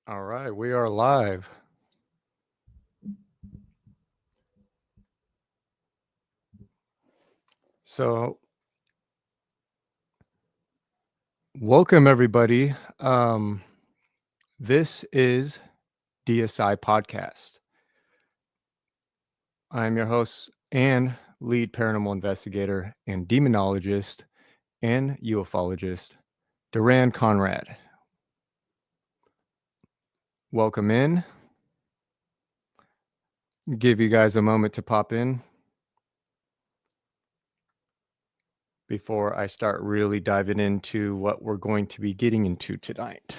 All right, we are live. So, welcome everybody. This is DSI Podcast. I'm your host and lead paranormal investigator and demonologist and ufologist, Duran Conrad. Welcome in. Give you guys a moment to pop in before I start really diving into what we're going to be getting into tonight.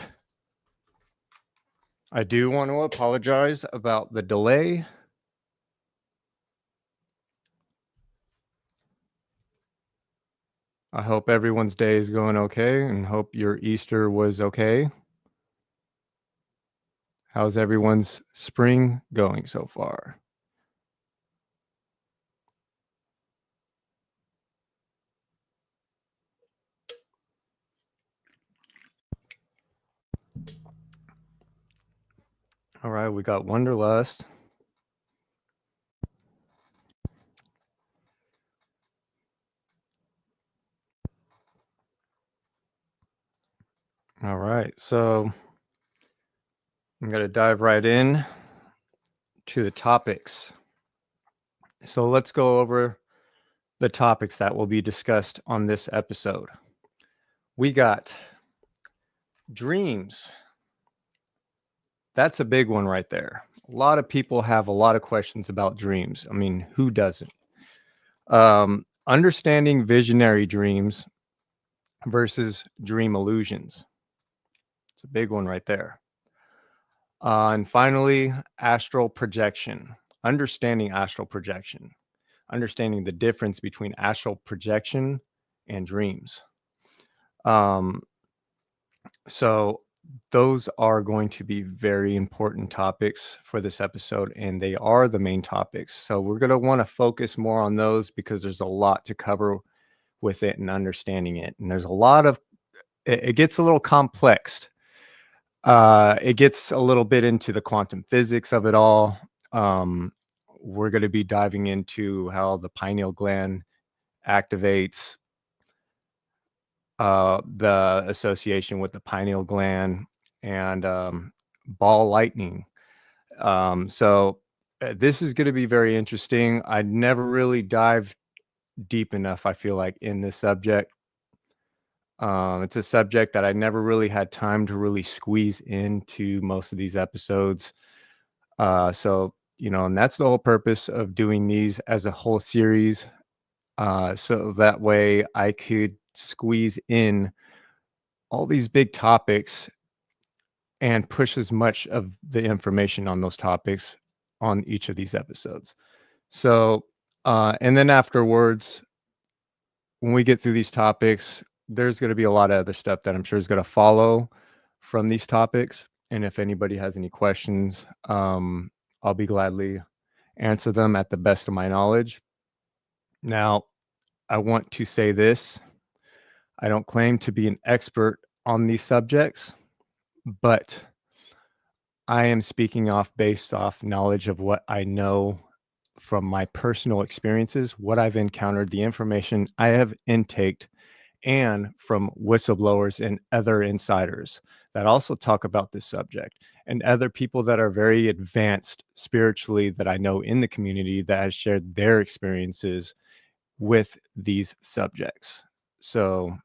I do want to apologize about the delay. I hope everyone's day is going okay and hope your Easter was okay. How's everyone's spring going so far? All right, we got Wanderlust. All right, so I'm going to dive right in to the topics. So let's go over the topics that will be discussed on this episode. We got dreams. That's a big one right there. A lot of people have a lot of questions about dreams. I mean, who doesn't? Understanding visionary dreams versus dream illusions. It's a big one right there. And finally, astral projection. Understanding astral projection. Understanding the difference between astral projection and dreams. So those are going to be very important topics for this episode, and they are the main topics. So we're going to want to focus more on those because there's a lot to cover with it and understanding it. And there's a lot of, it gets a little complex. It gets a little bit into the quantum physics of it all. We're going to be diving into how the pineal gland activates, the association with the pineal gland, and ball lightning. So this is going to be very interesting. I never really dived deep enough, I feel like, in this subject. It's a subject that I never really had time to really squeeze into most of these episodes. So, and that's the whole purpose of doing these as a whole series. So that way I could squeeze in all these big topics and push as much of the information on those topics on each of these episodes. So, and then afterwards, when we get through these topics, there's going to be a lot of other stuff that I'm sure is going to follow from these topics. And if anybody has any questions, I'll be gladly answer them at the best of my knowledge. Now, I want to say this. I don't claim to be an expert on these subjects, but I am speaking based off knowledge of what I know from my personal experiences, what I've encountered, the information I have intaked, and from whistleblowers and other insiders that also talk about this subject, and other people that are very advanced spiritually that I know in the community that has shared their experiences with these subjects. So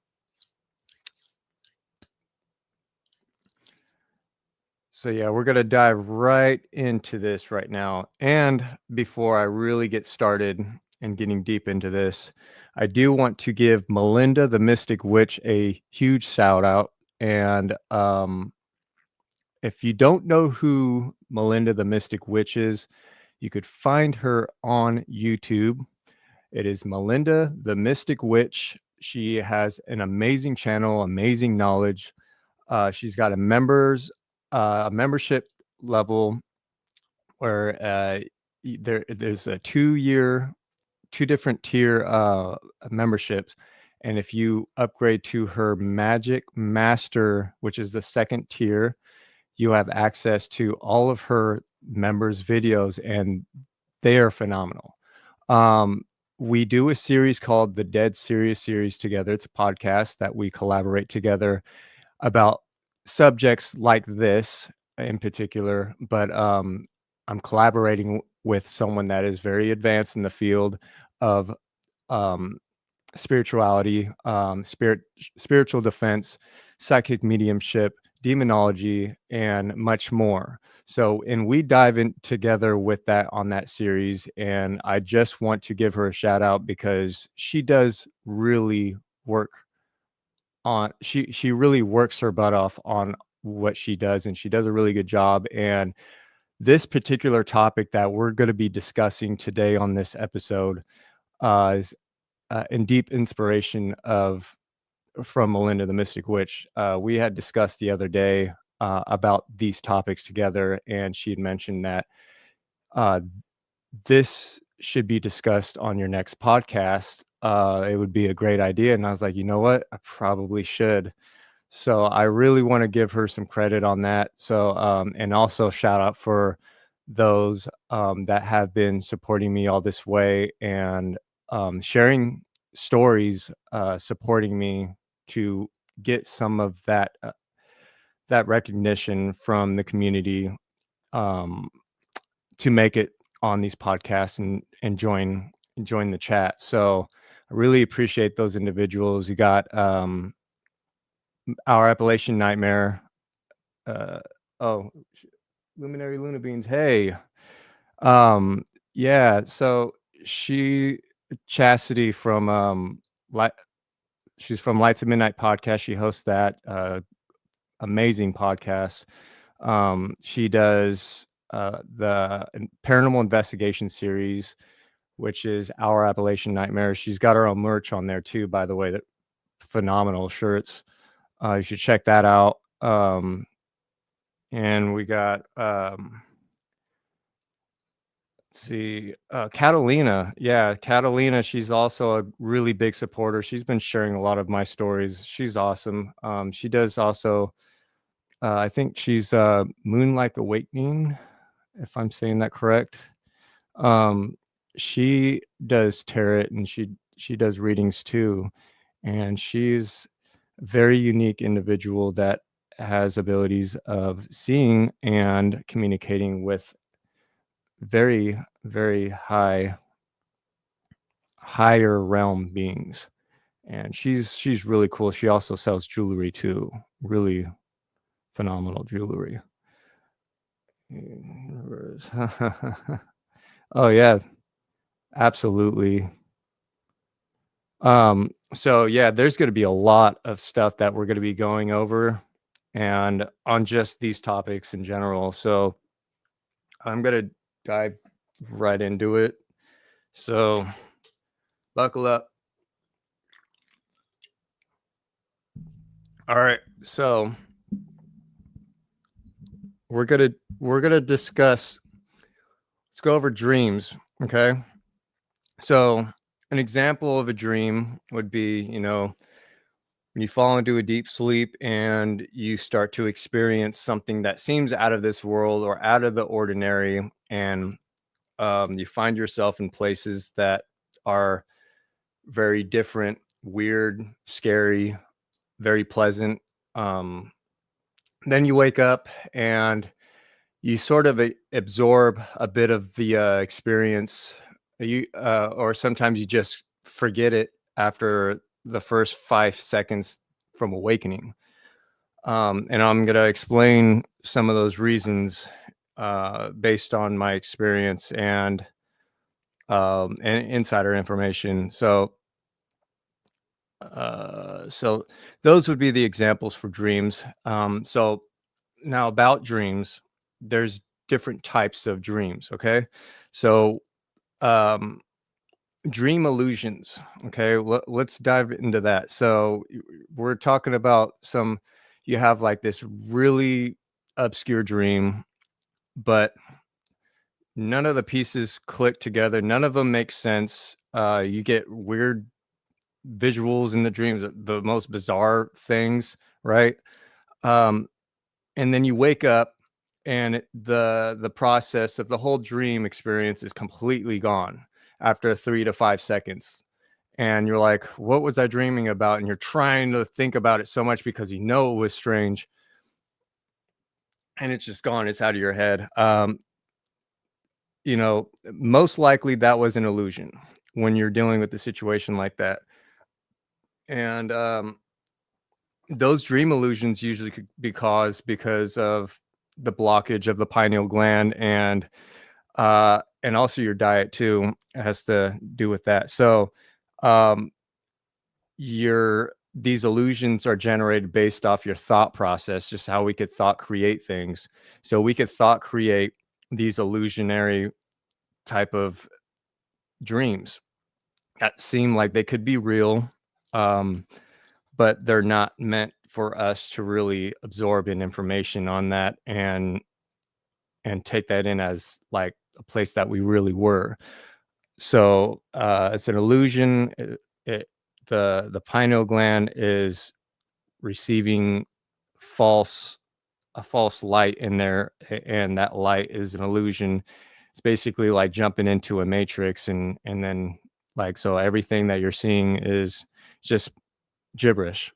yeah, we're going to dive right into this right now. And before I really get started and getting deep into this, I do want to give Melinda the Mystic Witch a huge shout out. And if you don't know who Melinda the Mystic Witch is, you could find her on YouTube. It is Melinda the Mystic Witch. She has an amazing channel, amazing knowledge. She's got a membership level where there's a 2 different tier memberships, and if you upgrade to her Magic Master, which is the second tier, you have access to all of her members' videos, and they are phenomenal. Um, we do a series called the Dead Serious Series together. It's a podcast that we collaborate together about subjects like this in particular, but I'm collaborating with someone that is very advanced in the field of um, spirituality, spiritual defense, psychic mediumship, demonology, and much more. So, and we dive in together with that on that series. And I just want to give her a shout out because she does really work on she really works her butt off on what she does, and she does a really good job. And this particular topic that we're going to be discussing today on this episode is in deep inspiration of from Melinda the Mystic Witch. We had discussed the other day about these topics together, and she had mentioned that uh, this should be discussed on your next podcast. It would be a great idea. And I was like, you know what? I probably should. So I really want to give her some credit on that. So, and also shout out for those that have been supporting me all this way and sharing stories, supporting me to get some of that recognition from the community, um, to make it on these podcasts and join the chat. So I really appreciate those individuals. You got our Appalachian Nightmare. Uh, oh, Luminary Luna Beans. Hey, um, yeah. So she Chastity from Light. She's from Lights of Midnight podcast. She hosts that amazing podcast. She does the paranormal investigation series, which is Our Appalachian Nightmare. She's got her own merch on there too, by the way. That phenomenal shirts. You should check that out. And we got let's see, Catalina. Yeah, Catalina. She's also a really big supporter. She's been sharing a lot of my stories. She's awesome. She does also. I think she's Moonlight Awakening, if I'm saying that correct. Um, she does tarot and she does readings too, and she's a very unique individual that has abilities of seeing and communicating with very very higher realm beings, and she's really cool. She also sells jewelry too, really phenomenal jewelry. Oh yeah, absolutely. So yeah, there's going to be a lot of stuff that we're going to be going over and on just these topics in general. So I'm going to dive right into it. So buckle up. All right. So we're going to discuss, let's go over dreams, okay? So an example of a dream would be, when you fall into a deep sleep and you start to experience something that seems out of this world or out of the ordinary, and you find yourself in places that are very different, weird, scary, very pleasant. Then you wake up and you sort of absorb a bit of the experience. Or sometimes you just forget it after the first 5 seconds from awakening. And I'm going to explain some of those reasons based on my experience and insider information. So those would be the examples for dreams. So now about dreams, there's different types of dreams. Okay. So um, dream illusions. Okay. Let's dive into that. So we're talking about you have like this really obscure dream, but none of the pieces click together. None of them make sense. You get weird visuals in the dreams, the most bizarre things, right? Um, and then you wake up and the process of the whole dream experience is completely gone after 3 to 5 seconds. And you're like, "What was I dreaming about?" And you're trying to think about it so much because you know it was strange, and it's just gone. It's out of your head. Most likely that was an illusion when you're dealing with a situation like that. And those dream illusions usually could be caused because of the blockage of the pineal gland, and also your diet too has to do with that. So um your these illusions are generated based off your thought process, just how we could thought create things. So we could thought create these illusionary type of dreams that seem like they could be real, um, but they're not meant for us to really absorb in information on that and take that in as like a place that we really were. So it's an illusion. The pineal gland is receiving false a false light in there, and that light is an illusion. It's basically like jumping into a matrix, and then like so everything that you're seeing is just gibberish.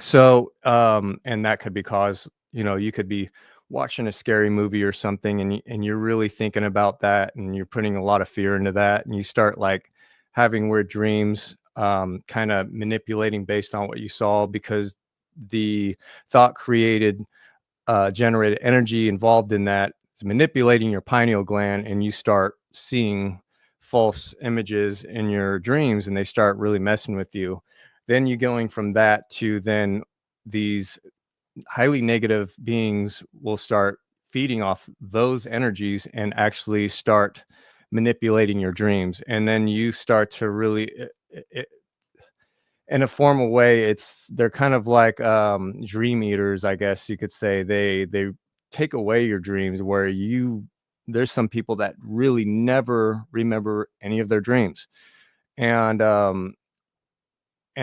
So and that could be caused, you could be watching a scary movie or something, and you're really thinking about that, and you're putting a lot of fear into that, and you start like having weird dreams, kind of manipulating based on what you saw, because the thought created generated energy involved in that is manipulating your pineal gland, and you start seeing false images in your dreams, and they start really messing with you. Then you going from that to then these highly negative beings will start feeding off those energies and actually start manipulating your dreams, and then you start to really in a formal way, they're kind of like dream eaters, I guess you could say. They take away your dreams, where there's some people that really never remember any of their dreams. And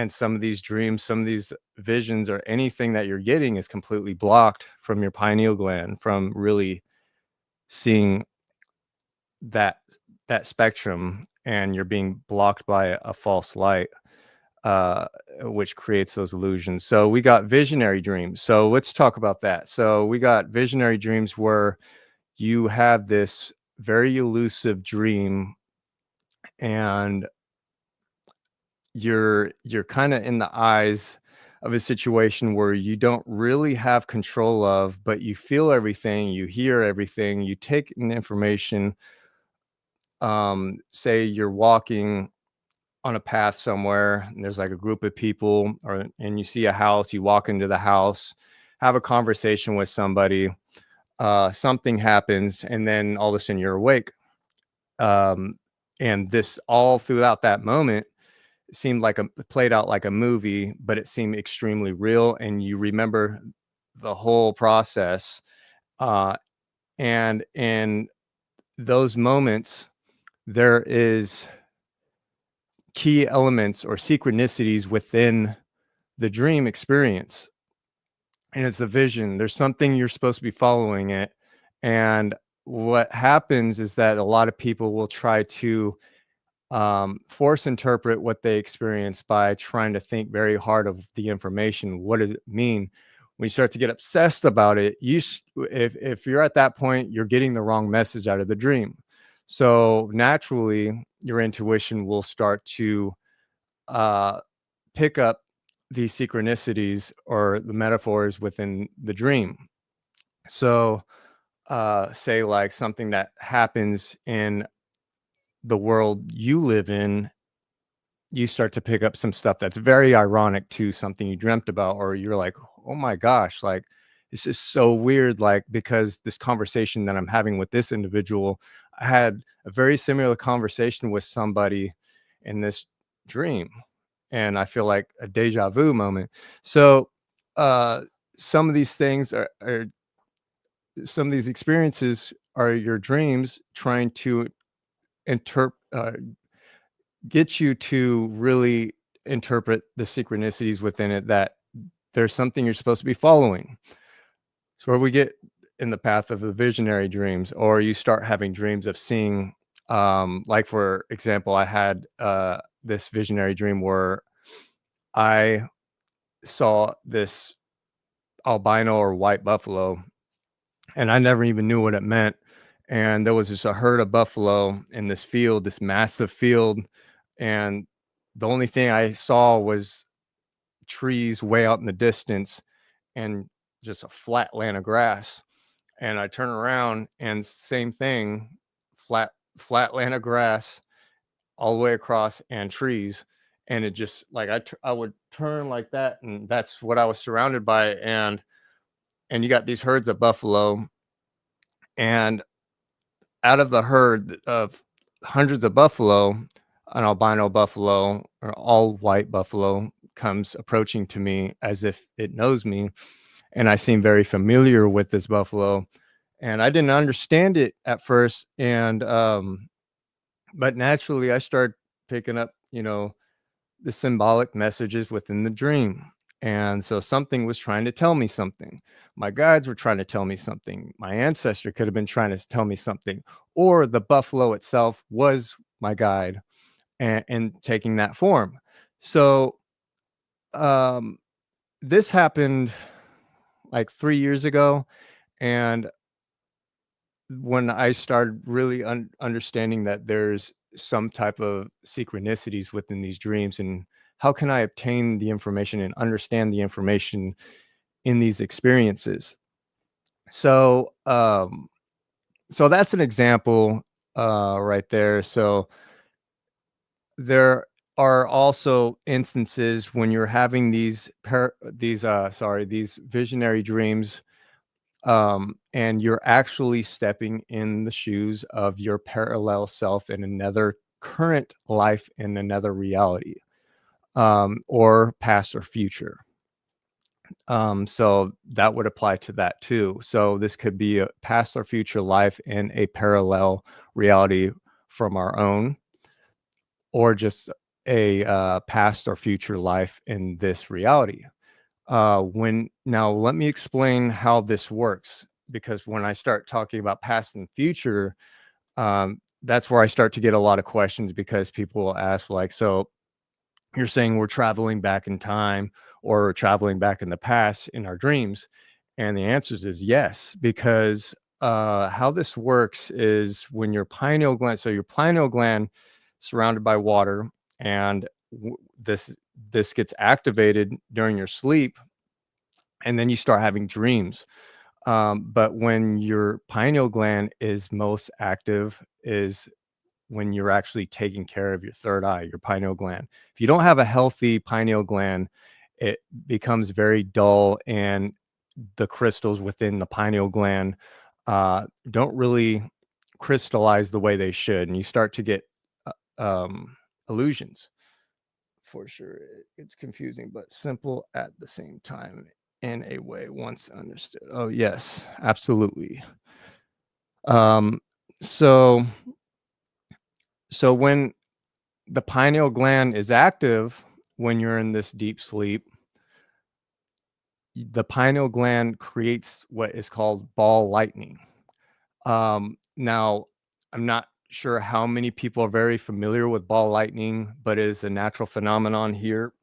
some of these dreams, some of these visions, or anything that you're getting is completely blocked from your pineal gland from really seeing that that spectrum, and you're being blocked by a false light, uh, which creates those illusions. So we got visionary dreams. So let's talk about that. So we got visionary dreams where you have this very elusive dream, and you're kind of in the eyes of a situation where you don't really have control of, but you feel everything, you hear everything, you take in information. Say you're walking on a path somewhere, and there's like a group of people, and you see a house, you walk into the house, have a conversation with somebody, something happens, and then all of a sudden you're awake. um, and this all throughout that moment seemed like played out like a movie, but it seemed extremely real, and you remember the whole process. uh, and in those moments there is key elements or synchronicities within the dream experience, and it's a vision. There's something you're supposed to be following it. And what happens is that a lot of people will try to force interpret what they experience by trying to think very hard of the information. What does it mean? When you start to get obsessed about it, if you're at that point, you're getting the wrong message out of the dream. So naturally your intuition will start to uh, pick up these synchronicities or the metaphors within the dream. So, say like something that happens in the world you live in, you start to pick up some stuff that's very ironic to something you dreamt about, or you're like, oh my gosh, like this is so weird. Like, because this conversation that I'm having with this individual, I had a very similar conversation with somebody in this dream, and I feel like a deja vu moment. So, uh, some of these things are some of these experiences are your dreams trying to interpret, get you to really interpret the synchronicities within it, that there's something you're supposed to be following. So where we get in the path of the visionary dreams, or you start having dreams of seeing, like for example, I had this visionary dream where I saw this albino or white buffalo, and I never even knew what it meant. And there was just a herd of buffalo in this field, this massive field, and the only thing I saw was trees way out in the distance and just a flat land of grass. And I turn around and same thing, flat flat land of grass all the way across and trees. And it just like I would turn like that, and that's what I was surrounded by. And you got these herds of buffalo, and out of the herd of hundreds of buffalo, an albino buffalo or all white buffalo comes approaching to me as if it knows me, and I seem very familiar with this buffalo, and I didn't understand it at first, and but naturally I started picking up, the symbolic messages within the dream. And so something was trying to tell me something. My guides were trying to tell me something. My ancestor could have been trying to tell me something, or the buffalo itself was my guide and taking that form. So um, this happened like 3 years ago. And when I started really understanding that there's some type of synchronicities within these dreams, and how can I obtain the information and understand the information in these experiences? So, so that's an example right there. So there are also instances when you're having these visionary dreams, and you're actually stepping in the shoes of your parallel self in another current life in another reality, or past or future. So that would apply to that too. So this could be a past or future life in a parallel reality from our own, or just a past or future life in this reality. When now let me explain how this works, because when I start talking about past and future, that's where I start to get a lot of questions, because people will ask like, so you're saying we're traveling back in time, or we're traveling back in the past in our dreams? And the answers is yes, because how this works is when your pineal gland, so your pineal gland surrounded by water, and this gets activated during your sleep, and then you start having dreams. But when your pineal gland is most active is when you're actually taking care of your third eye, your pineal gland. If you don't have a healthy pineal gland, it becomes very dull, and the crystals within the pineal gland don't really crystallize the way they should, and you start to get illusions. For sure, it's confusing but simple at the same time in a way once understood. Oh yes, absolutely. Um, so so when the pineal gland is active, when you're in this deep sleep, the pineal gland creates what is called ball lightning. Now, I'm not sure how many people are very familiar with ball lightning, but it is a natural phenomenon here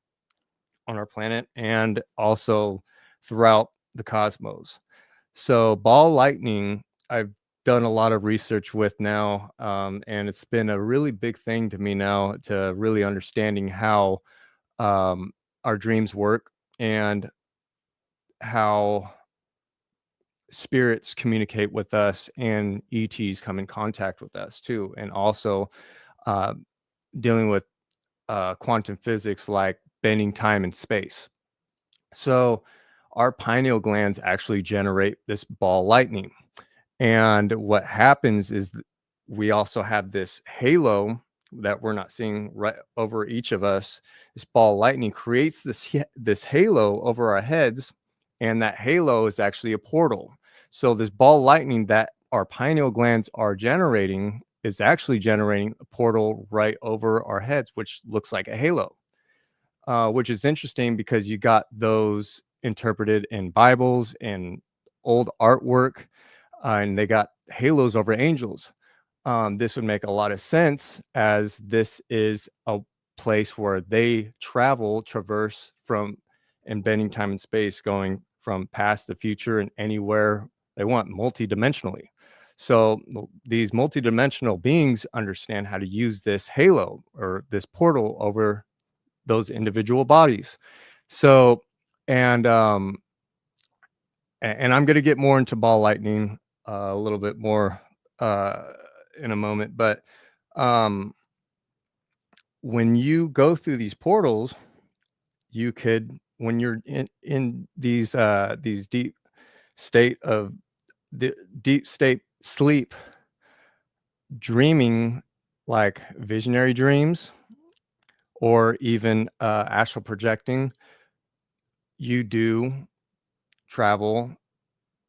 on our planet and also throughout the cosmos. So, ball lightning, I've done a lot of research with now, and it's been a really big thing to me now, to really understanding how our dreams work, and how spirits communicate with us, and ETs come in contact with us too, and also uh, dealing with quantum physics like bending time and space. So our pineal glands actually generate this ball lightning. And what happens is we also have this halo that we're not seeing right over each of us. This ball lightning creates this halo over our heads, and that halo is actually a portal. So this ball lightning that our pineal glands are generating is actually generating a portal right over our heads, which looks like a halo, which is interesting because you got those interpreted in Bibles and old artwork, and they got halos over angels. This would make a lot of sense, as this is a place where they traverse from and bending time and space, going from past to future and anywhere they want, multidimensionally. So these multidimensional beings understand how to use this halo or this portal over those individual bodies. So, and and I'm going to get more into ball lightning a little bit more uh, in a moment, but um, when you go through these portals, you could, when you're in these state of the deep state sleep, dreaming, like visionary dreams, or even astral projecting, you do travel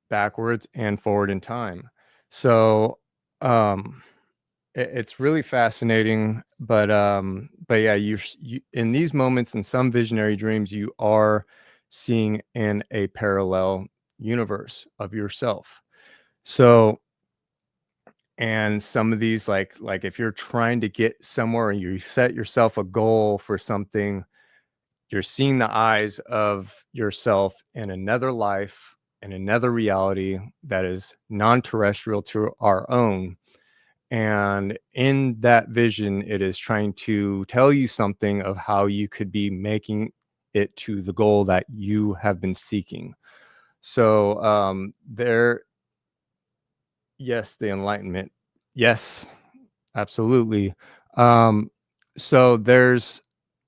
backwards and forward in time. So um it's really fascinating, but yeah, you, in these moments, in some visionary dreams, you are seeing in a parallel universe of yourself. So, and some of these, like if you're trying to get somewhere and you set yourself a goal for something, you're seeing the eyes of yourself in another life, in another reality that is non-terrestrial to our own. And in that vision, it is trying to tell you something of how you could be making it to the goal that you have been seeking. So there, yes, the enlightenment, yes, absolutely. um so there's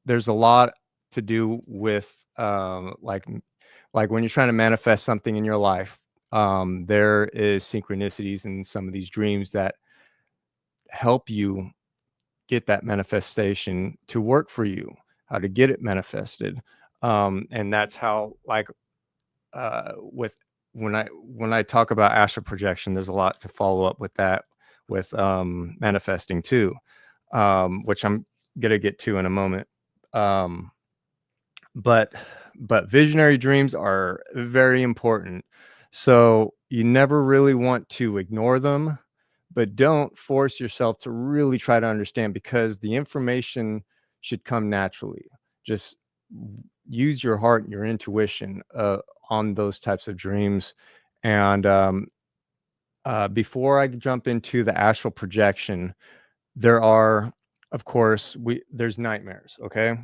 a lot to do with like when you're trying to manifest something in your life. There is synchronicities in some of these dreams that help you get that manifestation to work for you, how to get it manifested. And that's how, like, with when I talk about astral projection, there's a lot to follow up with that, with manifesting too, which I'm gonna get to in a moment. Um, but visionary dreams are very important. So you never really want to ignore them, but don't force yourself to really try to understand, because the information should come naturally. Just use your heart and your intuition on those types of dreams. And before I jump into the astral projection, there are, of course, there's nightmares. Okay.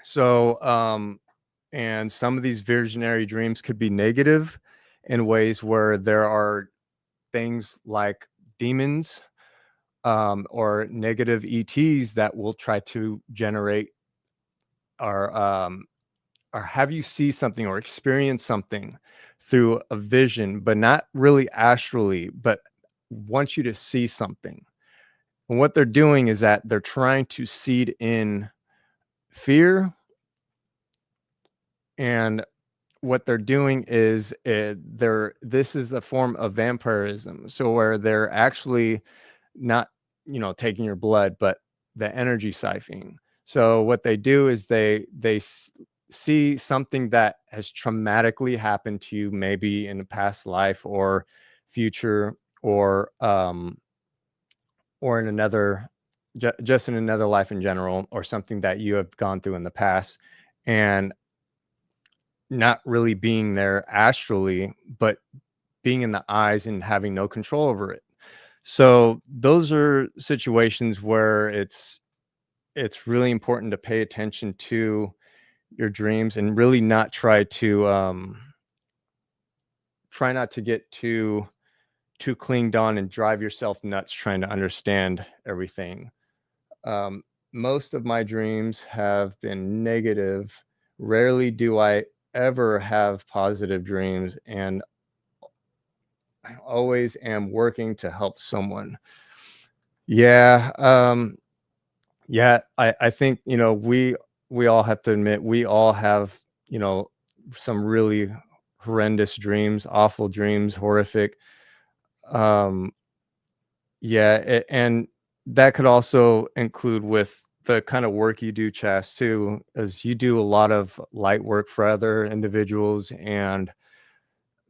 So and some of these visionary dreams could be negative in ways where there are things like demons, or negative ETs that will try to generate, or or have you see something or experience something through a vision, but not really astrally, but want you to see something. And what they're doing is that they're trying to seed in fear. And what they're doing is, they're this is a form of vampirism. So where they're actually not, taking your blood, but the energy siphoning. So what they do is see something that has traumatically happened to you, maybe in a past life or future, or in another, just in another life in general, or something that you have gone through in the past, and not really being there astrally, but being in the eyes and having no control over it. So those are situations where it's really important to pay attention to your dreams, and really not try not to get too clinged on and drive yourself nuts trying to understand everything. Um, Most of my dreams have been negative. Rarely do I ever have positive dreams, and I always am working to help someone. Yeah, yeah, I think, we all have to admit, we all have, some really horrendous dreams, awful dreams, horrific. Um, yeah, and that could also include with the kind of work you do, Chas, too, as you do a lot of light work for other individuals, and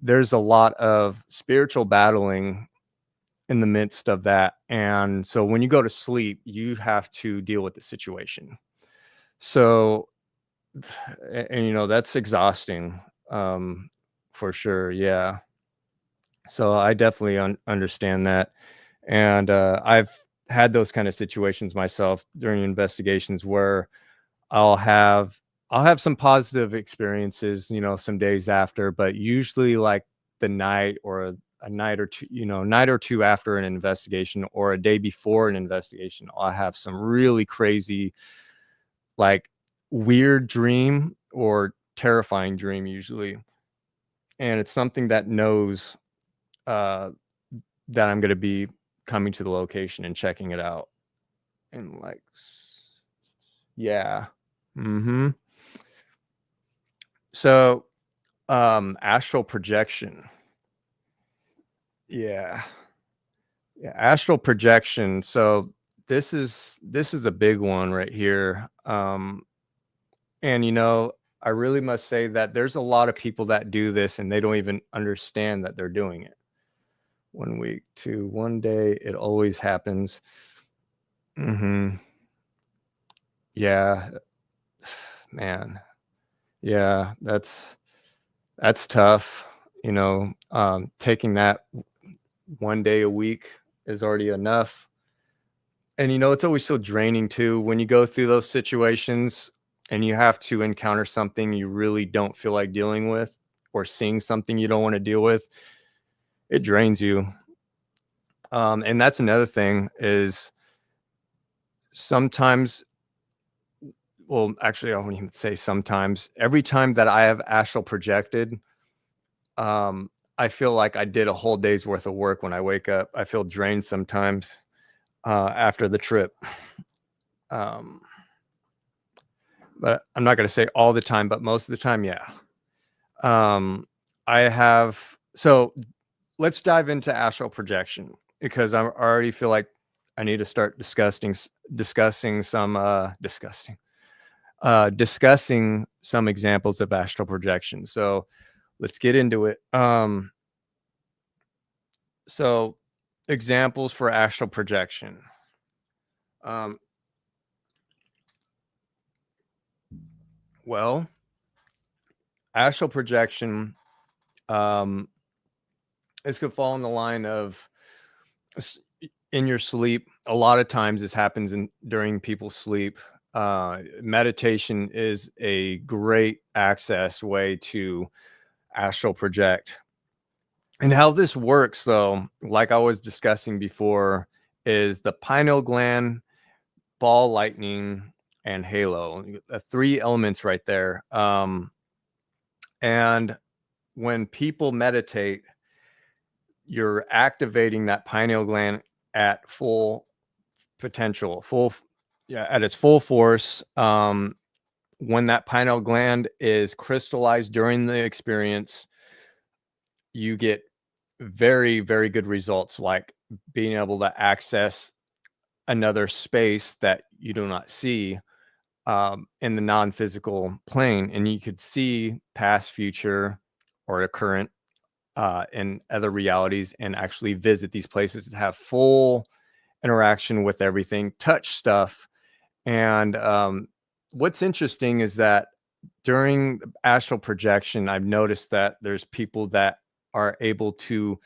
there's a lot of spiritual battling in the midst of that. And so when you go to sleep, you have to deal with the situation. So, and you know, that's exhausting, for sure. Yeah. So I definitely understand that. And I've had those kind of situations myself during investigations where I'll have I'll have some positive experiences, you know, some days after, but usually like the night or a night or two, you know, night or two after an investigation or a day before an investigation, I'll have some really crazy, like weird dream or terrifying dream usually. And it's something that knows uh that I'm going to be coming to the location and checking it out. And like yeah. Mhm. So astral projection. Yeah. Yeah, astral projection. So this is a big one right here. And you know, I really must say that there's a lot of people that do this and they don't even understand that they're doing it. 1 week to one day, it always happens. Mhm. Yeah, man. Yeah, that's tough. You know, taking that one day a week is already enough. And you know, it's always so draining too when you go through those situations and you have to encounter something you really don't feel like dealing with or seeing something you don't want to deal with. It drains you. And that's another thing is sometimes, well, actually, I won't even say sometimes. Every time that I have astral projected, I feel like I did a whole day's worth of work when I wake up. I feel drained sometimes after the trip. Um, but I'm not going to say all the time, but most of the time, yeah. I have so let's dive into astral projection because I already feel like I need to start discussing some examples of astral projection. So let's get into it. So examples for astral projection. Um, well, astral projection, um, this could fall in the line of s- in your sleep. A lot of times this happens during people's sleep. Meditation is a great access way to astral project. And how this works, though, like I was discussing before, is the pineal gland, ball lightning, and halo. Three elements right there. And when people meditate, you're activating that pineal gland at full potential, yeah, at its full force. When that pineal gland is crystallized during the experience, you get very, very good results, like being able to access another space that you do not see in the non-physical plane, and you could see past, future, or the current in other realities, and actually visit these places to have full interaction with everything, touch stuff. And what's interesting is that during astral projection, I've noticed that there's people that are able to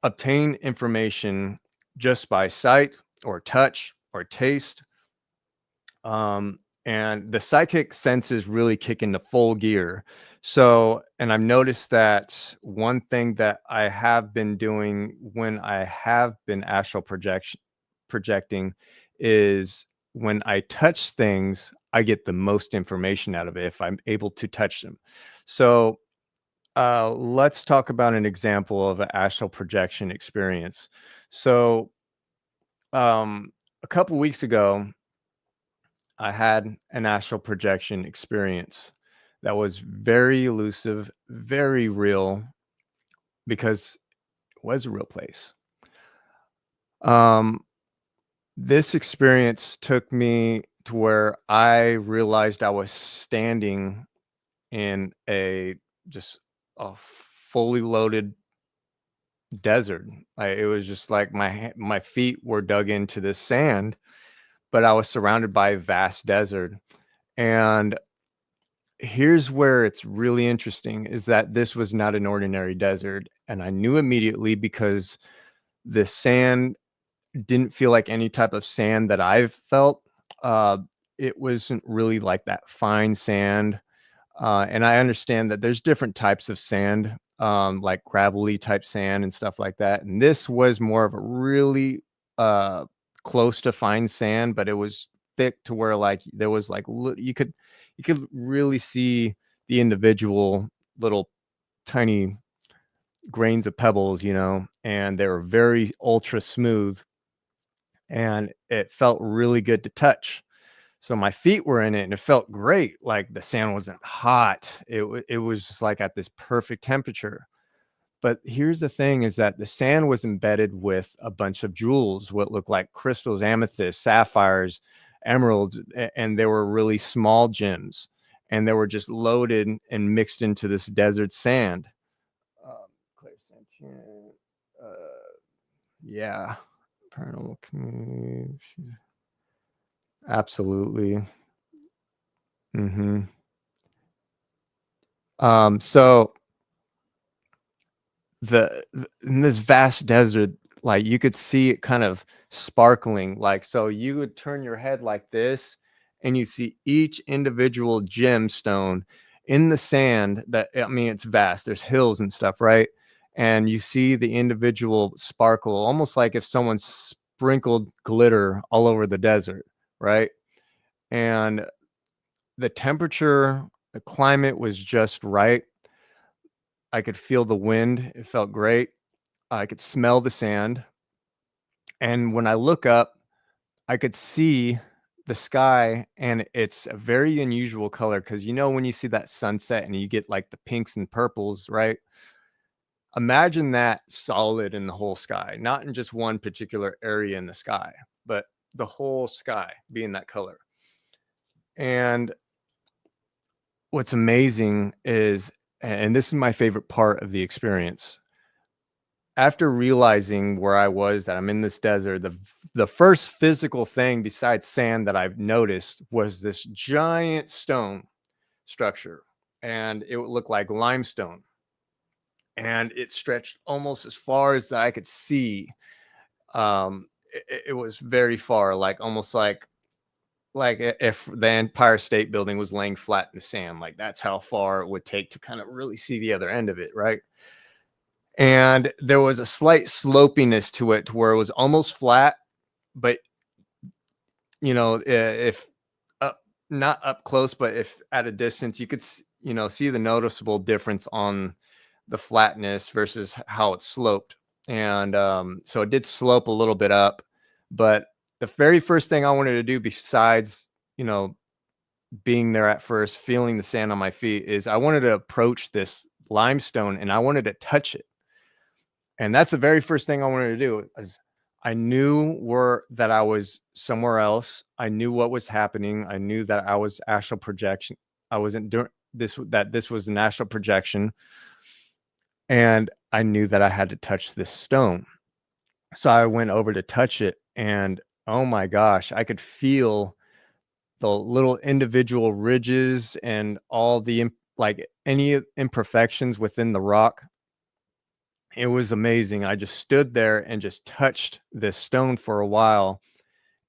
obtain information just by sight or touch or taste. Um, and the psychic senses really kick into full gear. So, and I've noticed that one thing that I have been doing when I have been astral projecting is when I touch things, I get the most information out of it if I'm able to touch them. So, let's talk about an example of an astral projection experience. So, a couple weeks ago, I had an astral projection experience that was very elusive, very real, because it was a real place. Um, this experience took me to where I realized I was standing in a just a fully loaded desert. It was just like my feet were dug into this sand, but I was surrounded by a vast desert. And here's where it's really interesting is that this was not an ordinary desert. And I knew immediately because the sand didn't feel like any type of sand that I've felt. Uh, it wasn't really like that fine sand. And I understand that there's different types of sand, like gravelly type sand and stuff like that. And this was more of a really uh, close to fine sand, but it was thick to where like there was like you could really see the individual little tiny grains of pebbles, and they were very ultra smooth, and it felt really good to touch. So my feet were in it and it felt great. Like the sand wasn't hot. It was just like at this perfect temperature. But here's the thing is that the sand was embedded with a bunch of jewels, what looked like crystals, amethysts, sapphires, emeralds, and they were really small gems. And they were just loaded and mixed into this desert sand. Claire Santana, yeah, paranormal community. Absolutely. So in this vast desert, like you could see it kind of sparkling, like so you would turn your head like this and you see each individual gemstone in the sand. That, I mean, it's vast, there's hills and stuff, right? And you see the individual sparkle, almost like if someone sprinkled glitter all over the desert, right? And the temperature, the climate was just right. I could feel the wind. It felt great. I could smell the sand. And when I look up, I could see the sky, and it's a very unusual color because when you see that sunset and you get like the pinks and purples, right? Imagine that solid in the whole sky, not in just one particular area in the sky, but the whole sky being that color. And what's amazing is, and this is my favorite part of the experience, after realizing where I was, that I'm in this desert, the first physical thing besides sand that I've noticed was this giant stone structure, and it would look like limestone, and it stretched almost as far as that I could see. It was very far, like almost like if the Empire State Building was laying flat in the sand, like that's how far it would take to kind of really see the other end of it, right? And there was a slight slopiness to it to where it was almost flat, but if up, not up close, but if at a distance, you could see the noticeable difference on the flatness versus how it sloped. And so it did slope a little bit up, but the very first thing I wanted to do, besides being there at first, feeling the sand on my feet, is I wanted to approach this limestone and I wanted to touch it. And that's the very first thing I wanted to do. Is I knew that I was somewhere else. I knew what was happening. I knew that I was astral projection. I wasn't doing this, that this was an astral projection. And I knew that I had to touch this stone. So I went over to touch it, and oh my gosh, I could feel the little individual ridges and all the like any imperfections within the rock. It was amazing. I just stood there and just touched this stone for a while.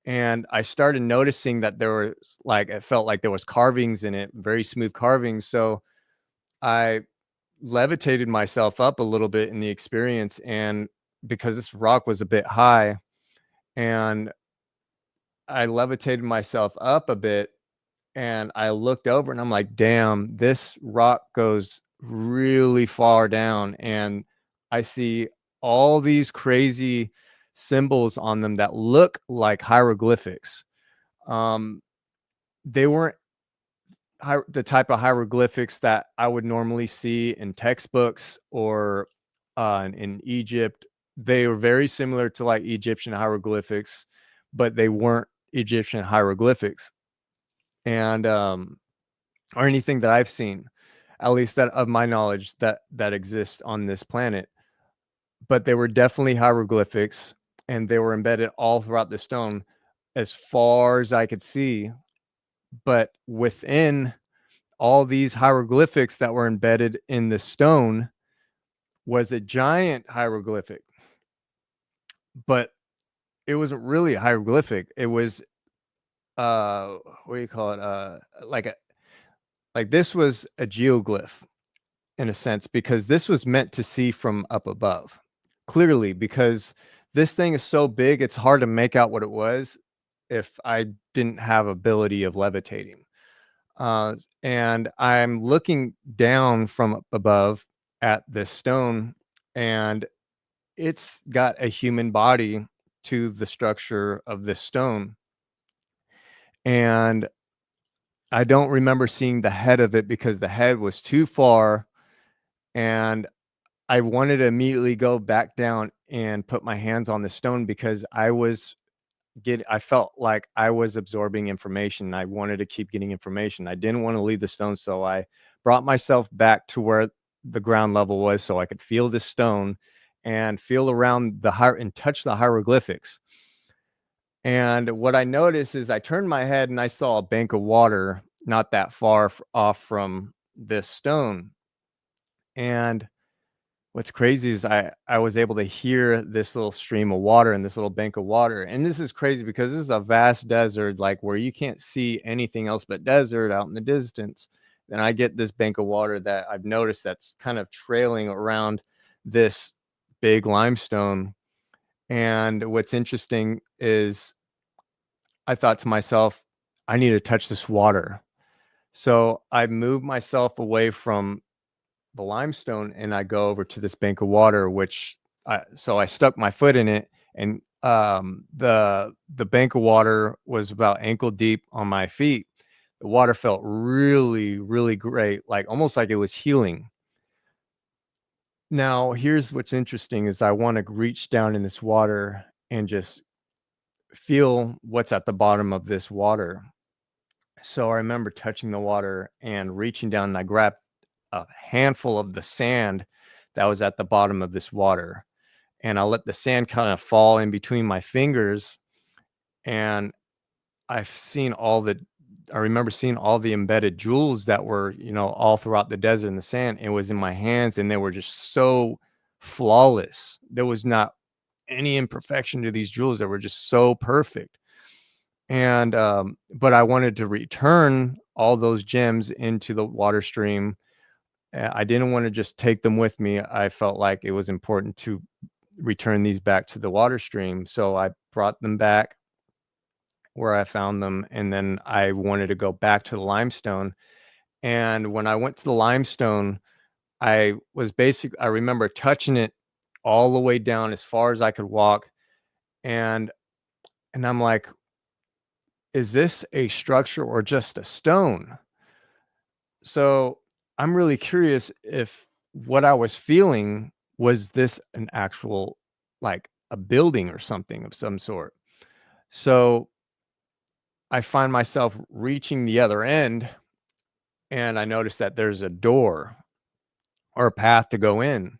And I started noticing that there was like, it felt like there was carvings in it, very smooth carvings. So I levitated myself up a little bit in the experience. And because this rock was a bit high, and I levitated myself up a bit, and I looked over and I'm like, damn, this rock goes really far down. And I see all these crazy symbols on them that look like hieroglyphics. They weren't the type of hieroglyphics that I would normally see in textbooks or in Egypt. They were very similar to like Egyptian hieroglyphics, but they weren't Egyptian hieroglyphics. And or anything that I've seen. at least that of my knowledge that exist on this planet. But they were definitely hieroglyphics, and they were embedded all throughout the stone as far as I could see. But within all these hieroglyphics that were embedded in the stone was a giant hieroglyphic, but it wasn't really a hieroglyphic. It was what do you call it? Like this was a geoglyph in a sense, because this was meant to see from up above. Clearly, because this thing is so big, it's hard to make out what it was if I didn't have ability of levitating. And I'm looking down from up above at this stone, and it's got a human body to the structure of this stone. And I don't remember seeing the head of it because the head was too far, and I wanted to immediately go back down and put my hands on the stone because I felt like I was absorbing information. I wanted to keep getting information. I didn't want to leave the stone, so I brought myself back to where the ground level was so I could feel the stone and feel around and touch the hieroglyphics. And what I noticed is I turned my head and I saw a bank of water not that far off from this stone. And what's crazy is I was able to hear this little stream of water and this little bank of water. And this is crazy because this is a vast desert, like where you can't see anything else but desert out in the distance. And I get this bank of water that I've noticed that's kind of trailing around this big limestone. And what's interesting is I thought to myself, I need to touch this water. So I moved myself away from the limestone and I go over to this bank of water, so I stuck my foot in it, and the bank of water was about ankle deep on my feet. The water felt really, really great, like almost like it was healing. Now, here's what's interesting is I want to reach down in this water and just feel what's at the bottom of this water. So I remember touching the water and reaching down, and I grabbed a handful of the sand that was at the bottom of this water. And I let the sand kind of fall in between my fingers. And I've seen I remember seeing all the embedded jewels that were, all throughout the desert in the sand. It was in my hands, and they were just so flawless. There was not any imperfection to these jewels. They were just so perfect. And but I wanted to return all those gems into the water stream. I didn't want to just take them with me. I felt like it was important to return these back to the water stream. So I brought them back where I found them, and then I wanted to go back to the limestone. And when I went to the limestone, I remember touching it all the way down as far as I could walk. And I'm like, is this a structure or just a stone? So I'm really curious if what I was feeling was this an actual, like a building or something of some sort. So I find myself reaching the other end, and I notice that there's a door or a path to go in.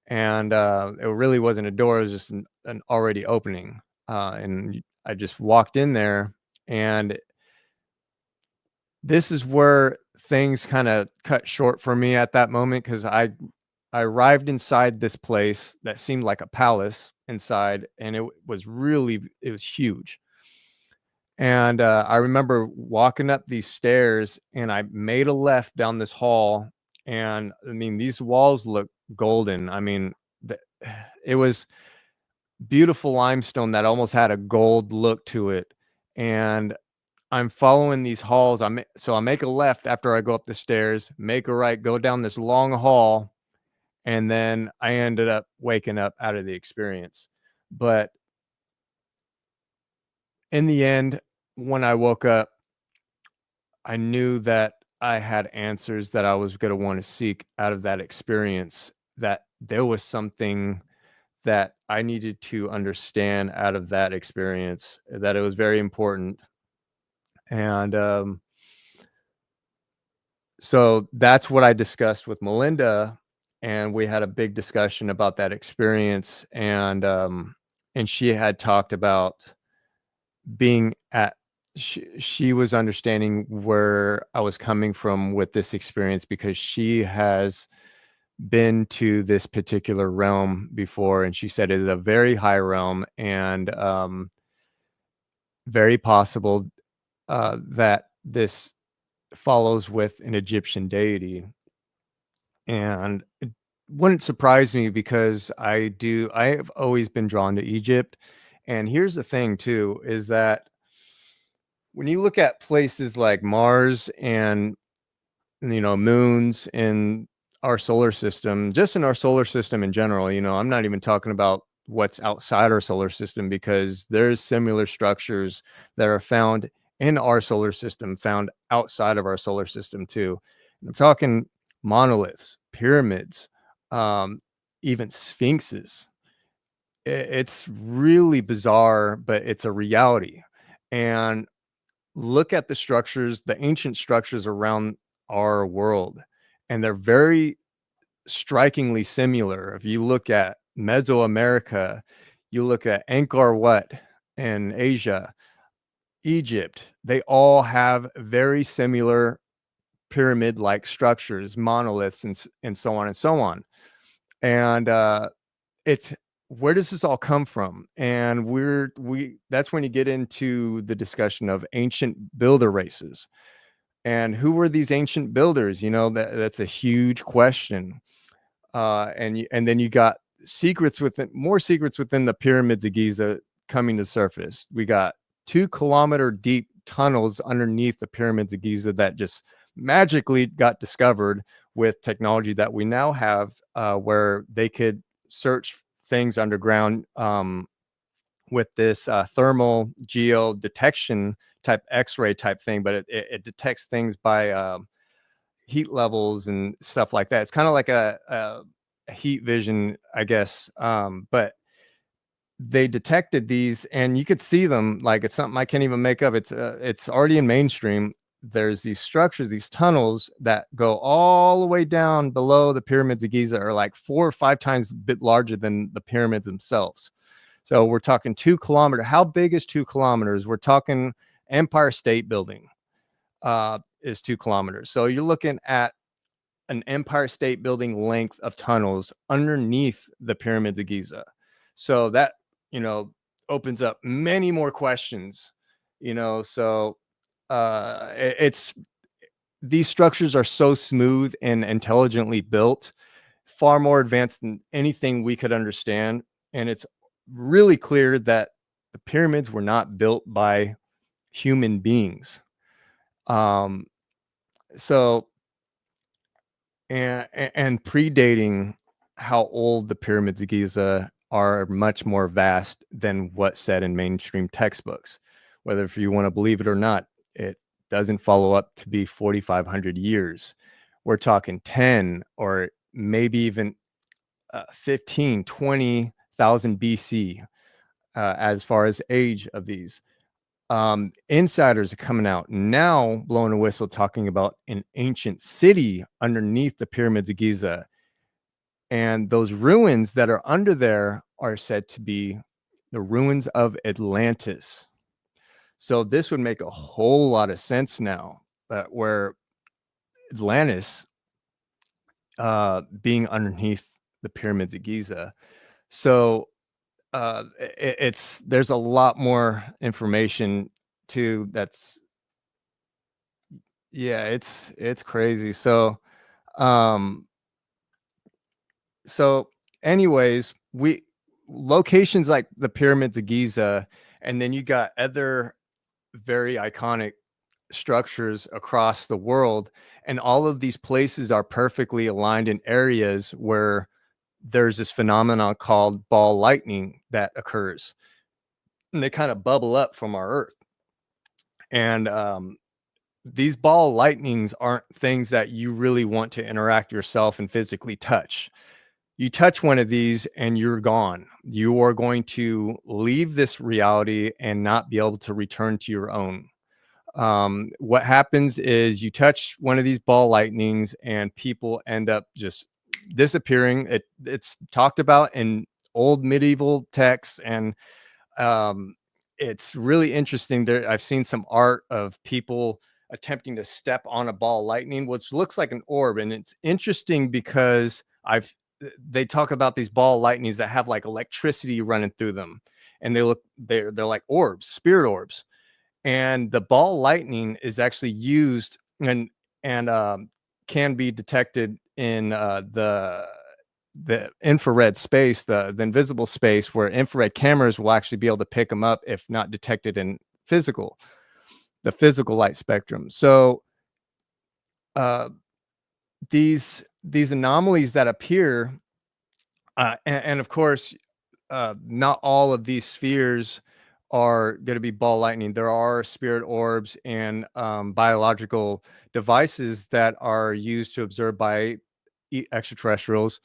And it really wasn't a door, it was just an already opening. And I just walked in there, and this is where things kind of cut short for me at that moment, because I arrived inside this place that seemed like a palace inside, and it was huge. And I remember walking up these stairs, and I made a left down this hall, and I mean, these walls look golden. I mean, the, it was beautiful limestone that almost had a gold look to it. And I'm following these halls. So I make a left after I go up the stairs, make a right, go down this long hall, and then I ended up waking up out of the experience. But in the end, when I woke up, I knew that I had answers that I was going to want to seek out of that experience, that there was something that I needed to understand out of that experience, that it was very important. And So that's what I discussed with Melinda, and we had a big discussion about that experience, and she had talked about being at she was understanding where I was coming from with this experience because she has been to this particular realm before, and she said it is a very high realm, and very possible that this follows with an Egyptian deity. And it wouldn't surprise me because I have always been drawn to Egypt. And here's the thing too, is that when you look at places like Mars and, moons in our solar system, just in our solar system in general, I'm not even talking about what's outside our solar system, because there's similar structures that are found in our solar system, found outside of our solar system too. And I'm talking monoliths, pyramids, um, even sphinxes. It's really bizarre, but it's a reality. And look at the structures, the ancient structures around our world, and they're very strikingly similar. If you look at Mesoamerica, you look at Angkor Wat in Asia, Egypt, they all have very similar pyramid-like structures, monoliths, and so on and so on. And it's where does this all come from? And we that's when you get into the discussion of ancient builder races. And who were these ancient builders? That's a huge question. And then you got more secrets within the pyramids of Giza coming to surface. We got 2 kilometer deep tunnels underneath the pyramids of Giza that just magically got discovered with technology that we now have, where they could search things underground, with this thermal geo detection type X-ray type thing, but it detects things by heat levels and stuff like that. It's kind of like a heat vision, I guess. But they detected these, and you could see them. Like, it's something I can't even make up. It's already in mainstream. There's these structures, these tunnels that go all the way down below the pyramids of Giza, are like 4 or 5 times a bit larger than the pyramids themselves. So we're talking 2 kilometer. How big is 2 kilometers? We're talking Empire State Building is 2 kilometers. So you're looking at an Empire State Building length of tunnels underneath the pyramids of Giza. So that, opens up many more questions, so it's these structures are so smooth and intelligently built, far more advanced than anything we could understand. And it's really clear that the pyramids were not built by human beings. Um, so and predating how old the pyramids of Giza are, much more vast than what's said in mainstream textbooks. Whether if you want to believe it or not, it doesn't follow up to be 4,500 years. We're talking 10 or maybe even 15, 20,000 BC, as far as age of these. Insiders are coming out now, blowing a whistle, talking about an ancient city underneath the pyramids of Giza. And those ruins that are under there are said to be the ruins of Atlantis. So this would make a whole lot of sense now, where Atlantis, being underneath the pyramids of Giza. So it's there's a lot more information too. Yeah, it's crazy. Um, so anyways, we locations like the pyramids of Giza, and then you got other very iconic structures across the world, and all of these places are perfectly aligned in areas where there's this phenomenon called ball lightning that occurs, and they kind of bubble up from our Earth. And these ball lightnings aren't things that you really want to interact yourself and physically touch. You touch one of these and you're gone. You are going to leave this reality and not be able to return to your own. What happens is you touch one of these ball lightnings and people end up just disappearing. It's talked about in old medieval texts, and um, it's really interesting. There, I've seen some art of people attempting to step on a ball lightning, which looks like an orb, and it's interesting because they talk about these ball lightnings that have like electricity running through them, and they're like orbs, spirit orbs, and the ball lightning is actually used and can be detected in the infrared space, the invisible space, where infrared cameras will actually be able to pick them up if not detected in physical the physical light spectrum. So uh, these anomalies that appear, and of course, not all of these spheres are going to be ball lightning. There are spirit orbs and biological devices that are used to observe by extraterrestrials.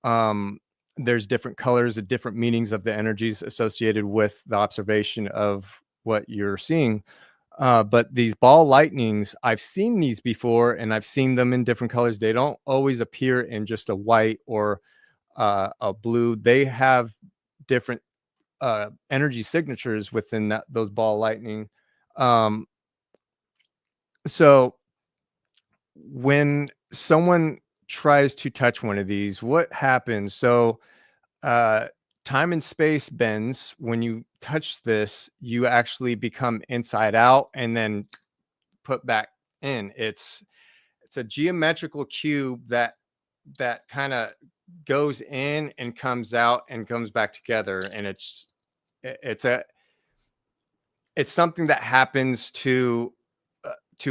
um, there's different colors and different meanings of the energies associated with the observation of what you're seeing. But these ball lightnings, I've seen these before, and I've seen them in different colors. They don't always appear in just a white or a blue. They have different energy signatures within those ball lightning. Um, so when someone tries to touch one of these, what happens? So uh, time and space bends. When you touch this, you actually become inside out and then put back in. It's a geometrical cube that kind of goes in and comes out and comes back together, and it's a it's something that happens to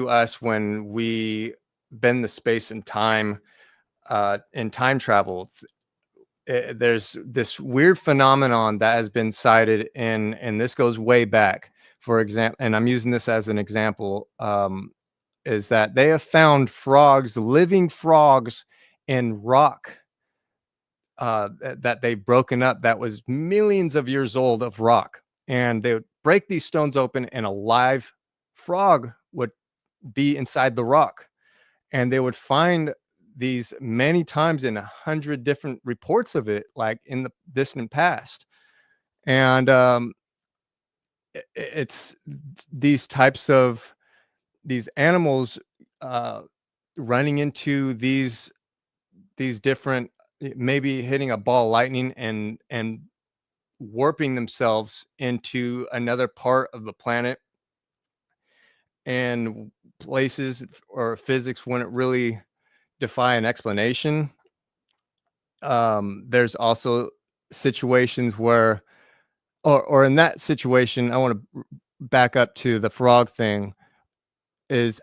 us when we bend the space and time in time travel. There's this weird phenomenon that has been cited in, and this goes way back. For example, and I'm using this as an example, is that they have found frogs, living frogs, in rock that they've broken up, that was millions of years old of rock, and they would break these stones open, and a live frog would be inside the rock, and they would find these many times in 100 different reports of it, like in the distant past. And it's these types of these animals uh, running into these different, maybe hitting a ball lightning and warping themselves into another part of the planet, and places or physics wouldn't really defy an explanation. There's also situations where, or in that situation, I want to back up to the frog thing. Is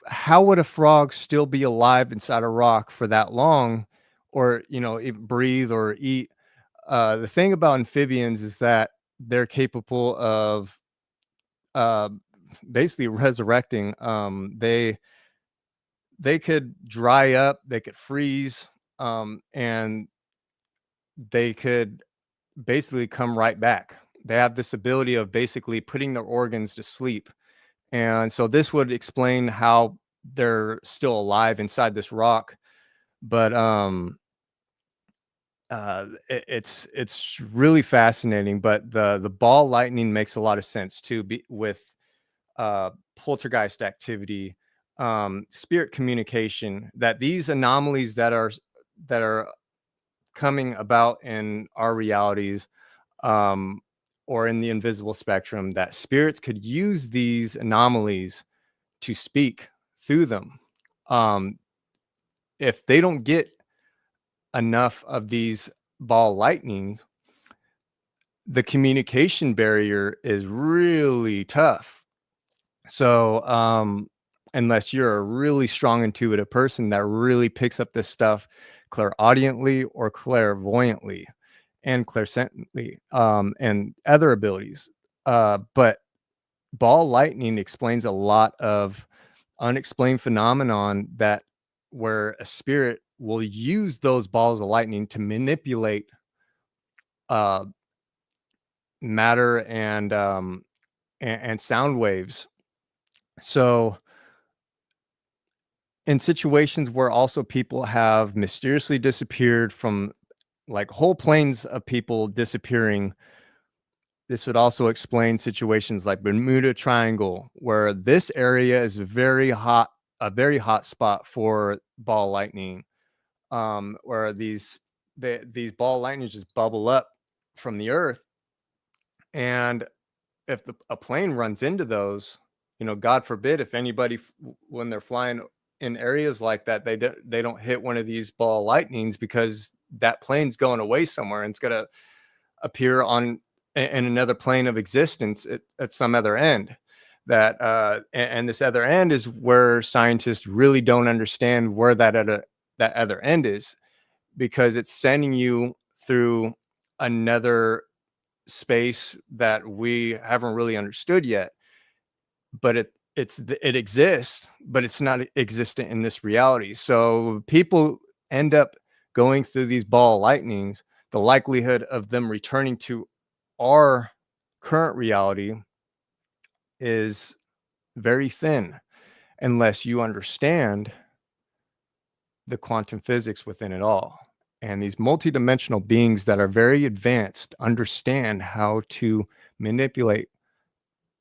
how would a frog still be alive inside a rock for that long, or even breathe or eat? The thing about amphibians is that they're capable of uh, basically resurrecting. They could dry up, they could freeze, and they could basically come right back. They have this ability of basically putting their organs to sleep. And so this would explain how they're still alive inside this rock. But it's really fascinating. But the ball lightning makes a lot of sense too, with poltergeist activity, spirit communication, that these anomalies that are coming about in our realities, um, or in the invisible spectrum, that spirits could use these anomalies to speak through them. Um, if they don't get enough of these ball lightnings, the communication barrier is really tough. So, unless you're a really strong intuitive person that really picks up this stuff clairaudiently or clairvoyantly and clairsentiently, and other abilities. But ball lightning explains a lot of unexplained phenomenon, that where a spirit will use those balls of lightning to manipulate uh, matter and and sound waves. So in situations where also people have mysteriously disappeared from, like, whole planes of people disappearing, this would also explain situations like Bermuda Triangle, where this area is a very hot spot for ball lightning, where these ball lightnings just bubble up from the earth. And if a plane runs into those, God forbid, if anybody when they're flying in areas like that, they don't hit one of these ball lightnings, because that plane's going away somewhere and it's going to appear in another plane of existence at some other end. And this other end is where scientists really don't understand where that other end is, because it's sending you through another space that we haven't really understood yet. But it exists, but it's not existent in this reality. So people end up going through these ball lightnings. The likelihood of them returning to our current reality is very thin, unless you understand the quantum physics within it all. And these multidimensional beings that are very advanced understand how to manipulate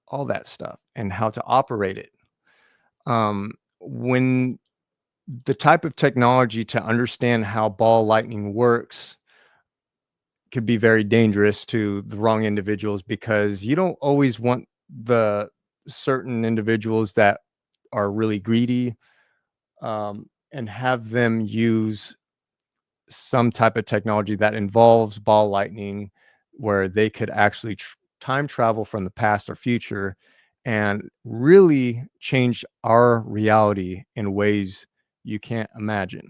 all that stuff and how to operate it. When the type of technology to understand how ball lightning works could be very dangerous to the wrong individuals, because you don't always want the certain individuals that are really greedy, and have them use some type of technology that involves ball lightning, where they could actually time travel from the past or future and really change our reality in ways you can't imagine.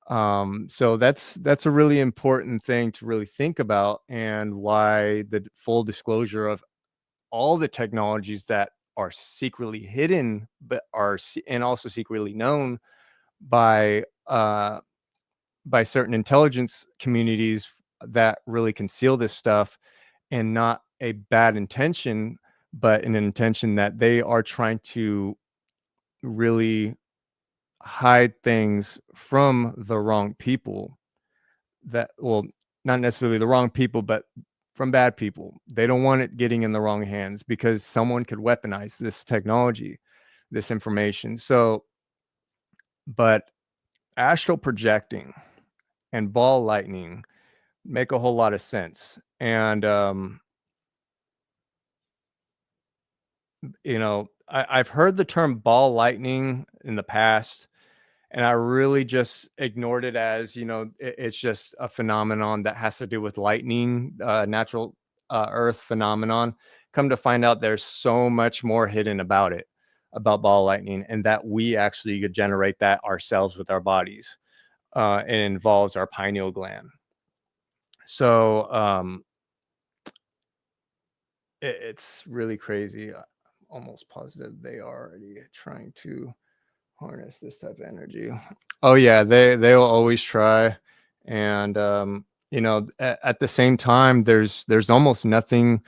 So that's a really important thing to really think about, and why the full disclosure of all the technologies that are secretly hidden, but and also secretly known by certain intelligence communities that really conceal this stuff, and not a bad intention, but an intention that they are trying to really hide things from the wrong people, that, well, not necessarily the wrong people, but from bad people. They don't want it getting in the wrong hands, because someone could weaponize this technology, this information. So, but astral projecting and ball lightning make a whole lot of sense. And I've heard the term ball lightning in the past, and I really just ignored it as, it's just a phenomenon that has to do with lightning, natural earth phenomenon. Come to find out, there's so much more hidden about it, about ball lightning, and that we actually could generate that ourselves with our bodies. It involves our pineal gland. So it's really crazy. I'm almost positive they are already trying to harness this type of energy. Oh yeah, they'll always try. And at the same time, there's almost nothing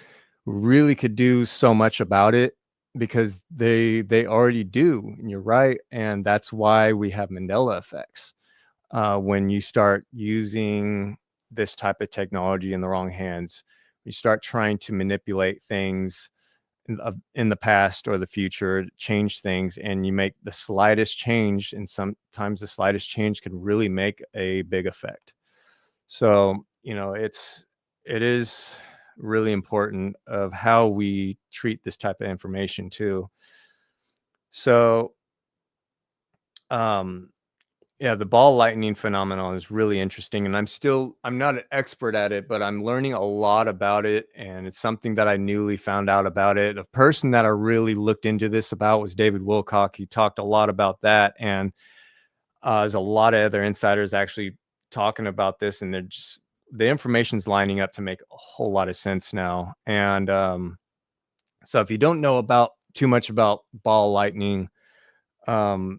really could do so much about it, because they already do, and you're right. And that's why we have Mandela effects. When you start using this type of technology in the wrong hands, you start trying to manipulate things in the past or the future, change things, and you make the slightest change, and sometimes the slightest change can really make a big effect. So it is really important of how we treat this type of information too. So um yeah, the ball lightning phenomenon is really interesting, and I'm not an expert at it, but I'm learning a lot about it, and it's something that I newly found out about it. A person that I really looked into this about was David Wilcock. He talked a lot about that, and there's a lot of other insiders actually talking about this, and the information's lining up to make a whole lot of sense now. And so if you don't know about too much about ball lightning,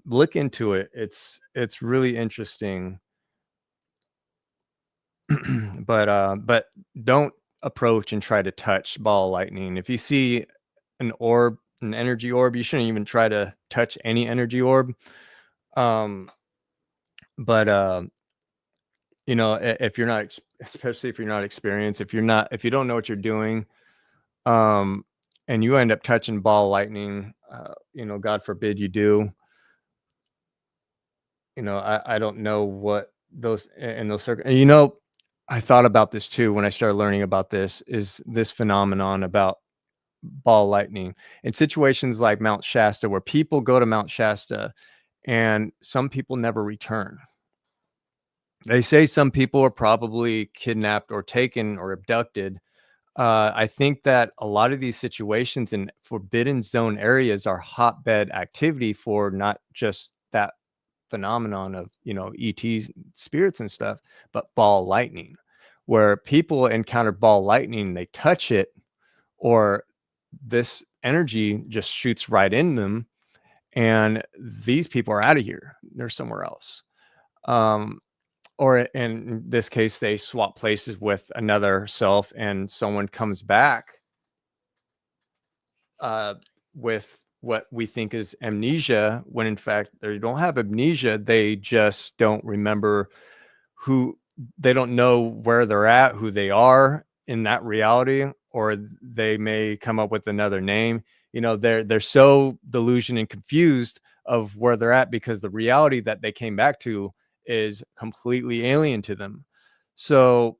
look into it. It's really interesting. But don't approach and try to touch ball lightning. If you see an orb, an energy orb. You shouldn't even try to touch any energy orb. Um, but you know, if you're not, especially if you're not experienced, if you don't know what you're doing, um, and you end up touching ball lightning, you know, God forbid you do, you know, I don't know what those in those circles. You know, I thought about this too when I started learning about this. Is this phenomenon about ball lightning in situations like Mount Shasta, where people go to Mount Shasta and some people never return. They say some people are probably kidnapped or taken or abducted. I think that a lot of these situations in forbidden zone areas are hotbed activity for not just that phenomenon of, you know, ETs, spirits and stuff, but ball lightning, where people encounter ball lightning, they touch it, or this energy just shoots right in them, and these people are out of here. They're somewhere else. Um, or in this case, they swap places with another self, and someone comes back uh, with what we think is amnesia, when in fact they don't have amnesia. They just don't remember who, they don't know where they're at, who they are in that reality, or they may come up with another name. You know, they're so delusioned and confused of where they're at, because the reality that they came back to is completely alien to them. So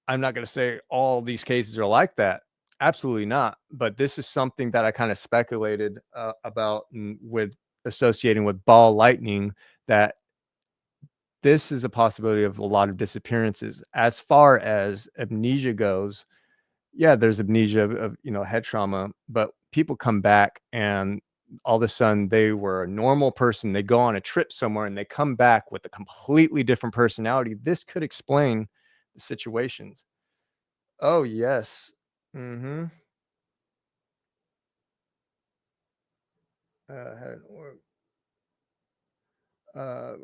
I'm not going to say all these cases are like that. Absolutely not. But this is something that I kind of speculated about, with associating with ball lightning, that this is a possibility of a lot of disappearances. As far as amnesia goes, yeah, there's amnesia of, you know, head trauma, but people come back and all of a sudden they were a normal person. They go on a trip somewhere and they come back with a completely different personality. This could explain the situations. Oh, yes. Mm-hmm. Had an orb. Uh,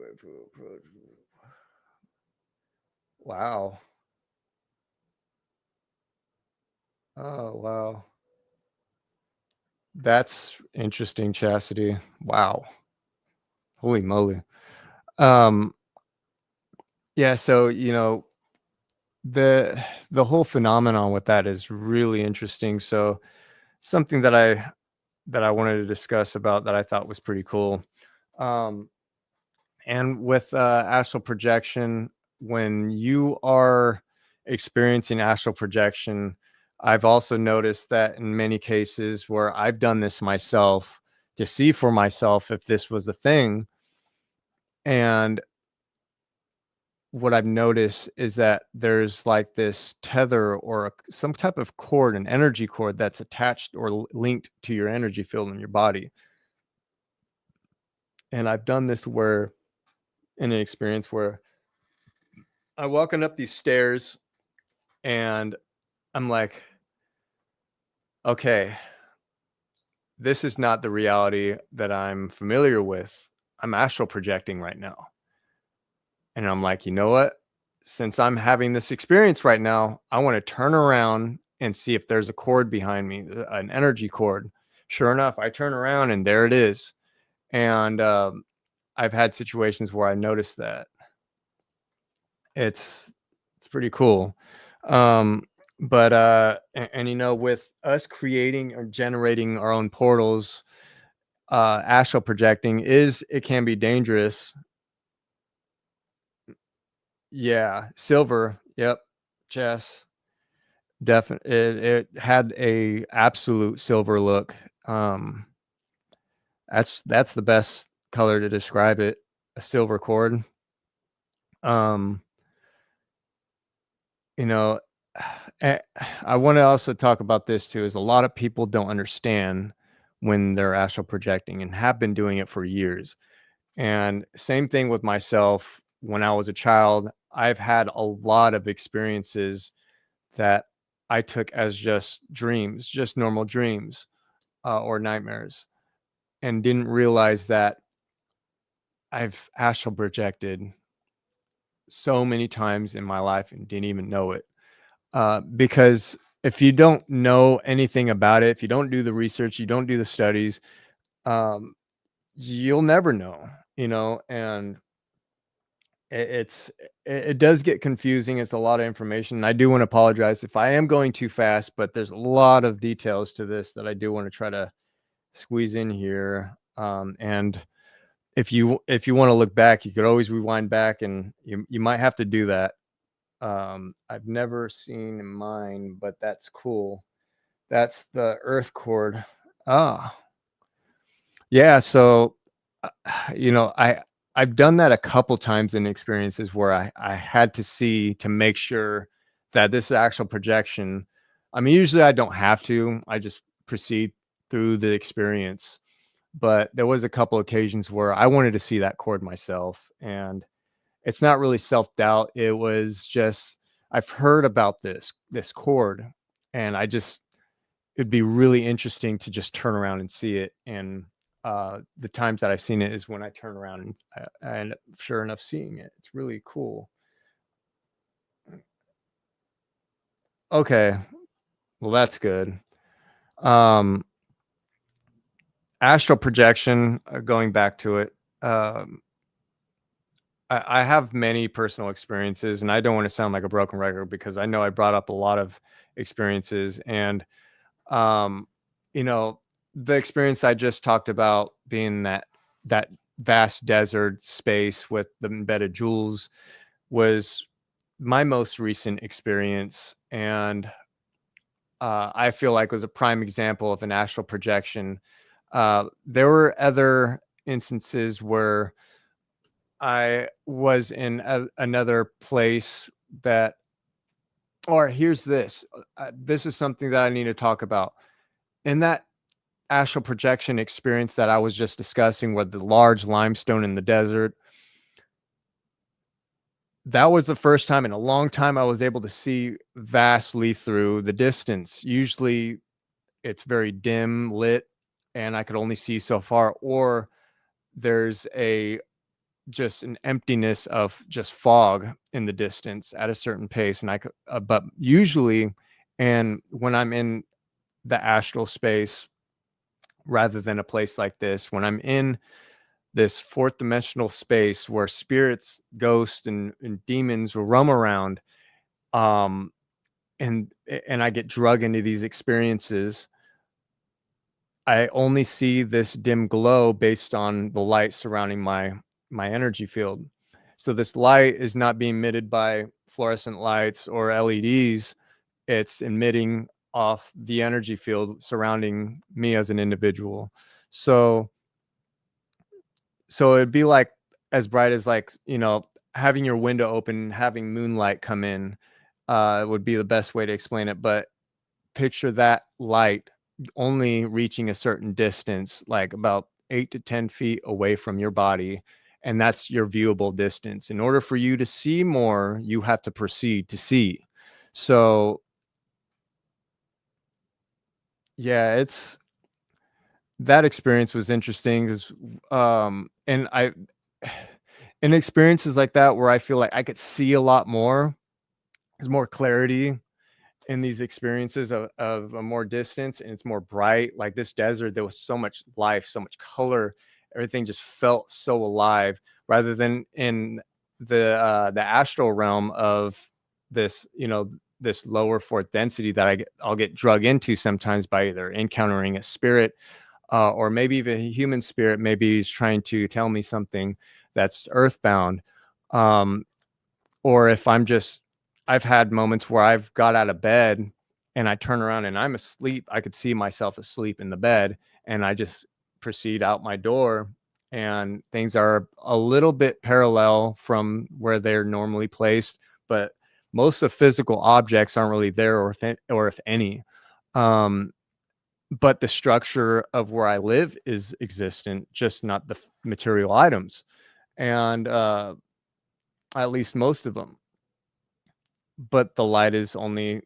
wow. Oh, wow. That's interesting, Chastity. Wow. Holy moly. Um, yeah, so, you know, the whole phenomenon with that is really interesting. So something that I wanted to discuss about, that I thought was pretty cool. Um, and with astral projection, when you are experiencing astral projection, I've also noticed that in many cases where I've done this myself to see for myself if this was the thing, and what I've noticed is that there's like this tether or some type of cord, an energy cord that's attached or linked to your energy field in your body. And I've done this where, in an experience where I'm walking up these stairs and I'm like, okay, this is not the reality that I'm familiar with. I'm astral projecting right now. And I'm like, you know what? Since I'm having this experience right now, I want to turn around and see if there's a cord behind me, an energy cord. Sure enough, I turn around and there it is. And I've had situations where I noticed that. It's it's pretty cool. Um, but and you know, with us creating or generating our own portals, astral projecting is, it can be dangerous. Yeah, silver. Yep, chess. Definitely, it had a absolute silver look. Um, that's the best color to describe it. A silver cord. Um, you know, eh, I want to also talk about this too. Is a lot of people don't understand when they're astral projecting and have been doing it for years. And same thing with myself. When I was a child, I've had a lot of experiences that I took as just dreams, just normal dreams, or nightmares, and didn't realize that I've astral projected so many times in my life and didn't even know it. Because if you don't know anything about it, if you don't do the research, you don't do the studies, um, you'll never know, and it does get confusing. It's a lot of information. And I do want to apologize if I am going too fast, but there's a lot of details to this that I do want to try to squeeze in here. And if you want to look back, you could always rewind back, and you might have to do that. I've never seen mine, but that's cool. That's the earth cord. Ah, yeah. So, uh, I've done that a couple times in experiences where I had to see to make sure that this is actual projection. I mean, usually I don't have to. I just proceed through the experience. But there was a couple occasions where I wanted to see that cord myself, and it's not really self-doubt. It was just I've heard about this cord, and it'd be really interesting to just turn around and see it. And the times that I've seen it is when I turn around and I end up sure enough seeing it. It's really cool. Okay, well that's good. Um, Astral projection. Going back to it, um, I have many personal experiences, and I don't want to sound like a broken record because I know I brought up a lot of experiences, and um, you know, the experience I just talked about being that vast desert space with the embedded jewels was my most recent experience, and I feel like was a prime example of an astral projection. There were other instances where I was in another place that, or here's this. This is something that I need to talk about. In that astral projection experience that I was just discussing with the large limestone in the desert, that was the first time in a long time I was able to see vastly through the distance. Usually it's very dim lit and I could only see so far, or there's just an emptiness of just fog in the distance at a certain pace. And but usually, and when I'm in the astral space, rather than a place like this, when I'm in this fourth dimensional space where spirits, ghosts, and demons will roam around, um, and I get drug into these experiences, I only see this dim glow based on the light surrounding my energy field. So this light is not being emitted by fluorescent lights or LEDs. It's emitting off the energy field surrounding me as an individual. So it'd be like as bright as, like, having your window open, having moonlight come in, would be the best way to explain it. But picture that light only reaching a certain distance, like about 8 to 10 feet away from your body. And that's your viewable distance. In order for you to see more, you have to proceed to see. So yeah, that experience was interesting because, and in experiences like that where I feel like I could see a lot more, there's more clarity in these experiences of a more distance, and it's more bright. Like this desert, there was so much life, so much color. Everything just felt so alive, rather than in the astral realm of this, this lower fourth density that I'll get drug into sometimes by either encountering a spirit, or maybe even a human spirit. Maybe he's trying to tell me something that's earthbound. Um, or if I've had moments where I've got out of bed and I turn around and I'm asleep. I could see myself asleep in the bed, and I just proceed out my door, and things are a little bit parallel from where they're normally placed, but most of physical objects aren't really there, or if any. Um, but the structure of where I live is existent, just not the material items. And at least most of them. But the light is only,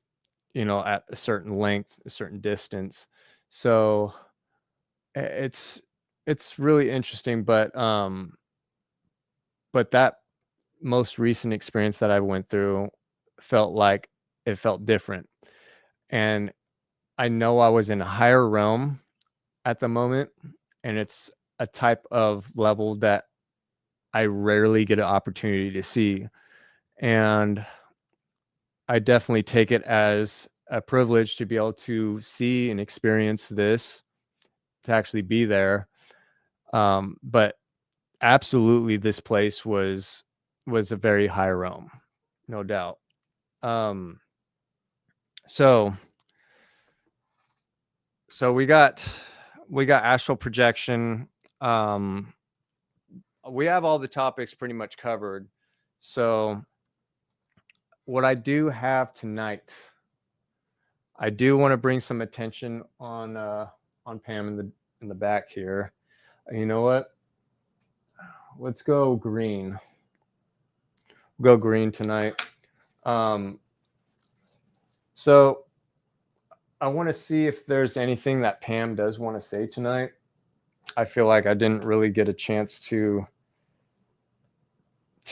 at a certain length, a certain distance. So it's really interesting, but that most recent experience that I went through felt like it felt different. and I know I was in a higher realm at the moment, and it's a type of level that I rarely get an opportunity to see. And I definitely take it as a privilege to be able to see and experience this, to actually be there. But absolutely, this place was a very high realm, no doubt. Um, so so we got astral projection. Um, we have all the topics pretty much covered. So what I do have tonight, I do want to bring some attention on Pam in the back here. You know what? Let's go green. Go green tonight. Um, so I want to see if there's anything that Pam does want to say tonight. I feel like I didn't really get a chance to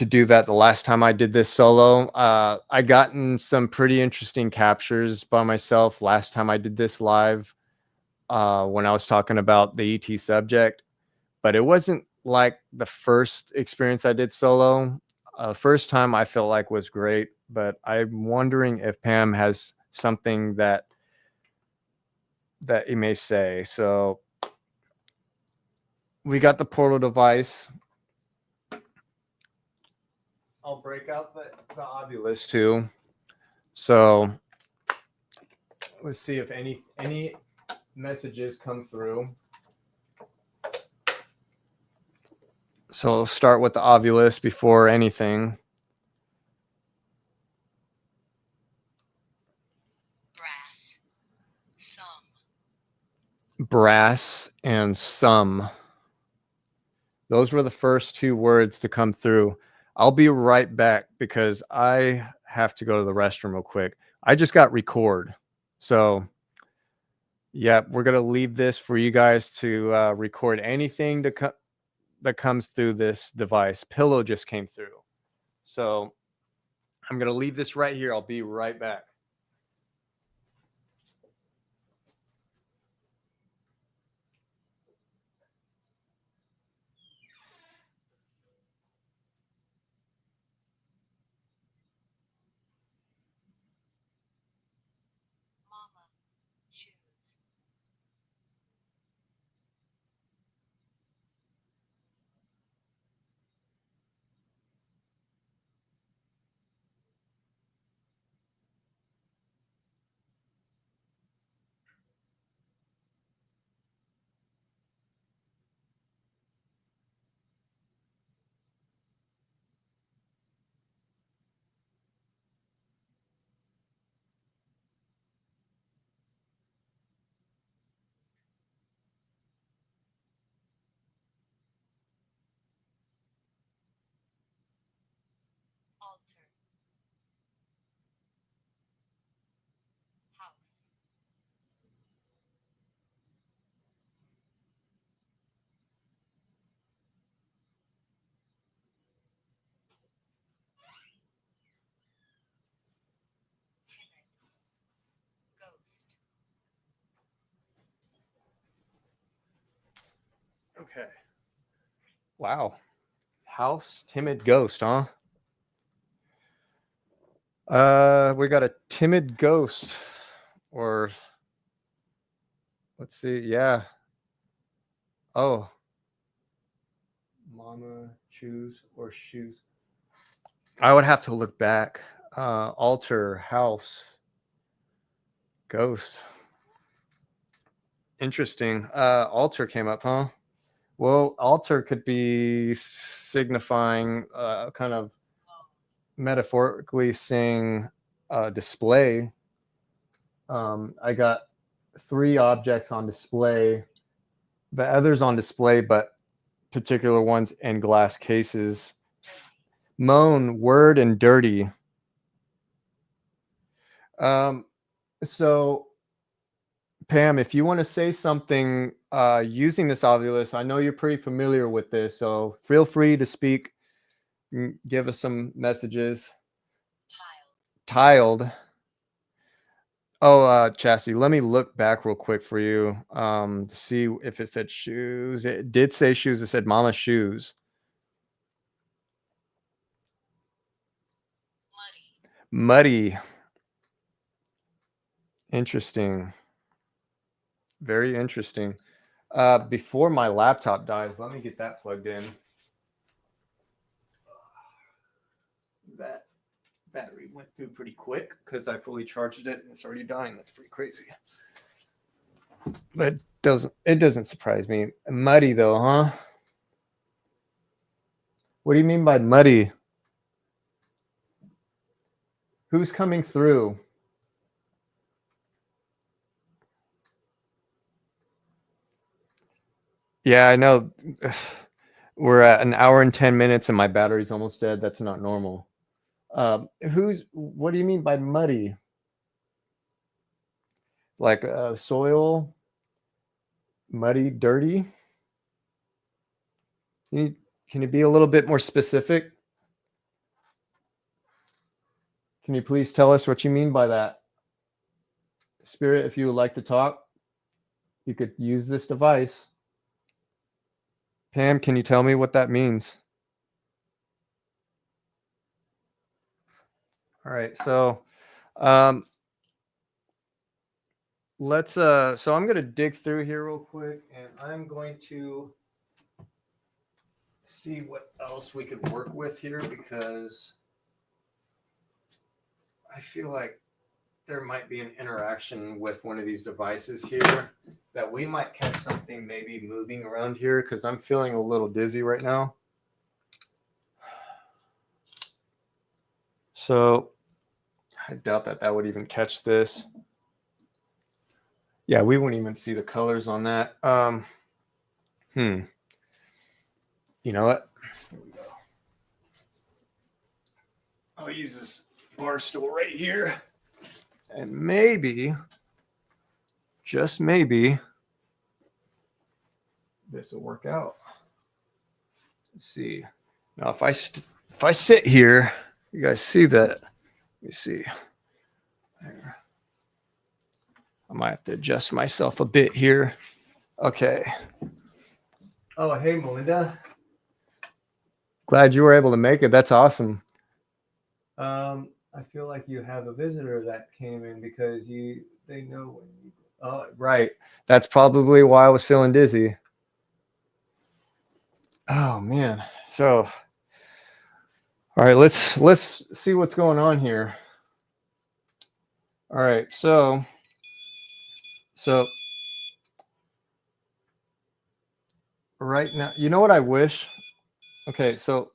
do that the last time I did this solo. I gotten some pretty interesting captures by myself last time I did this live, when I was talking about the ET subject, but it wasn't like the first experience I did solo. First time I felt like was great, but I'm wondering if Pam has something that you may say. So we got the portal device. I'll break out the Ovilus too. So let's see if any messages come through. So I'll start with the Ovilus before anything. Brass and some. Those were the first two words to come through. I'll be right back because I have to go to the restroom real quick. I just got record. So yeah, we're going to leave this for you guys to record anything that comes through this device. Pillow just came through. So I'm going to leave this right here. I'll be right back. Okay. Wow. House timid ghost, huh? We got a timid ghost, or let's see. Yeah. Oh, mama choose or shoes. I would have to look back. Altar, house, ghost. Interesting. Altar came up, huh? Well, altar could be signifying, kind of metaphorically saying, display. I got 3 objects on display, the others on display, but particular ones in glass cases. Moan, word, and dirty. Um, so Pam, if you want to say something using this Ovilus, I know you're pretty familiar with this, so feel free to speak. Give us some messages. Tiled. Oh, Chastity, let me look back real quick for you to see if it said shoes. It did say shoes. It said mama shoes. Muddy. Interesting. Very interesting. Before my laptop dies, let me get that plugged in. That battery went through pretty quick because I fully charged it and it's already dying. That's pretty crazy. But it doesn't surprise me. Muddy though, huh? What do you mean by muddy? Who's coming through? Yeah, I know. We're at an hour and 10 minutes and my battery's almost dead. That's not normal. What do you mean by muddy? Like soil, muddy, dirty? Can you be a little bit more specific? Can you please tell us what you mean by that? Spirit, if you would like to talk, you could use this device. Pam, can you tell me what that means? All right, so so I'm going to dig through here real quick and I'm going to see what else we could work with here because I feel like there might be an interaction with one of these devices here that we might catch something maybe moving around here because I'm feeling a little dizzy right now. So I doubt that would even catch this. Yeah, we wouldn't even see the colors on that. You know what? Here we go. I'll use this bar stool right here. And maybe, just maybe, this will work out. Let's see. Now, if I sit here, you guys see that? Let me see. There. I might have to adjust myself a bit here. Okay. Oh, hey, Melinda. Glad you were able to make it. That's awesome. I feel like you have a visitor that came in because they know when you. Oh, right. That's probably why I was feeling dizzy. Oh man. So, all right, let's see what's going on here. All right, so right now, you know what I wish? Okay, so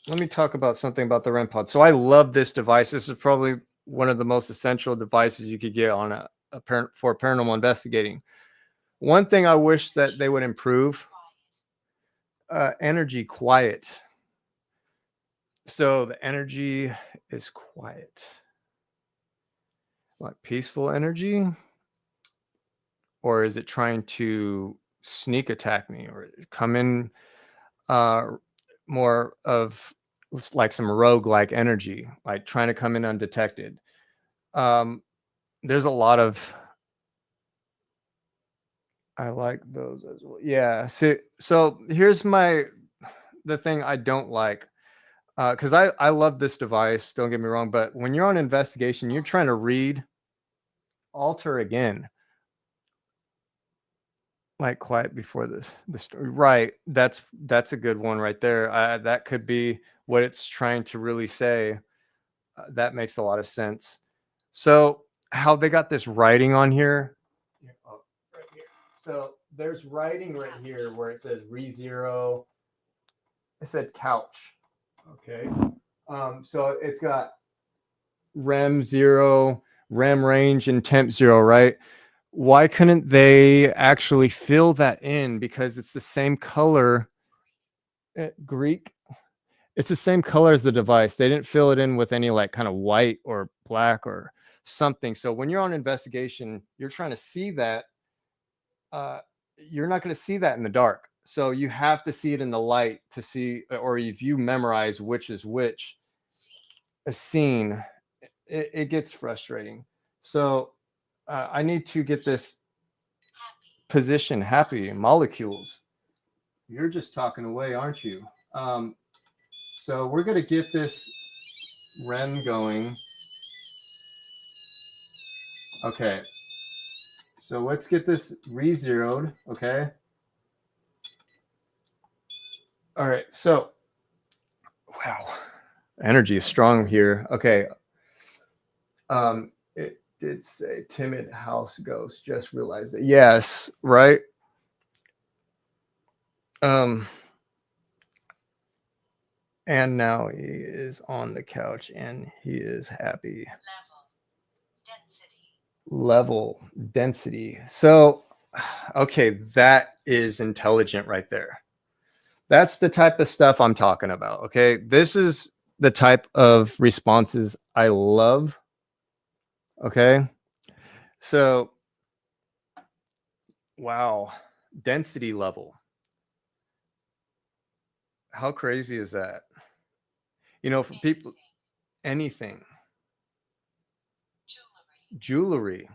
let me talk about something about the REM pod. So I love this device. This is probably one of the most essential devices you could get on for paranormal investigating. One thing I wish that they would improve, energy quiet. So the energy is quiet. Like peaceful energy? Or is it trying to sneak attack me or come in more of like some rogue-like energy, like trying to come in undetected? There's a lot of I like those as well. Yeah. So here's the thing I don't like. Because I love this device, don't get me wrong, but when you're on investigation, you're trying to read alter again. Like quiet before the story. Right. That's a good one right there. That could be what it's trying to really say. That makes a lot of sense. So how they got this writing on here. Oh, right here. So there's writing right here where it says re-zero. It said couch. Okay. So it's got REM 0, REM range, and temp 0, right? Why couldn't they actually fill that in? Because it's the same color. Greek. It's the same color as the device. They didn't fill it in with any like kind of white or black or something. So when you're on investigation, you're trying to see that. You're not going to see that in the dark. So you have to see it in the light to see, or if you memorize which is which, a scene, it gets frustrating. So I need to get this position happy. Molecules. You're just talking away, aren't you? So we're going to get this REM going. Okay. So let's get this re-zeroed. Okay. All right. So, wow. Energy is strong here. Okay. It did say timid house ghost. Just realized it. Yes. Right. And now he is on the couch and he is happy. Level density. So, okay, that is intelligent right there. That's the type of stuff I'm talking about. Okay. This is the type of responses I love. Okay. So, wow. Density level. How crazy is that? You know, for people, anything. Jewelry.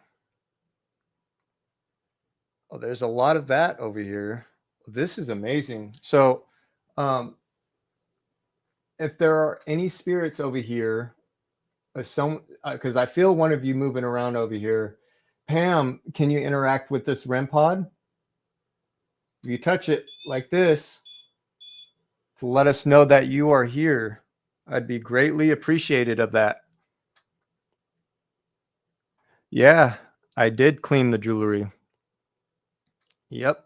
Oh, there's a lot of that over here. This is amazing. So, if there are any spirits over here, some because I feel one of you moving around over here. Pam, can you interact with this REM pod? If you touch it like this to let us know that you are here, I'd be greatly appreciated of that. Yeah, I did clean the jewelry. Yep.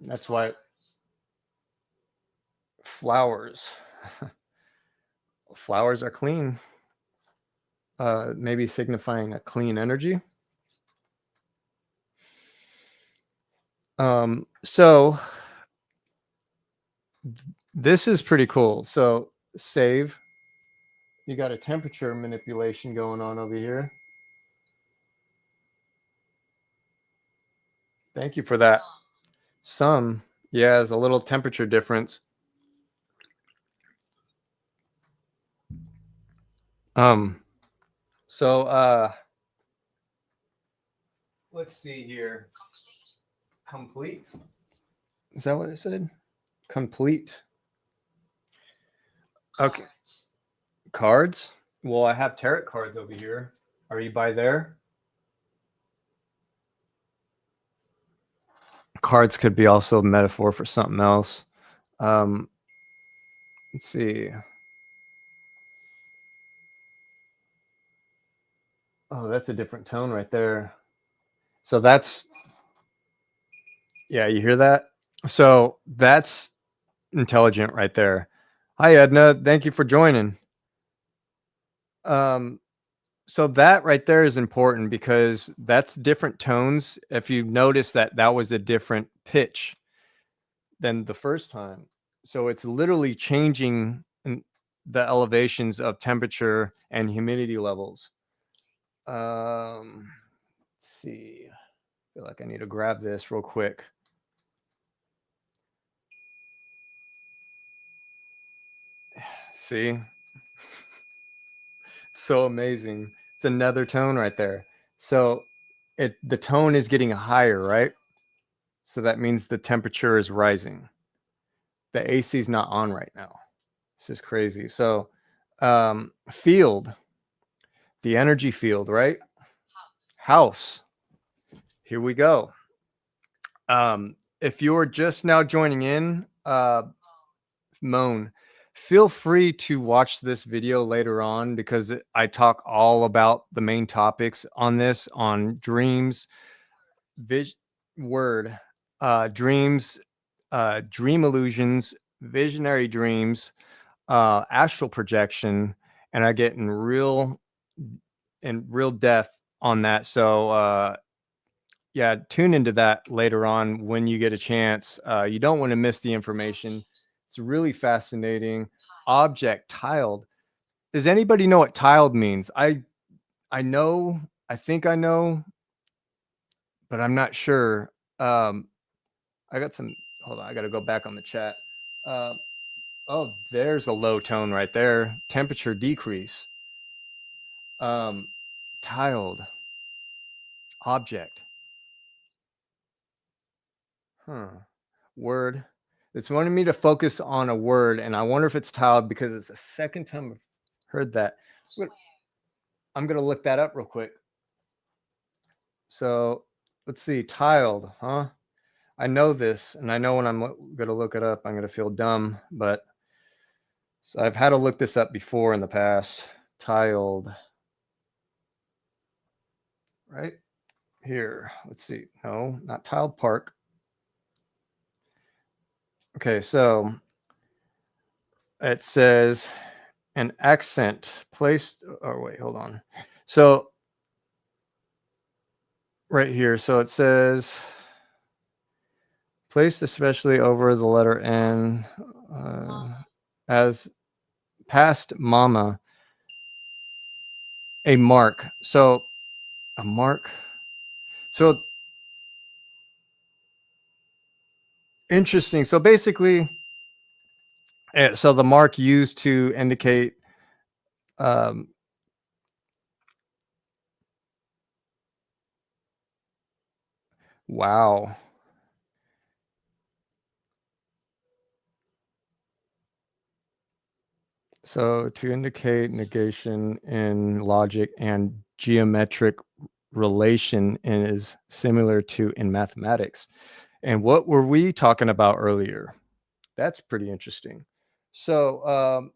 That's why flowers. Flowers are clean. Maybe signifying a clean energy. So this is pretty cool. So save. You got a temperature manipulation going on over here. Thank you for that. Some, yeah, there's a little temperature difference. So let's see here. Complete. Is that what it said? Complete. Okay. Cards. Well, I have tarot cards over here. Are you by there? Cards could be also a metaphor for something else. Let's see. Oh, that's a different tone right there. So that's, yeah, you hear that? So that's intelligent right there. Hi, Edna. Thank you for joining. So that right there is important because that's different tones. If you notice that that was a different pitch than the first time. So it's literally changing the elevations of temperature and humidity levels. Let's see. I feel like I need to grab this real quick. See? So amazing. It's another tone right there. So the tone is getting higher, right? So that means the temperature is rising. The AC is not on right now. This is crazy. So field, the energy field, right? House. Here we go. If you're just now joining in, Moan, feel free to watch this video later on because I talk all about the main topics on this, on dreams, dreams, dream illusions, visionary dreams, astral projection, and I get in real depth on that. So yeah, tune into that later on when you get a chance. You don't want to miss the information. It's really fascinating. Object tiled. Does anybody know what tiled means? I know, I think I know, but I'm not sure. I got some, hold on, I got to go back on the chat. Oh, there's a low tone right there. Temperature decrease. Tiled object. Word. It's wanting me to focus on a word, and I wonder if it's tiled because it's the second time I've heard that. I'm gonna look that up real quick. So let's see, tiled, huh? I know this, and I know when I'm gonna look it up, I'm gonna feel dumb, but so I've had to look this up before in the past. Tiled, right here. Let's see. No, not tiled park. Okay, so it says an accent placed. Oh wait, hold on. So right here, so it says placed especially over the letter N as past mama, a mark. So a mark. So interesting. So basically, so the mark used to indicate um, wow. So to indicate negation in logic and geometric relation is similar to in mathematics. And what were we talking about earlier? That's pretty interesting. So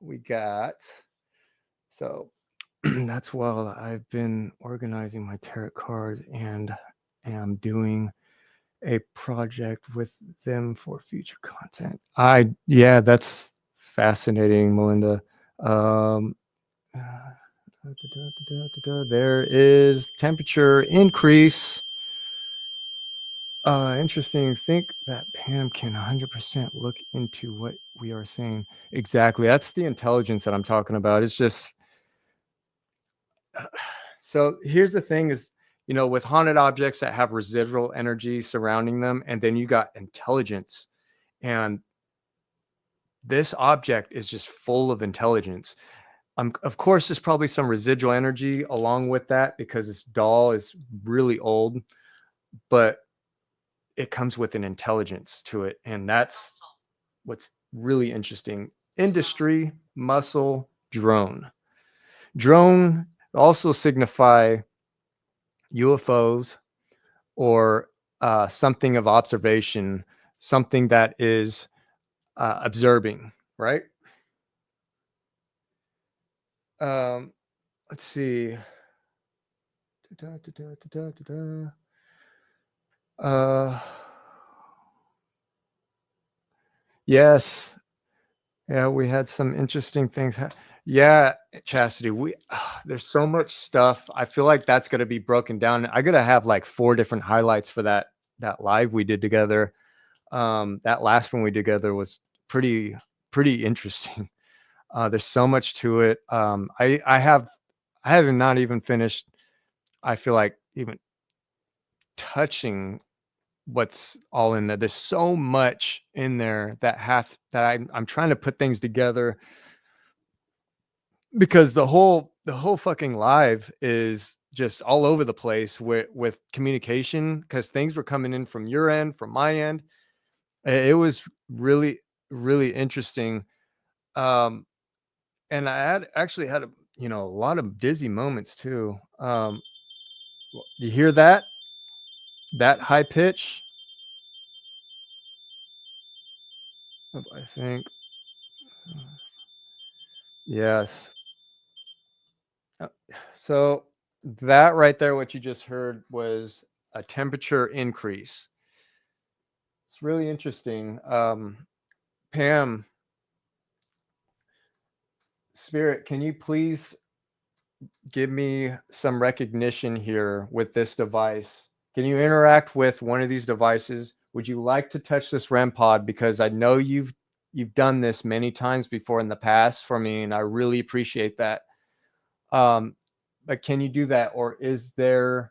we got, so that's while I've been organizing my tarot cards and am doing a project with them for future content. Yeah, that's fascinating, Melinda. Um, there is temperature increase. Interesting. Think that Pam can 100% look into what we are saying. Exactly. That's the intelligence that I'm talking about. It's just so here's the thing is, with haunted objects that have residual energy surrounding them, and then you got intelligence, and this object is just full of intelligence. Of course, there's probably some residual energy along with that because this doll is really old, but it comes with an intelligence to it. And that's what's really interesting. Industry, muscle, drone. Drone also signify UFOs or something of observation, something that is observing, right? Let's see. Yes. Yeah, we had some interesting things. Yeah, Chastity, there's so much stuff. I feel like that's going to be broken down. I got to have like 4 different highlights for that live we did together. That last one we did together was pretty interesting. There's so much to it. I have not even finished. I feel like even touching what's all in there. There's so much in there that I'm trying to put things together because the whole fucking live is just all over the place with communication because things were coming in from your end, from my end. It was really interesting. And I actually had a lot of dizzy moments too. You hear that high pitch? I think yes. So that right there, what you just heard was a temperature increase. It's really interesting. Pam, Spirit, can you please give me some recognition here with this device? Can you interact with one of these devices? Would you like to touch this REM pod? Because I know you've done this many times before in the past for me, and I really appreciate that. But can you do that, or is there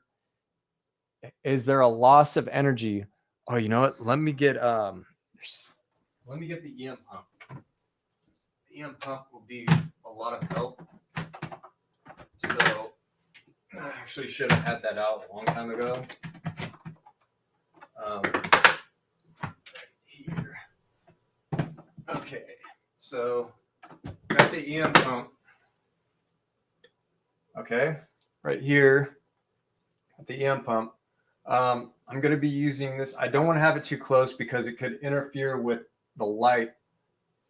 a loss of energy? Oh, you know what? Let me get the EM pump. The EM pump will be a lot of help. So I actually should have had that out a long time ago. Here. Okay, so got the EM pump. Okay, right here at the EM pump. I'm going to be using this. I don't want to have it too close because it could interfere with the light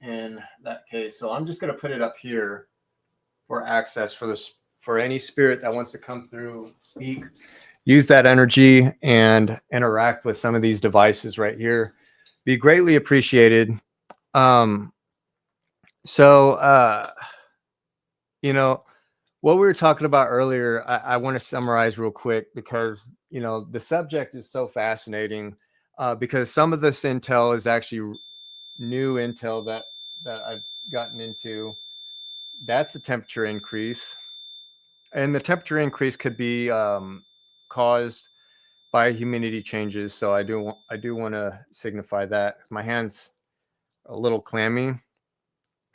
in that case. So I'm just going to put it up here for access for this, for any spirit that wants to come through, speak, use that energy and interact with some of these devices right here. Be greatly appreciated. You know, what we were talking about earlier, I want to summarize real quick because, you know, the subject is so fascinating because some of this intel is actually new intel that I've gotten into. That's a temperature increase. And the temperature increase could be caused by humidity changes. So I do want to signify that. My hand's a little clammy,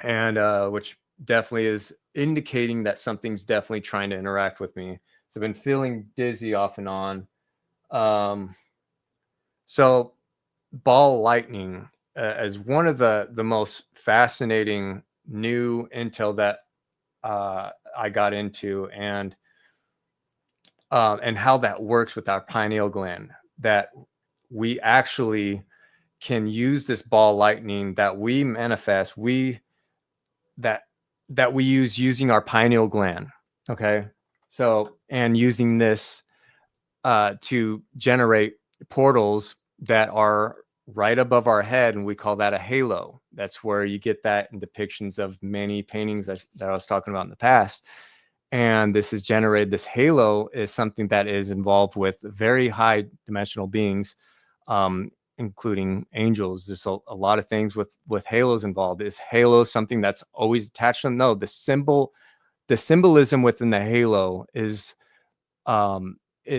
and which definitely is indicating that something's definitely trying to interact with me. So I've been feeling dizzy off and on. So ball lightning is one of the most fascinating new intel that I got into, and how that works with our pineal gland, that we actually can use this ball lightning that we manifest, that we use using our pineal gland. Okay. So, and using this to generate portals that are right above our head, and we call that a halo. That's where you get that in depictions of many paintings that I was talking about in the past. And this is generated, this halo is something that is involved with very high dimensional beings, including angels. There's a lot of things with halos involved. Is halo something that's always attached to them? No, the symbolism within the halo is,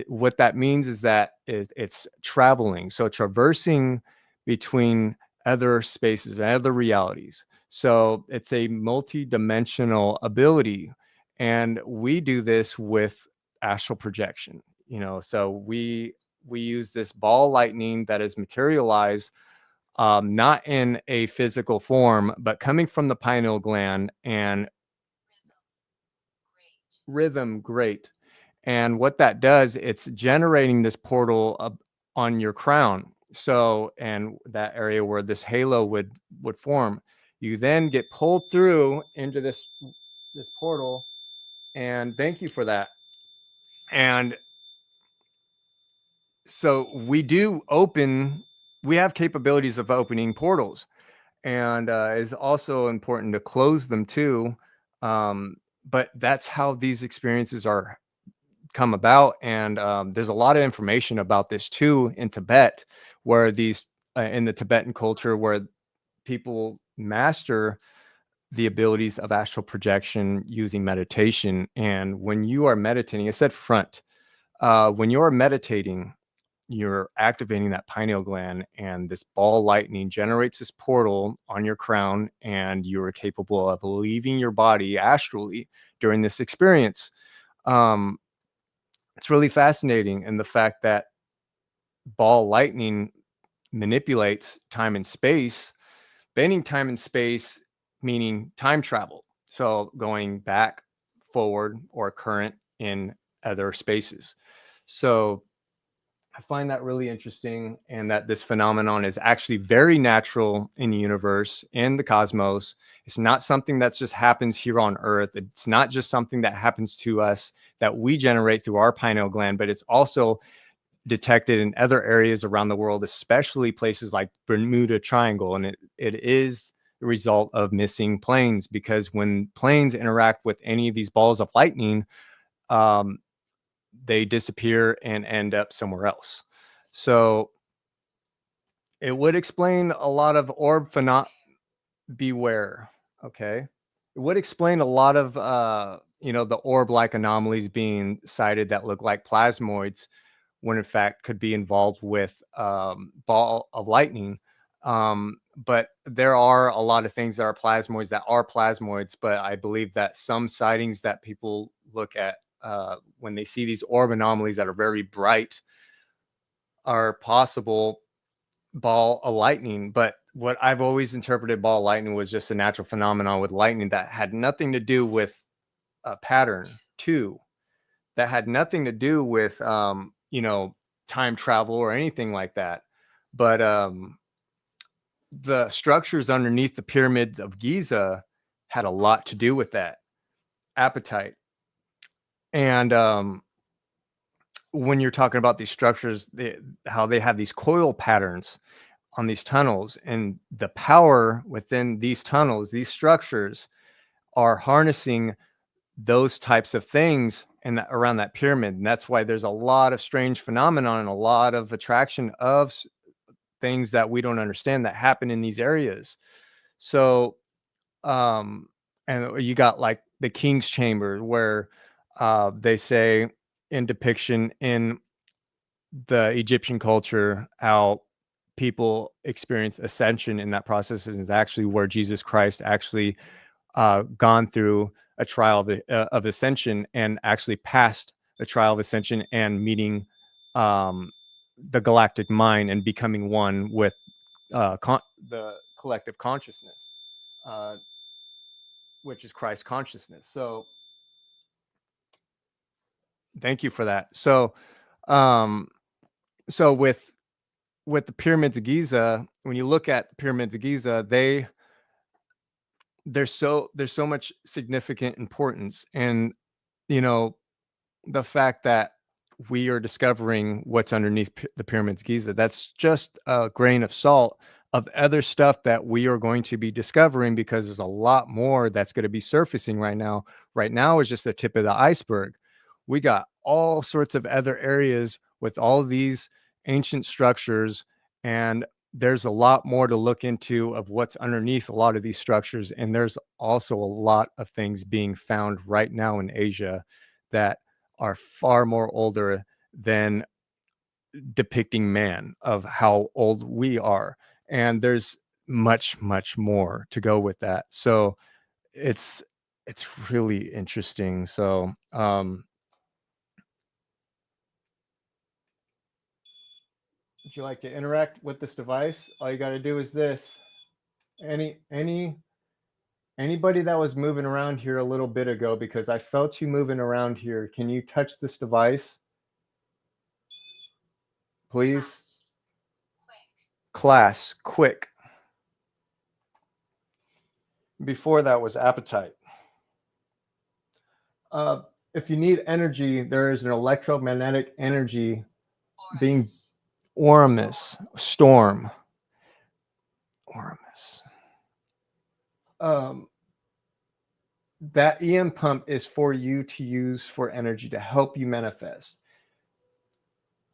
what that means is that it's traveling, so traversing between other spaces and other realities. So it's a multi-dimensional ability, and we do this with astral projection. You know, so we use this ball lightning that is materialized, not in a physical form, but coming from the pineal gland, and rhythm great. And what that does, it's generating this portal on your crown. So, and that area where this halo would form, you then get pulled through into this portal. And thank you for that. And so we have capabilities of opening portals, and it's also important to close them too. But that's how these experiences are come about. And there's a lot of information about this too in Tibet, where these in the Tibetan culture, where people master the abilities of astral projection using meditation. And when you are meditating, it's at front. When you're meditating, you're activating that pineal gland, and this ball lightning generates this portal on your crown, and you are capable of leaving your body astrally during this experience. It's really fascinating, and the fact that ball lightning manipulates time and space, bending time and space, meaning time travel. So going back, forward, or current in other spaces. So I find that really interesting, and that this phenomenon is actually very natural in the universe, in the cosmos. It's not something that just happens here on Earth. It's not just something that happens to us that we generate through our pineal gland, but it's also detected in other areas around the world, especially places like Bermuda Triangle. And it is the result of missing planes, because when planes interact with any of these balls of lightning, they disappear and end up somewhere else. So it would explain a lot of orb phenomena. Beware. Okay. It would explain a lot of, the orb-like anomalies being cited that look like plasmoids, when in fact could be involved with ball of lightning. But there are a lot of things that are plasmoids, but I believe that some sightings that people look at when they see these orb anomalies that are very bright are possible ball of lightning. But what I've always interpreted ball of lightning was just a natural phenomenon with lightning that had nothing to do with a pattern too, that had nothing to do with time travel or anything like that. But the structures underneath the pyramids of Giza had a lot to do with that appetite. And when you're talking about these structures, how they have these coil patterns on these tunnels, and the power within these tunnels, these structures are harnessing those types of things and around that pyramid. And that's why there's a lot of strange phenomenon and a lot of attraction of things that we don't understand that happen in these areas. So and you got like the King's Chamber, where they say in depiction in the Egyptian culture how people experience ascension in that process is actually where Jesus Christ actually gone through a trial of ascension and actually passed the trial of ascension and meeting the galactic mind and becoming one with the collective consciousness, which is Christ consciousness. So thank you for that. So so with the pyramids of Giza, when you look at the pyramids of Giza, there's so much significant importance. And the fact that we are discovering what's underneath the pyramids of Giza, that's just a grain of salt of other stuff that we are going to be discovering, because there's a lot more that's going to be surfacing right now. Right now is just the tip of the iceberg. We got all sorts of other areas with all these ancient structures, and there's a lot more to look into of what's underneath a lot of these structures. And there's also a lot of things being found right now in Asia that are far more older than depicting man, of how old we are. And there's much more to go with that. So it's really interesting. So if you like to interact with this device, all you got to do is this. Anybody that was moving around here a little bit ago, because I felt you moving around here, can you touch this device, please? Class, quick. Before that was appetite. If you need energy, there is an electromagnetic energy being Oramus, storm. Oramus. That EM pump is for you to use for energy to help you manifest.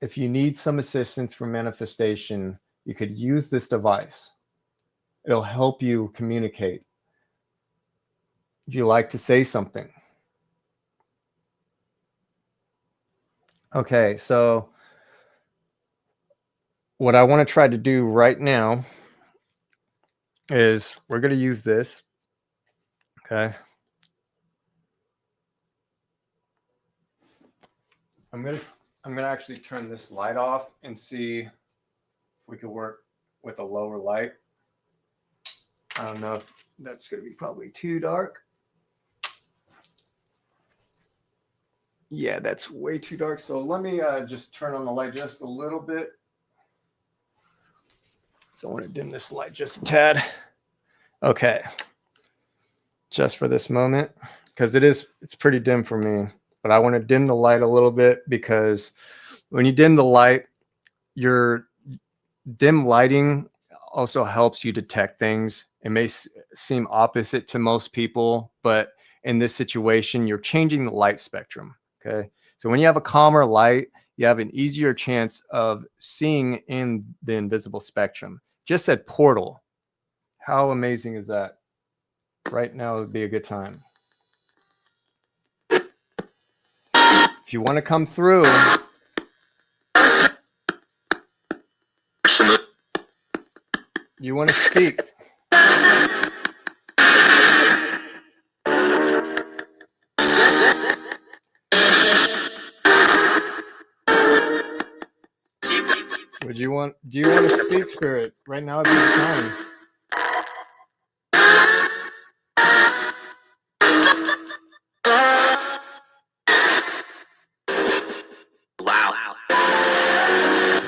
If you need some assistance for manifestation, you could use this device. It'll help you communicate. Would you like to say something? Okay, so what I want to try to do right now is we're going to use this. Okay. I'm gonna actually turn this light off and see if we could work with a lower light. I don't know if that's gonna be probably too dark. Yeah, that's way too dark. So let me just turn on the light just a little bit. So I want to dim this light just a tad. Okay. Just for this moment, because it's pretty dim for me. But I want to dim the light a little bit, because when you dim the light, your dim lighting also helps you detect things. It may seem opposite to most people, but in this situation, you're changing the light spectrum. Okay. So when you have a calmer light, you have an easier chance of seeing in the invisible spectrum. Just said portal. How amazing is that? Right now would be a good time. If you want to come through, You want to speak? Do you want to speak, Spirit? Right now would be the time.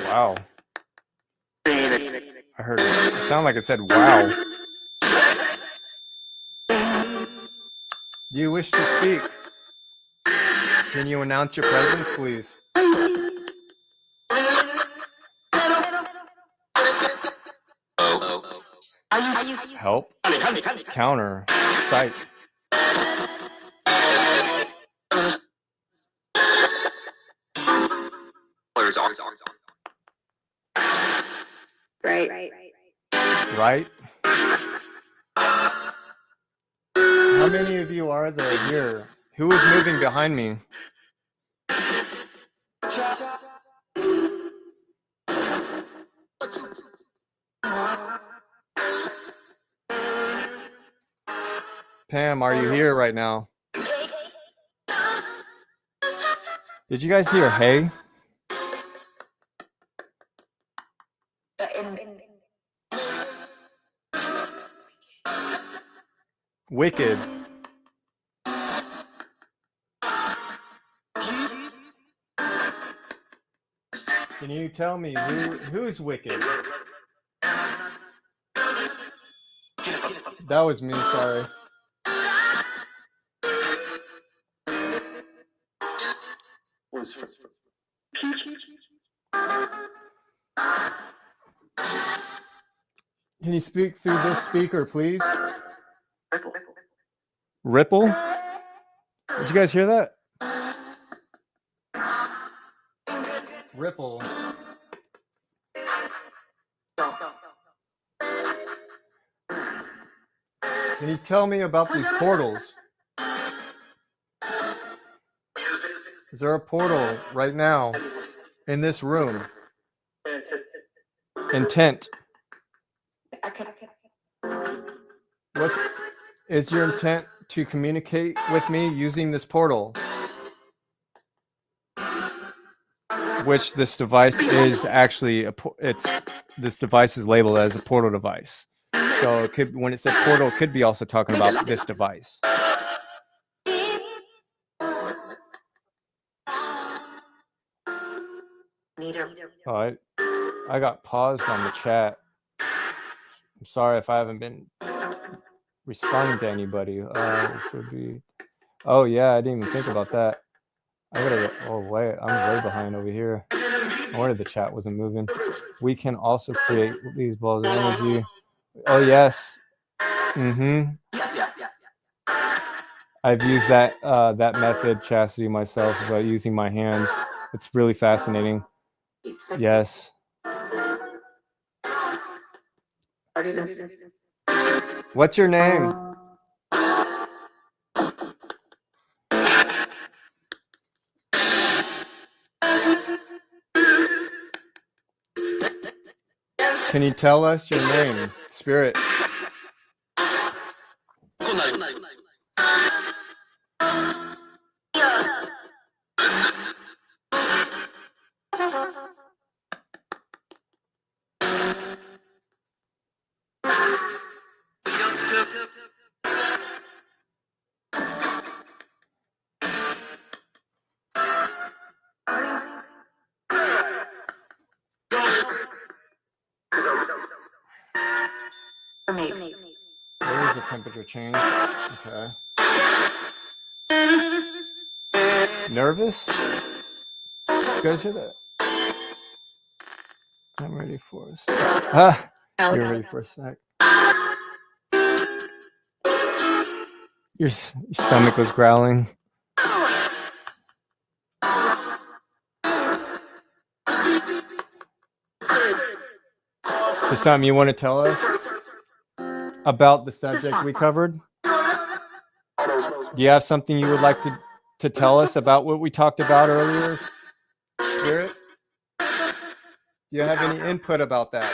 Wow. I heard it sound like it said wow. Do you wish to speak? Can you announce your presence, please? Help? Counter? Sight? Right? How many of you are there here? Who is moving behind me? Pam, are you here right now? Did you guys hear hey? Wicked. Can you tell me who's wicked? That was me, sorry. Can you speak through this speaker, please? Ripple? Did you guys hear that? Ripple. Can you tell me about these portals? Is there a portal right now in this room? Intent. What is your intent to communicate with me using this portal? Which this device is actually this device is labeled as a portal device. So it could, when it said portal, it could be also talking about this device. Oh, I got paused on the chat. I'm sorry if I haven't been responding to anybody. It should be. Oh yeah, I didn't even think about that. I gotta. Oh wait, I'm way behind over here. I wondered the chat wasn't moving. We can also create these balls of energy. Oh yes. I've used that method, Chastity, myself, about using my hands. It's really fascinating. Yes. What's your name? Can you tell us your name, Spirit? There is a temperature change. Okay. Nervous? You guys hear that? I'm ready for a sec. Ah, you're ready for a sec. Your stomach was growling. Is something you want to tell us about the subject we covered? Do you have something you would like to tell us about what we talked about earlier, Spirit? Do you have any input about that?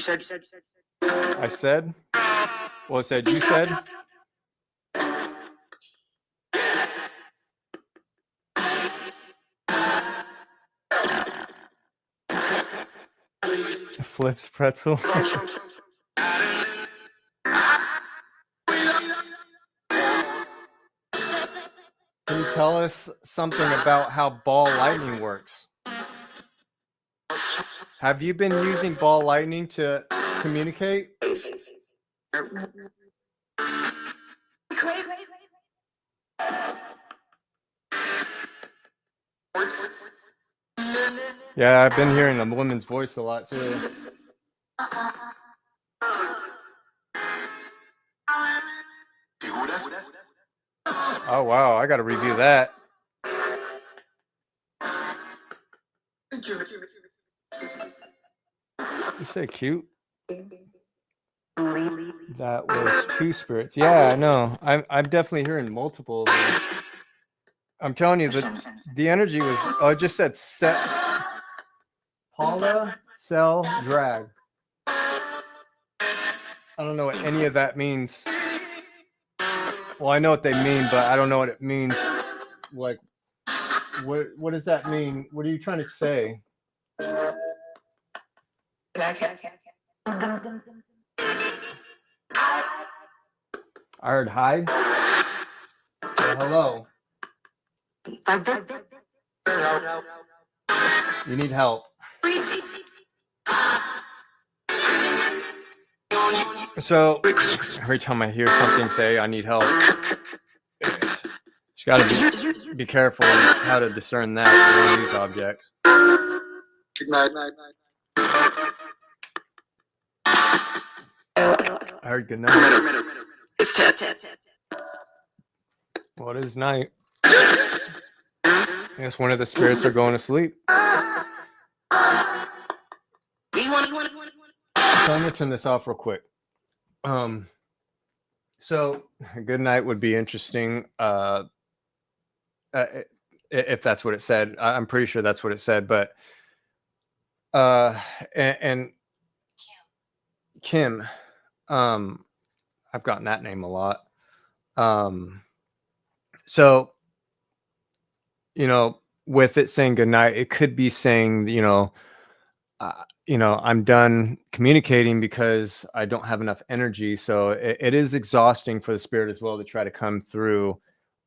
I said? Well, it said, you said? Flips pretzel. Can you tell us something about how ball lightning works? Have you been using ball lightning to communicate? Yeah, I've been hearing a woman's voice a lot too. Oh wow, I gotta review that. You say cute? That was two spirits. Yeah, I know. I'm definitely hearing multiple of them. I'm telling you, the energy was. Oh, it just said set. Paula, cell, drag. I don't know what any of that means. Well, I know what they mean, but I don't know what it means. Like, what does that mean? What are you trying to say? I heard hi. Well, hello. You need help. So every time I hear something say I need help, just gotta be careful how to discern that in these objects. I heard good night. Well, it is night. I guess one of the spirits are going to sleep. So I'm gonna turn this off real quick. So good night would be interesting. If that's what it said, I'm pretty sure that's what it said. But and Kim, I've gotten that name a lot. So with it saying good night, it could be saying I'm done communicating because I don't have enough energy. So it is exhausting for the spirit as well to try to come through.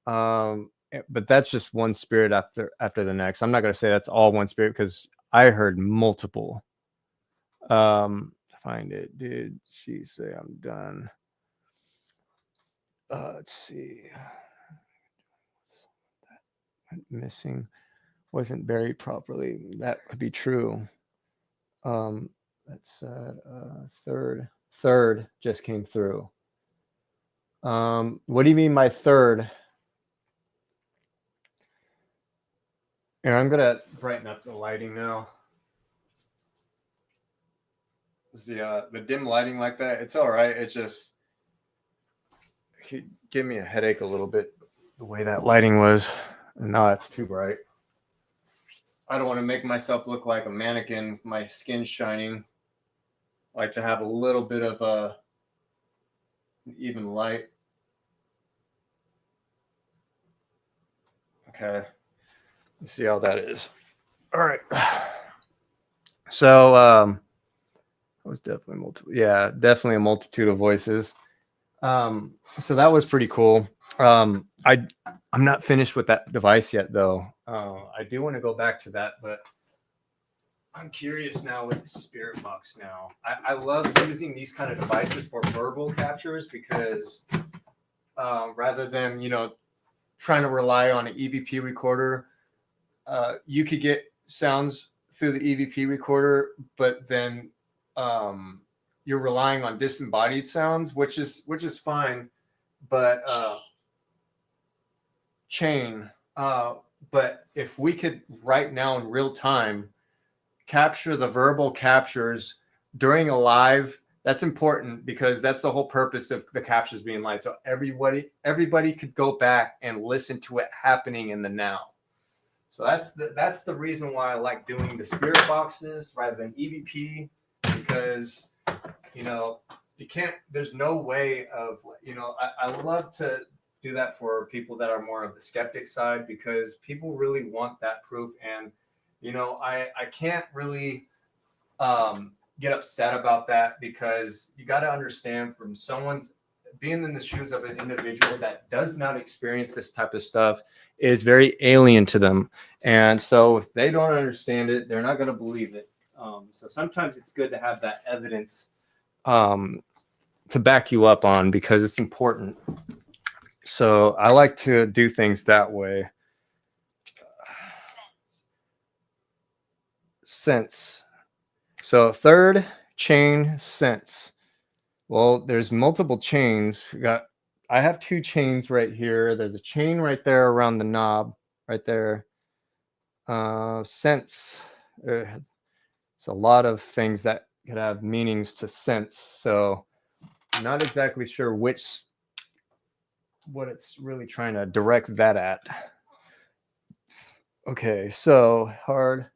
But that's just one spirit after the next. I'm not going to say that's all one spirit because I heard multiple. Find it. Did she say I'm done? Let's see. Missing. Wasn't buried properly. That could be true. That's third just came through. What do you mean by third? Here, I'm gonna brighten up the lighting now. The dim lighting like that, it's all right. It's just it gave me a headache a little bit the way that lighting was. And now it's too bright. I don't want to make myself look like a mannequin. My skin's shining. I like to have a little bit of a even light. Okay. Let's see how that is. All right. So it was definitely multiple. Yeah, definitely a multitude of voices. So that was pretty cool. I'm not finished with that device yet, though. I do want to go back to that, but I'm curious now with the Spirit Box now. I love using these kind of devices for verbal captures because rather than, trying to rely on an EVP recorder, you could get sounds through the EVP recorder, but then you're relying on disembodied sounds, which is fine, but chain. But if we could right now in real time capture the verbal captures during a live, that's important because that's the whole purpose of the captures being live. So everybody could go back and listen to it happening in the now. So that's the reason why I like doing the Spirit Boxes rather than EVP, because you know, you can't, there's no way of, I love to do that for people that are more of the skeptic side, because people really want that proof. And, I can't really get upset about that, because you got to understand, from someone's being in the shoes of an individual that does not experience this type of stuff is very alien to them. And so if they don't understand it, they're not going to believe it. So sometimes it's good to have that evidence to back you up on, because it's important. So I like to do things that way. Sense. So third chain, sense. Well, there's multiple chains. I have two chains right here. There's a chain right there around the knob, right there. Sense. It's a lot of things that could have meanings to sense. So I'm not exactly sure what it's really trying to direct that at. Okay, so hard.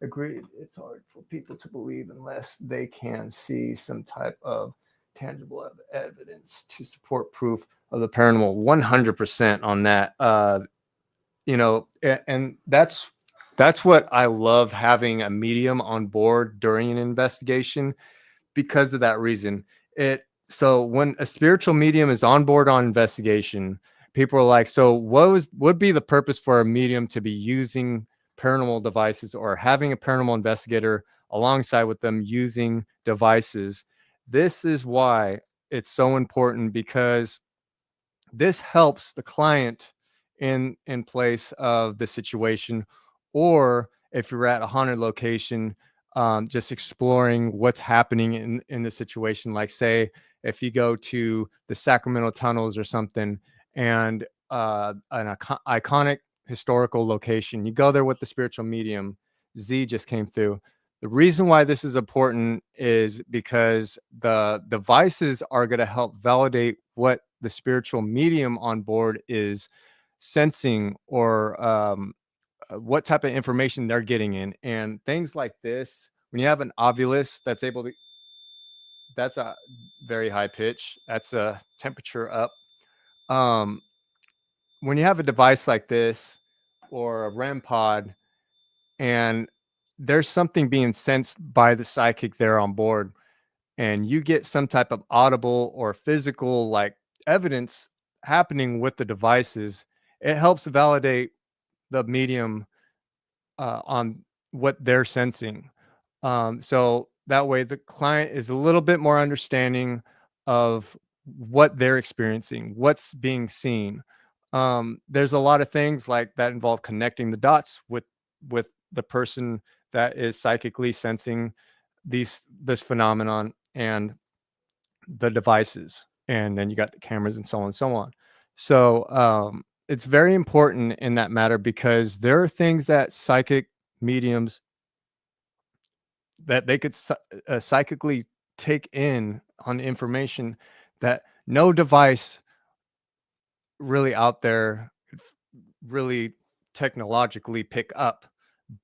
Agreed. It's hard for people to believe unless they can see some type of tangible evidence to support proof of the paranormal. 100% on that. And that's what I love, having a medium on board during an investigation, because of that reason. So when a spiritual medium is on board on investigation, people are like, so would be the purpose for a medium to be using paranormal devices, or having a paranormal investigator alongside with them using devices? This is why it's so important, because this helps the client in place of the situation. Or if you're at a haunted location, just exploring what's happening in the situation. Like, say, if you go to the Sacramento tunnels or something, and an iconic historical location, you go there with the spiritual medium. Z just came through. The reason why this is important is because the devices are going to help validate what the spiritual medium on board is sensing, or what type of information they're getting in. And things like this, when you have an ovulus that's able to, that's a very high pitch, that's a temperature up. When you have a device like this, or a REM pod, and there's something being sensed by the psychic there on board, and you get some type of audible or physical, like, evidence happening with the devices, it helps validate the medium on what they're sensing. So that way the client is a little bit more understanding of what they're experiencing, what's being seen. There's a lot of things like that involve connecting the dots with the person that is psychically sensing this phenomenon, and the devices, and then you got the cameras, and so on and so on. So it's very important in that matter, because there are things that psychic mediums, that they could psychically take in on information that no device really out there could really technologically pick up,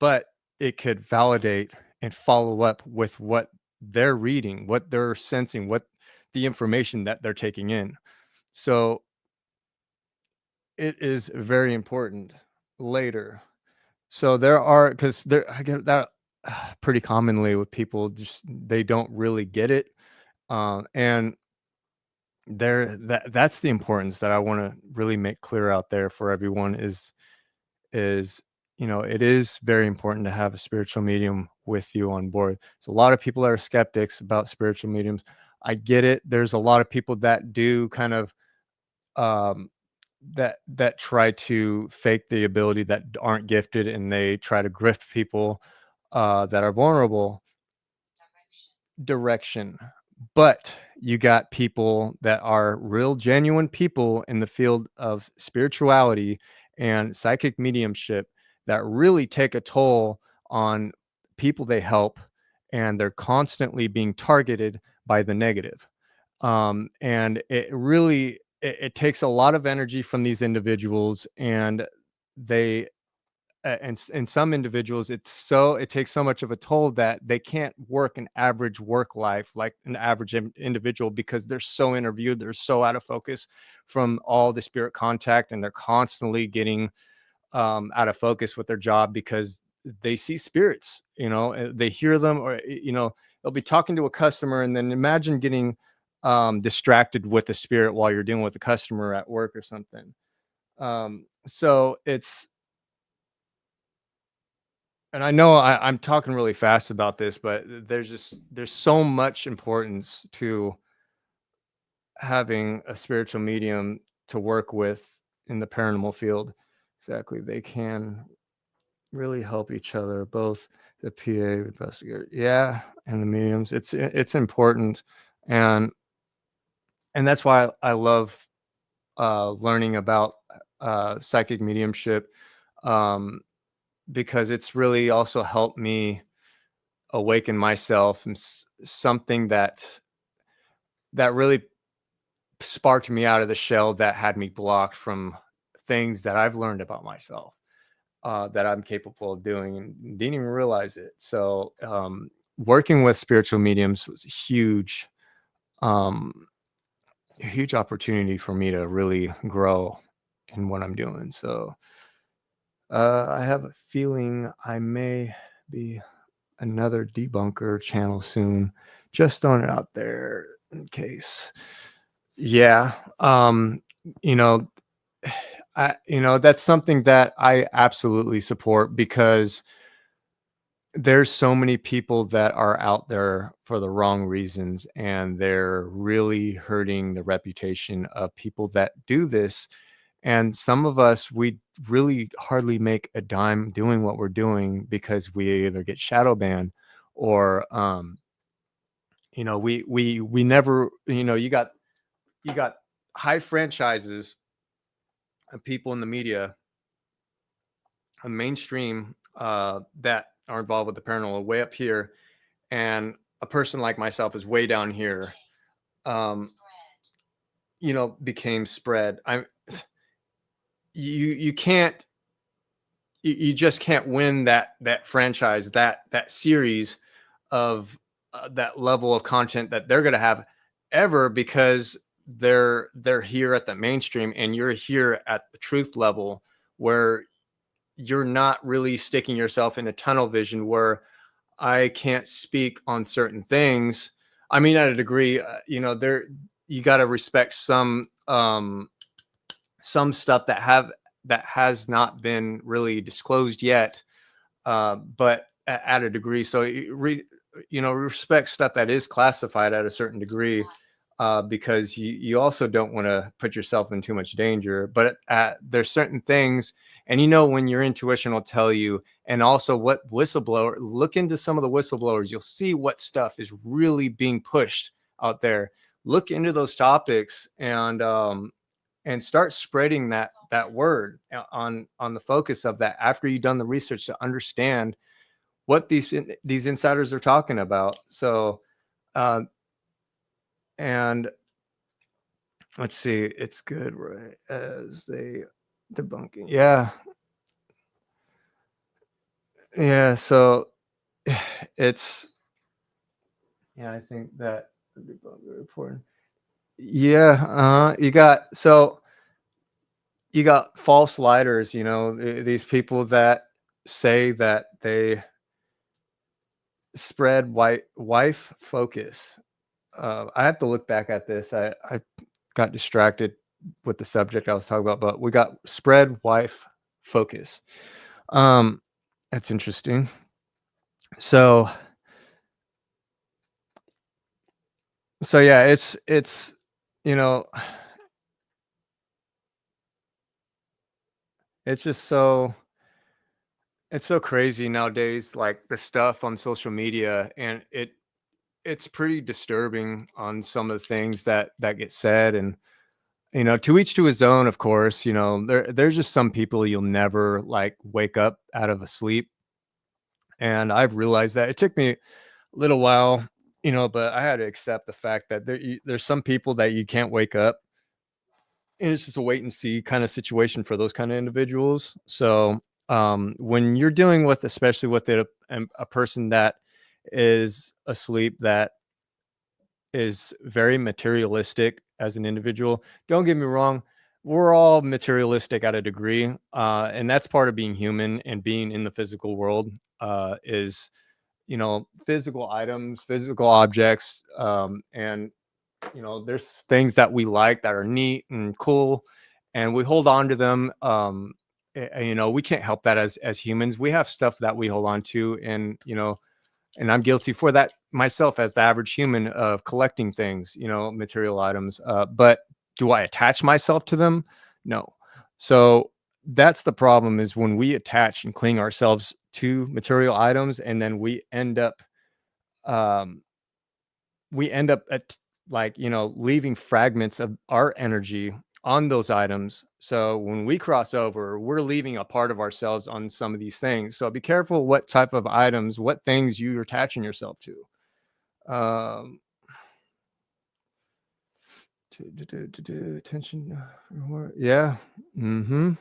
but it could validate and follow up with what they're reading, what they're sensing, what the information that they're taking in. So it is very important later. So there are, because there, I get that pretty commonly with people, just they don't really get it. And that's the importance that I want to really make clear out there for everyone, is it is very important to have a spiritual medium with you on board. So a lot of people are skeptics about spiritual mediums. I get it. There's a lot of people that do kind of um that try to fake the ability, that aren't gifted, and they try to grift people that are vulnerable. Direction. But you got people that are real genuine people in the field of spirituality and psychic mediumship, that really take a toll on people they help, and they're constantly being targeted by the negative. And it really, it takes a lot of energy from these individuals, and they and some individuals, it takes so much of a toll that they can't work an average work life like an average individual, because they're so interviewed, they're so out of focus from all the spirit contact, and they're constantly getting out of focus with their job because they see spirits, they hear them, or they'll be talking to a customer, and then imagine getting distracted with the spirit while you're dealing with a customer at work or something. So it's and I know I'm talking really fast about this, but there's so much importance to having a spiritual medium to work with in the paranormal field. Exactly, they can really help each other, both the PA investigator, yeah, and the mediums. It's important, and that's why I love learning about psychic mediumship, um, because it's really also helped me awaken myself, and something that really sparked me out of the shell that had me blocked from things that I've learned about myself, that I'm capable of doing and didn't even realize it. So working with spiritual mediums was um, a huge opportunity for me to really grow in what I'm doing. So I have a feeling I may be another debunker channel soon. Just throwing it out there in case. Yeah. You know, that's something that I absolutely support, because there's so many people that are out there for the wrong reasons, and they're really hurting the reputation of people that do this. And some of us, we really hardly make a dime doing what we're doing, because we either get shadow banned, or we never, you got high franchises of people in the media, a mainstream, that are involved with the paranormal way up here, and a person like myself is way down here. um became spread. You can't, you just can't win that franchise, that series of that level of content that they're going to have ever, because they're here at the mainstream, and you're here at the truth level, where you're not really sticking yourself in a tunnel vision, where I can't speak on certain things. I mean, at a degree, there, you got to respect some stuff that has not been really disclosed yet, but at a degree. So respect stuff that is classified at a certain degree, because you also don't want to put yourself in too much danger. But there's certain things, and when your intuition will tell you, and also what whistleblower, look into some of the whistleblowers, you'll see what stuff is really being pushed out there. Look into those topics, and start spreading that word on the focus of that, after you've done the research to understand what these insiders are talking about. So uh and let's see, it's good, right, as they debunking, so it's, I think that the debunker report, you got false lighters, these people that say that they spread white wife focus. I have to look back at this. I got distracted with the subject I was talking about, but we got spread wife focus. Um, that's interesting. So, yeah, it's you know, it's just it's so crazy nowadays, like the stuff on social media, and it's pretty disturbing on some of the things that get said. And to each to his own, of course. There's just some people you'll never like wake up out of a sleep. And I've realized that it took me a little while, but I had to accept the fact that there's some people that you can't wake up, and it's just a wait and see kind of situation for those kind of individuals. So When you're dealing with, especially with a person that is asleep, that is very materialistic as an individual. Don't get me wrong, we're all materialistic at a degree, and that's part of being human and being in the physical world. Is physical items, physical objects, and there's things that we like that are neat and cool, and we hold on to them. We can't help that as humans. We have stuff that we hold on to, and I'm guilty for that myself as the average human of collecting things, material items. But do I attach myself to them? No. So that's the problem, is when we attach and cling ourselves to material items, and then um, we end up at, like, leaving fragments of our energy on those items. So when we cross over, we're leaving a part of ourselves on some of these things. So be careful what type of items, what things you're attaching yourself to. Um, attention. Yeah. Mm-hmm.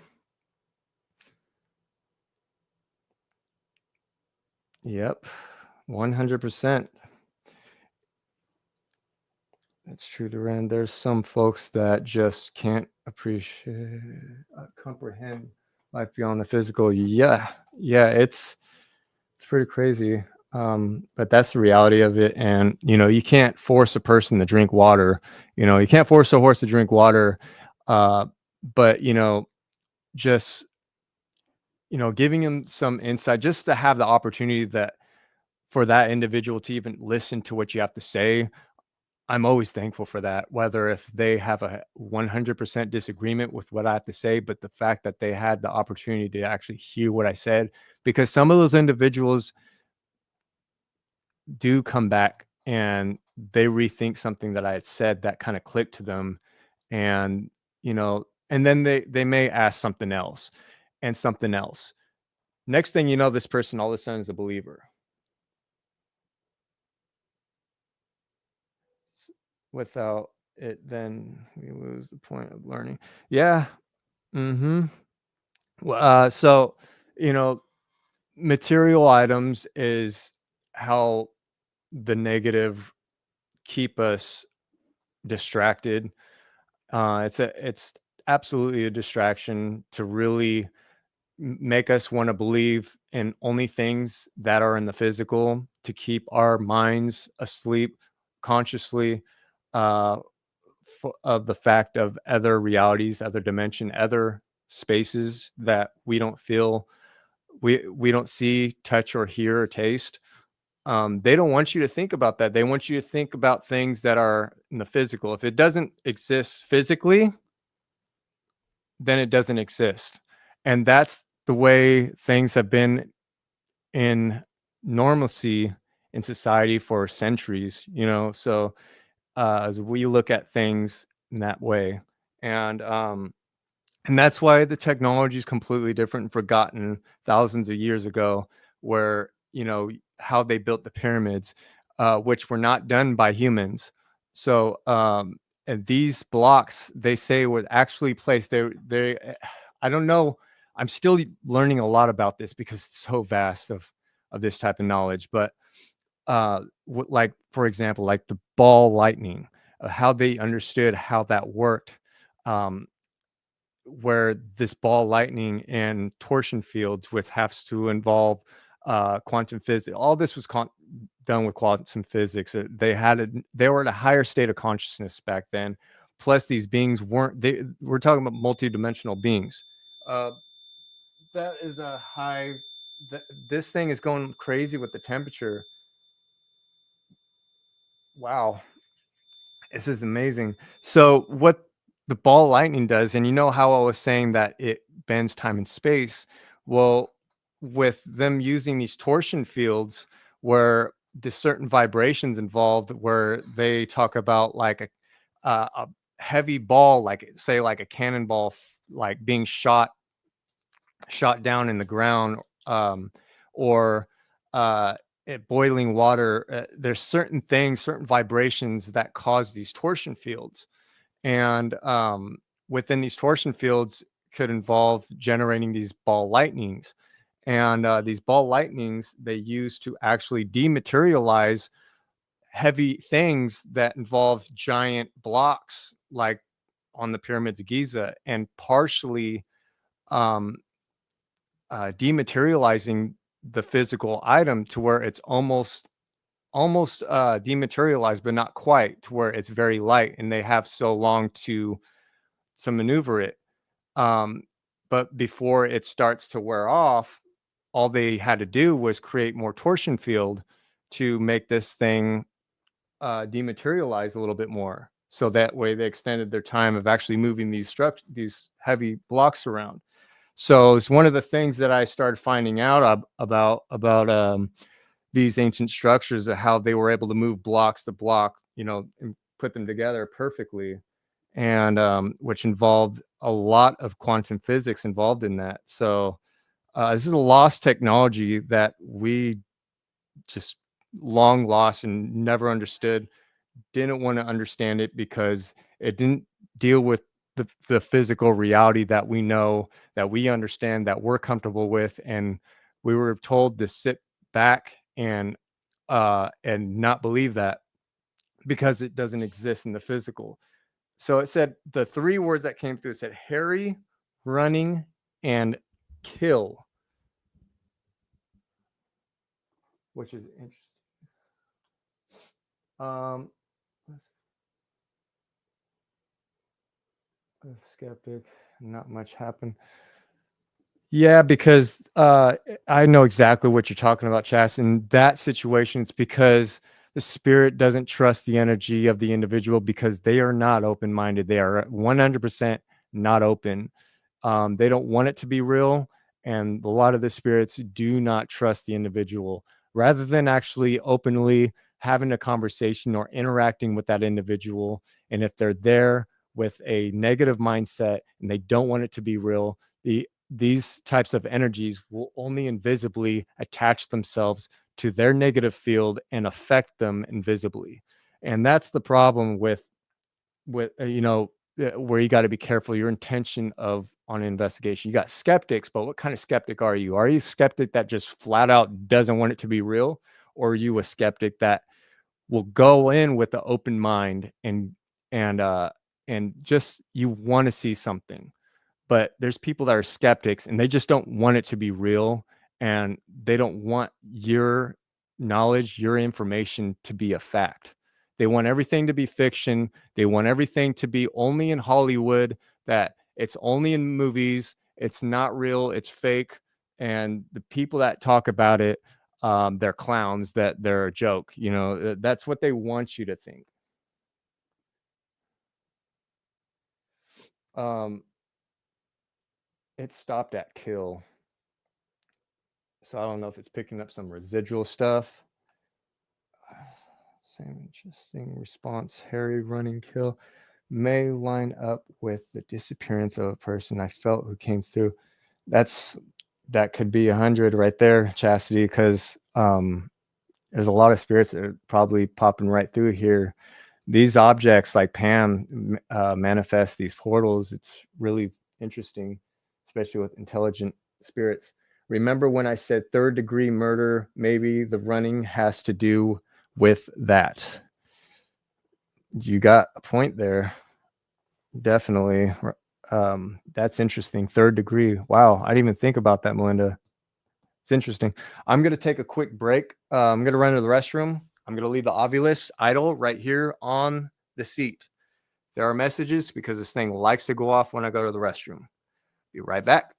Yep. 100%. That's true, Duran. There's some folks that just can't appreciate, comprehend life beyond the physical. Yeah, yeah, it's pretty crazy. But that's the reality of it. And you can't force a person to drink water. You can't force a horse to drink water. Uh, but just giving him some insight, just to have the opportunity that for that individual to even listen to what you have to say. I'm always thankful for that, whether if they have a 100% disagreement with what I have to say, but the fact that they had the opportunity to actually hear what I said, because some of those individuals do come back and they rethink something that I had said that kind of clicked to them. And, and then they may ask something else and something else. Next thing you know, this person all of a sudden is a believer. Without it, then we lose the point of learning. Yeah. Mm-hmm. Well, so you know, material items is how the negative keep us distracted. It's absolutely a distraction to really make us want to believe in only things that are in the physical, to keep our minds asleep consciously, uh, of the fact of other realities, other dimension, other spaces that we don't feel, we don't see, touch, or hear, or taste. They don't want you to think about that. They want you to think about things that are in the physical. If it doesn't exist physically, then it doesn't exist. And that's the way things have been in normalcy in society for centuries, so as we look at things in that way. And um and that's why the technology is completely different and forgotten thousands of years ago, where how they built the pyramids, which were not done by humans. So and these blocks, they say, were actually placed, I don't know, I'm still learning a lot about this because it's so vast of this type of knowledge. But like, for example, like the ball lightning, how they understood how that worked, um, where this ball lightning and torsion fields, which has to involve quantum physics. All this was done with quantum physics. They were at a higher state of consciousness back then. Plus, these beings weren't. We're talking about multidimensional beings. Uh, that is a high. This thing is going crazy with the temperature. Wow. This is amazing. So what the ball lightning does, and how I was saying that it bends time and space. Well, with them using these torsion fields, where there's certain vibrations involved, where they talk about like a heavy ball, like say like a cannonball, like being shot down in the ground, or boiling water. There's certain things, certain vibrations that cause these torsion fields, and within these torsion fields could involve generating these ball lightnings. And these ball lightnings they use to actually dematerialize heavy things that involve giant blocks, like on the pyramids of Giza, and partially um, dematerializing the physical item to where it's almost dematerialized, but not quite, to where it's very light, and they have so long to maneuver it. Um, but before it starts to wear off, all they had to do was create more torsion field to make this thing dematerialize a little bit more. So that way they extended their time of actually moving these heavy blocks around. So it's one of the things that I started finding out about these ancient structures, of how they were able to move blocks to block, and put them together perfectly, and which involved a lot of quantum physics involved in that. So this is a lost technology that we just long lost and never understood. Didn't want to understand it because it didn't deal with the physical reality that we know, that we understand, that we're comfortable with, and we were told to sit back and not believe that because it doesn't exist in the physical. So it said the three words that came through, it said Harry, running, and kill, which is interesting. Um, skeptic, not much happened. Yeah, because I know exactly what you're talking about, Chas. In that situation, it's because the spirit doesn't trust the energy of the individual because they are not open minded. They are 100% not open. They don't want it to be real. And a lot of the spirits do not trust the individual. Rather than actually openly having a conversation or interacting with that individual, and if they're there with a negative mindset and they don't want it to be real, these types of energies will only invisibly attach themselves to their negative field and affect them invisibly. And that's the problem with where you got to be careful your intention of on an investigation. You got skeptics, but what kind of skeptic are you? Are you a skeptic that just flat out doesn't want it to be real, or are you a skeptic that will go in with the open mind and just you want to see something? But there's people that are skeptics and they just don't want it to be real, and they don't want your knowledge, your information to be a fact. They want everything to be fiction. They want everything to be only in Hollywood, that it's only in movies, it's not real, it's fake. And the people that talk about it, they're clowns, that they're a joke. That's what they want you to think. um it stopped at kill. So I don't know if it's picking up some residual stuff. Same interesting response. Harry, running, kill may line up with the disappearance of a person I felt who came through. That could be 100 right there, Chastity, because there's a lot of spirits that are probably popping right through here. These objects, like Pam, manifest these portals. It's really interesting, especially with intelligent spirits. Remember when I said third degree murder? Maybe the running has to do with that. You got a point there. Definitely. That's interesting. Third degree. Wow. I didn't even think about that, Melinda. It's interesting. I'm going to take a quick break. I'm going to run to the restroom. I'm going to leave the Ovilus idle right here on the seat. There are messages because this thing likes to go off when I go to the restroom. Be right back.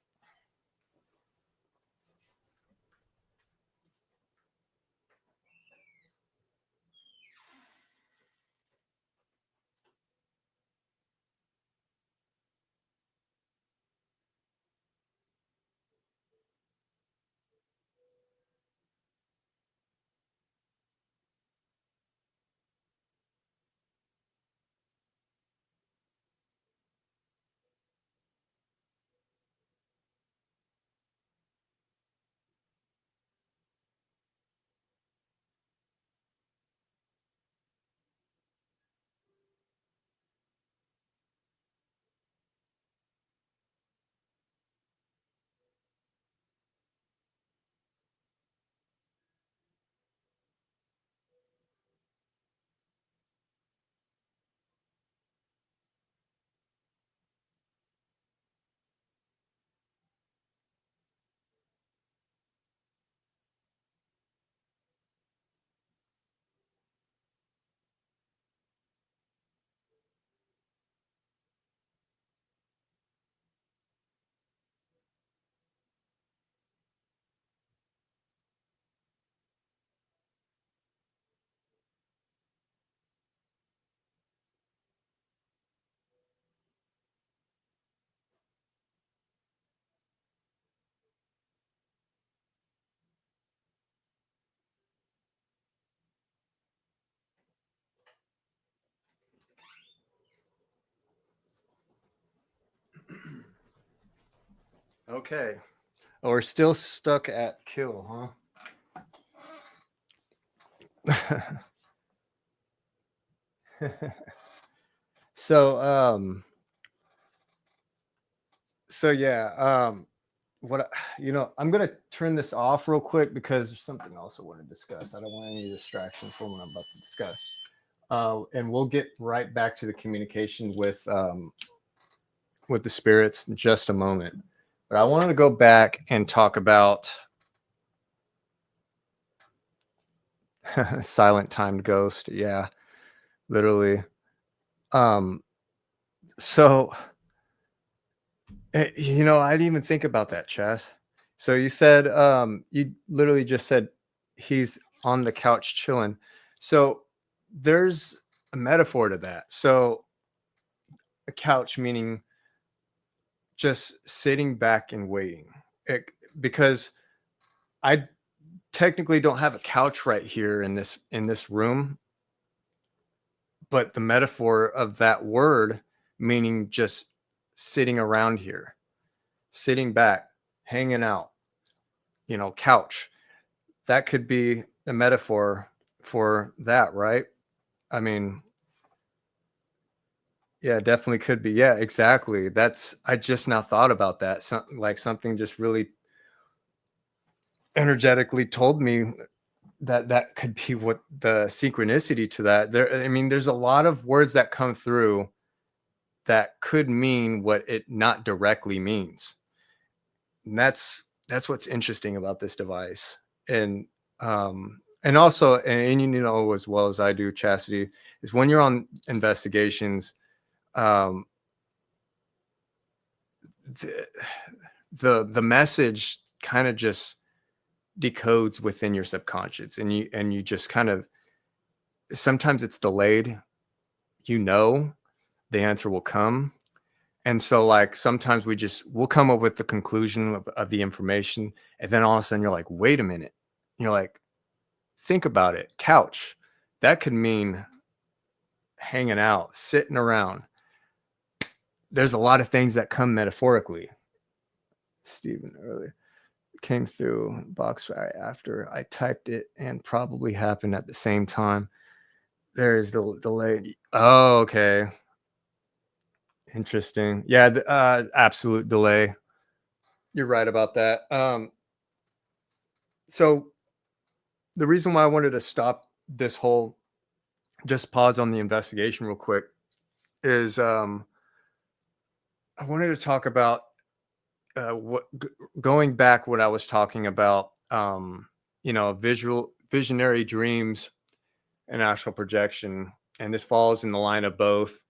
Okay. Oh, we're still stuck at kill, huh? So, yeah, what I'm gonna turn this off real quick because there's something else I want to discuss. I don't want any distractions from what I'm about to discuss. And we'll get right back to the communication with the spirits in just a moment. But I wanted to go back and talk about silent timed ghost. Yeah, literally. Um, so I didn't even think about that, Chess. So you said you literally just said he's on the couch chilling. So there's a metaphor to that. So a couch meaning just sitting back and waiting. It, because I technically don't have a couch right here in this room, but the metaphor of that word meaning just sitting around here, sitting back, hanging out, couch. That could be a metaphor for that, right? I mean, yeah, definitely could be. Yeah, exactly. I just now thought about that. Something just really energetically told me that could be what the synchronicity to that. I mean, there's a lot of words that come through that could mean what it not directly means. And that's what's interesting about this device. And also, and as well as I do, Chastity, is when you're on investigations, um the the message kind of just decodes within your subconscious, and you just kind of, sometimes it's delayed, the answer will come. And so, like, sometimes we'll come up with the conclusion of the information, and then all of a sudden you're like, wait a minute. You're like, think about it. Couch. That could mean hanging out, sitting around. There's a lot of things that come metaphorically. Stephen earlier came through box right after I typed it, and probably happened at the same time. There is the delay. Oh, okay. Interesting. Yeah, absolute delay. You're right about that. So the reason why I wanted to stop this whole, just pause on the investigation real quick, is I wanted to talk about going back what I was talking about, visionary dreams and astral projection. And this falls in the line of both,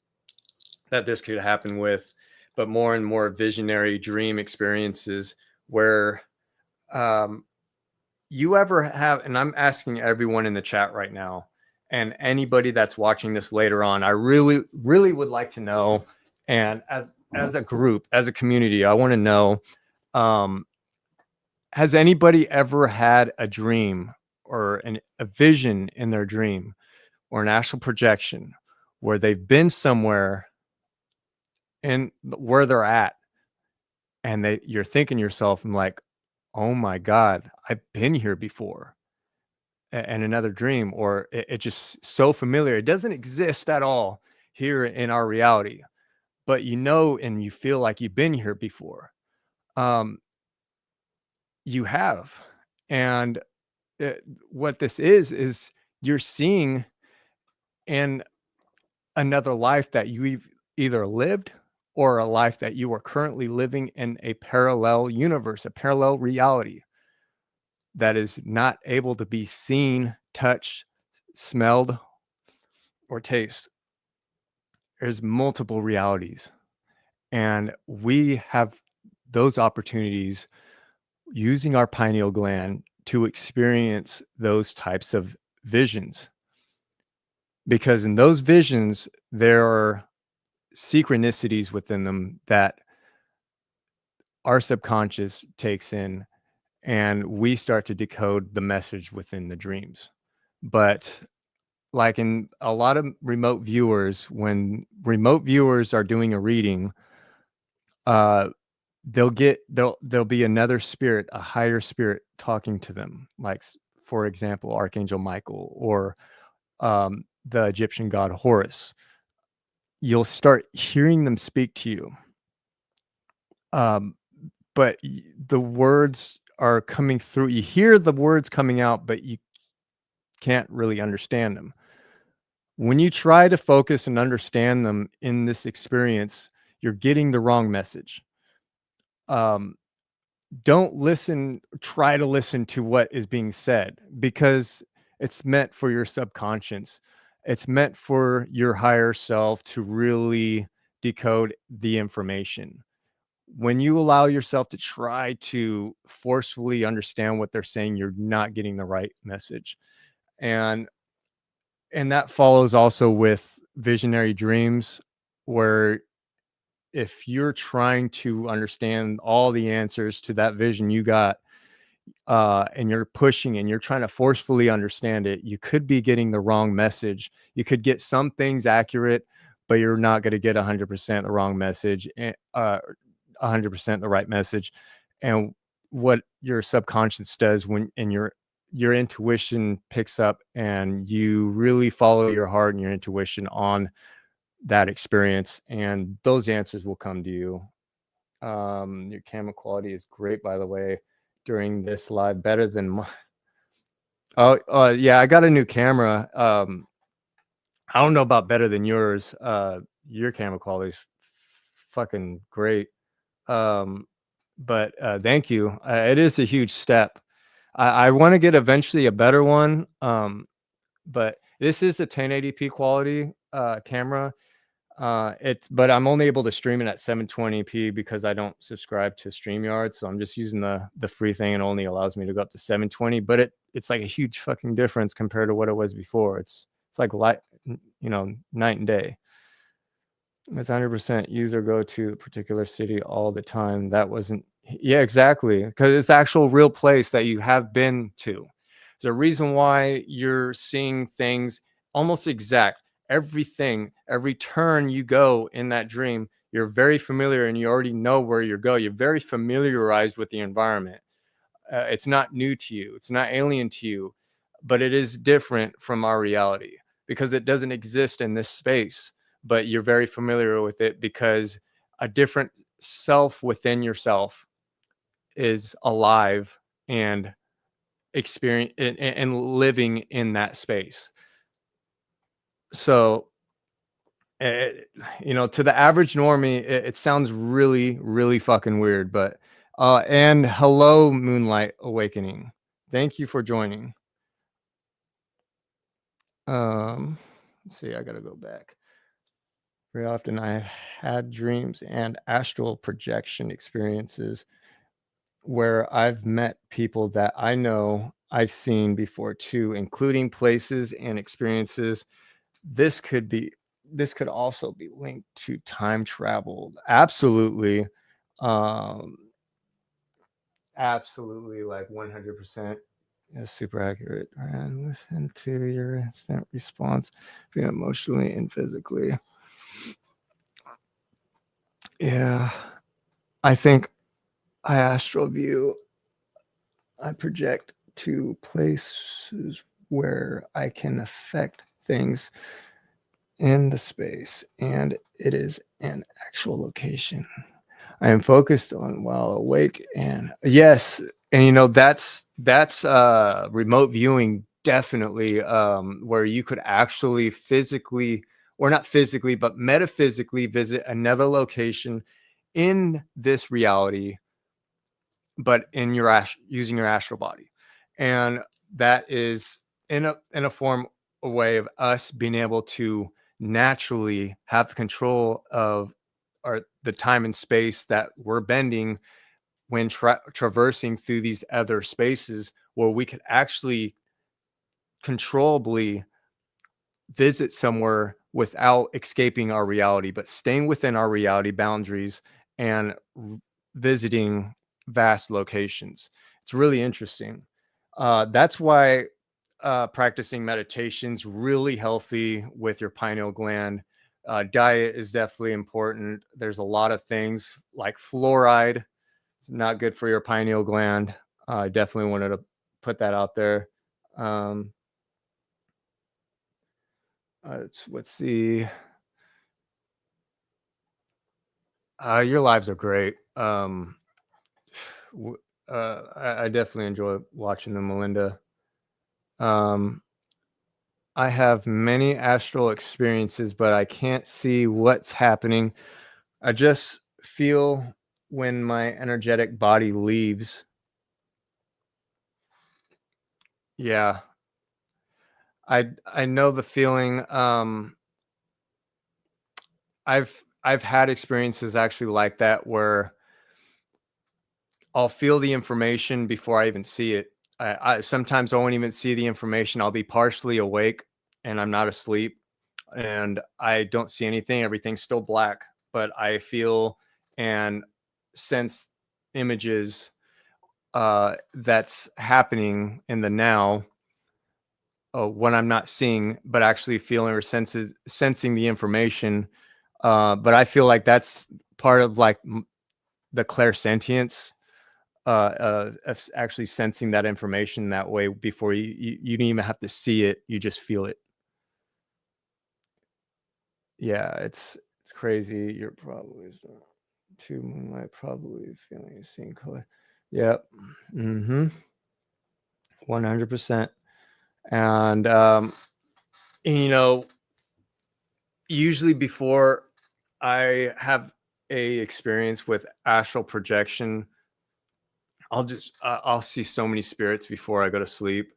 that this could happen with, but more and more visionary dream experiences where, um, you ever have, and I'm asking everyone in the chat right now, and anybody that's watching this later on, I really, really would like to know. And as a group, as a community, I want to know, um, has anybody ever had a dream or a vision in their dream or an astral projection where they've been somewhere and where they're at, and you're thinking yourself, I'm like, oh my God, I've been here before, and another dream, or it just so familiar. It doesn't exist at all here in our reality, but and you feel like you've been here before. Um, you have. And what this is you're seeing in another life that you've either lived, or a life that you are currently living in a parallel universe, a parallel reality that is not able to be seen, touched, smelled, or taste. There's multiple realities, and we have those opportunities using our pineal gland to experience those types of visions. Because in those visions, there are synchronicities within them that our subconscious takes in, and we start to decode the message within the dreams. But like in a lot of remote viewers, when remote viewers are doing a reading, uh, there'll be another spirit, a higher spirit talking to them, like for example, Archangel Michael or the Egyptian god Horus. You'll start hearing them speak to you, but the words are coming through. You hear the words coming out, but you can't really understand them. When you try to focus and understand them in this experience, you're getting the wrong message. Don't listen, try to listen to what is being said, because it's meant for your subconscious. It's meant for your higher self to really decode the information. When you allow yourself to try to forcefully understand what they're saying, you're not getting the right message. And that follows also with visionary dreams, where if you're trying to understand all the answers to that vision you got, and you're pushing and you're trying to forcefully understand it, you could be getting the wrong message. You could get some things accurate, but you're not going to get 100% the wrong message, 100% the right message. And what your subconscious does and your intuition picks up, and you really follow your heart and your intuition on that experience, and those answers will come to you. Your camera quality is great, by the way, during this live, better than my. Oh, yeah, I got a new camera. I don't know about better than yours. Your camera quality is fucking great. But thank you. It is a huge step. I want to get eventually a better one. But this is a 1080p quality camera. But I'm only able to stream it at 720p because I don't subscribe to StreamYard, so I'm just using the free thing, and only allows me to go up to 720. But it's like a huge fucking difference compared to what it was before. It's like light, night and day. It's 100% user go to a particular city all the time. That wasn't, yeah, exactly, because it's the actual real place that you have been to. There's a reason why you're seeing things almost exact. Everything, every turn you go in that dream, you're very familiar and you already know where you're going. You're very familiarized with the environment. It's not new to you. It's not alien to you, but it is different from our reality because it doesn't exist in this space. But you're very familiar with it because a different self within yourself is alive and experience and living in that space. So, to the average normie, it sounds really, really fucking weird, but and hello, Moonlight Awakening. Thank you for joining. Let's see, I gotta go back. Very often I had dreams and astral projection experiences where I've met people that I know I've seen before too, including places and experiences. This could also be linked to time travel. Absolutely. Um, Absolutely, like 100%. Is super accurate. And listen to your instant response, being emotionally and physically. Yeah, I think I astral view. I project to places where I can affect things in the space, and it is an actual location. I am focused on while awake, and yes, and that's remote viewing, definitely, where you could actually physically, or not physically, but metaphysically visit another location in this reality, but in your using your astral body. And that is in a form, a way of us being able to naturally have control of the time and space that we're bending when traversing through these other spaces, where we could actually controllably visit somewhere without escaping our reality, but staying within our reality boundaries and visiting vast locations. It's really interesting. That's why practicing meditation's really healthy with your pineal gland. Diet is definitely important. There's a lot of things like fluoride. It's not good for your pineal gland. I definitely wanted to put that out there. Let's see. Your lives are great. I definitely enjoy watching them, Melinda. I have many astral experiences, but I can't see what's happening. I just feel when my energetic body leaves. Yeah. I know the feeling. I've had experiences actually like that where I'll feel the information before I even see it. I sometimes I won't even see the information. I'll be partially awake and I'm not asleep and I don't see anything. Everything's still black, but I feel and sense images that's happening in the now when I'm not seeing, but actually feeling or sensing the information. But I feel like that's part of like the clairsentience of actually sensing that information that way before you don't even have to see it. You just feel it. Yeah, it's crazy. You're probably to moonlight, probably feeling the same color. Yep. 100%. And you know, usually before I have a experience with astral projection, I'll see so many spirits before I go to sleep,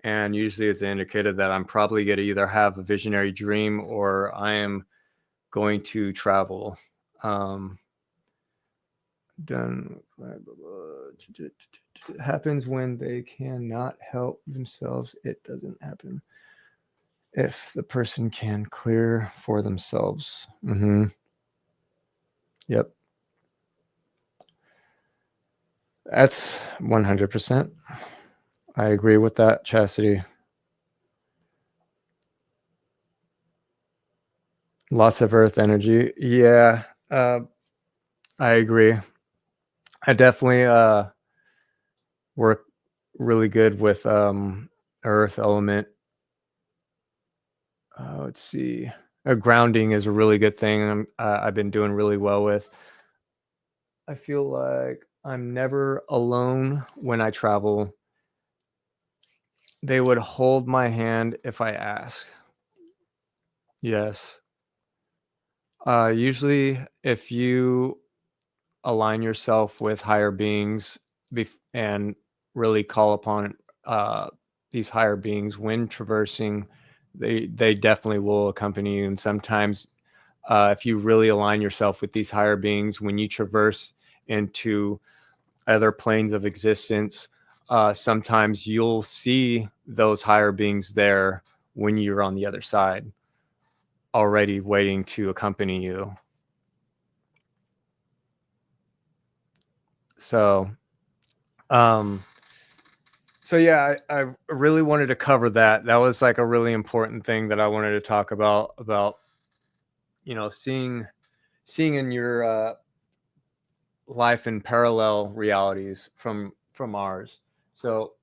and usually it's an indicator that I'm probably going to either have a visionary dream or I am going to travel. Done. It happens when they cannot help themselves. It doesn't happen if the person can clear for themselves. Yep. That's 100%. I agree with that, Chastity. Lots of earth energy. Yeah, I agree. I definitely work really good with earth element. Let's see. Grounding is a really good thing. I've been doing really well with. I feel like I'm never alone when I travel. They would hold my hand if I ask. Yes. Usually, if you align yourself with higher beings and really call upon these higher beings when traversing, they definitely will accompany you. And sometimes, if you really align yourself with these higher beings, when you traverse into other planes of existence, sometimes you'll see those higher beings there when you're on the other side, already waiting to accompany you. So, so yeah, I really wanted to cover that. That was like a really important thing that I wanted to talk about, seeing in your life in parallel realities from ours. So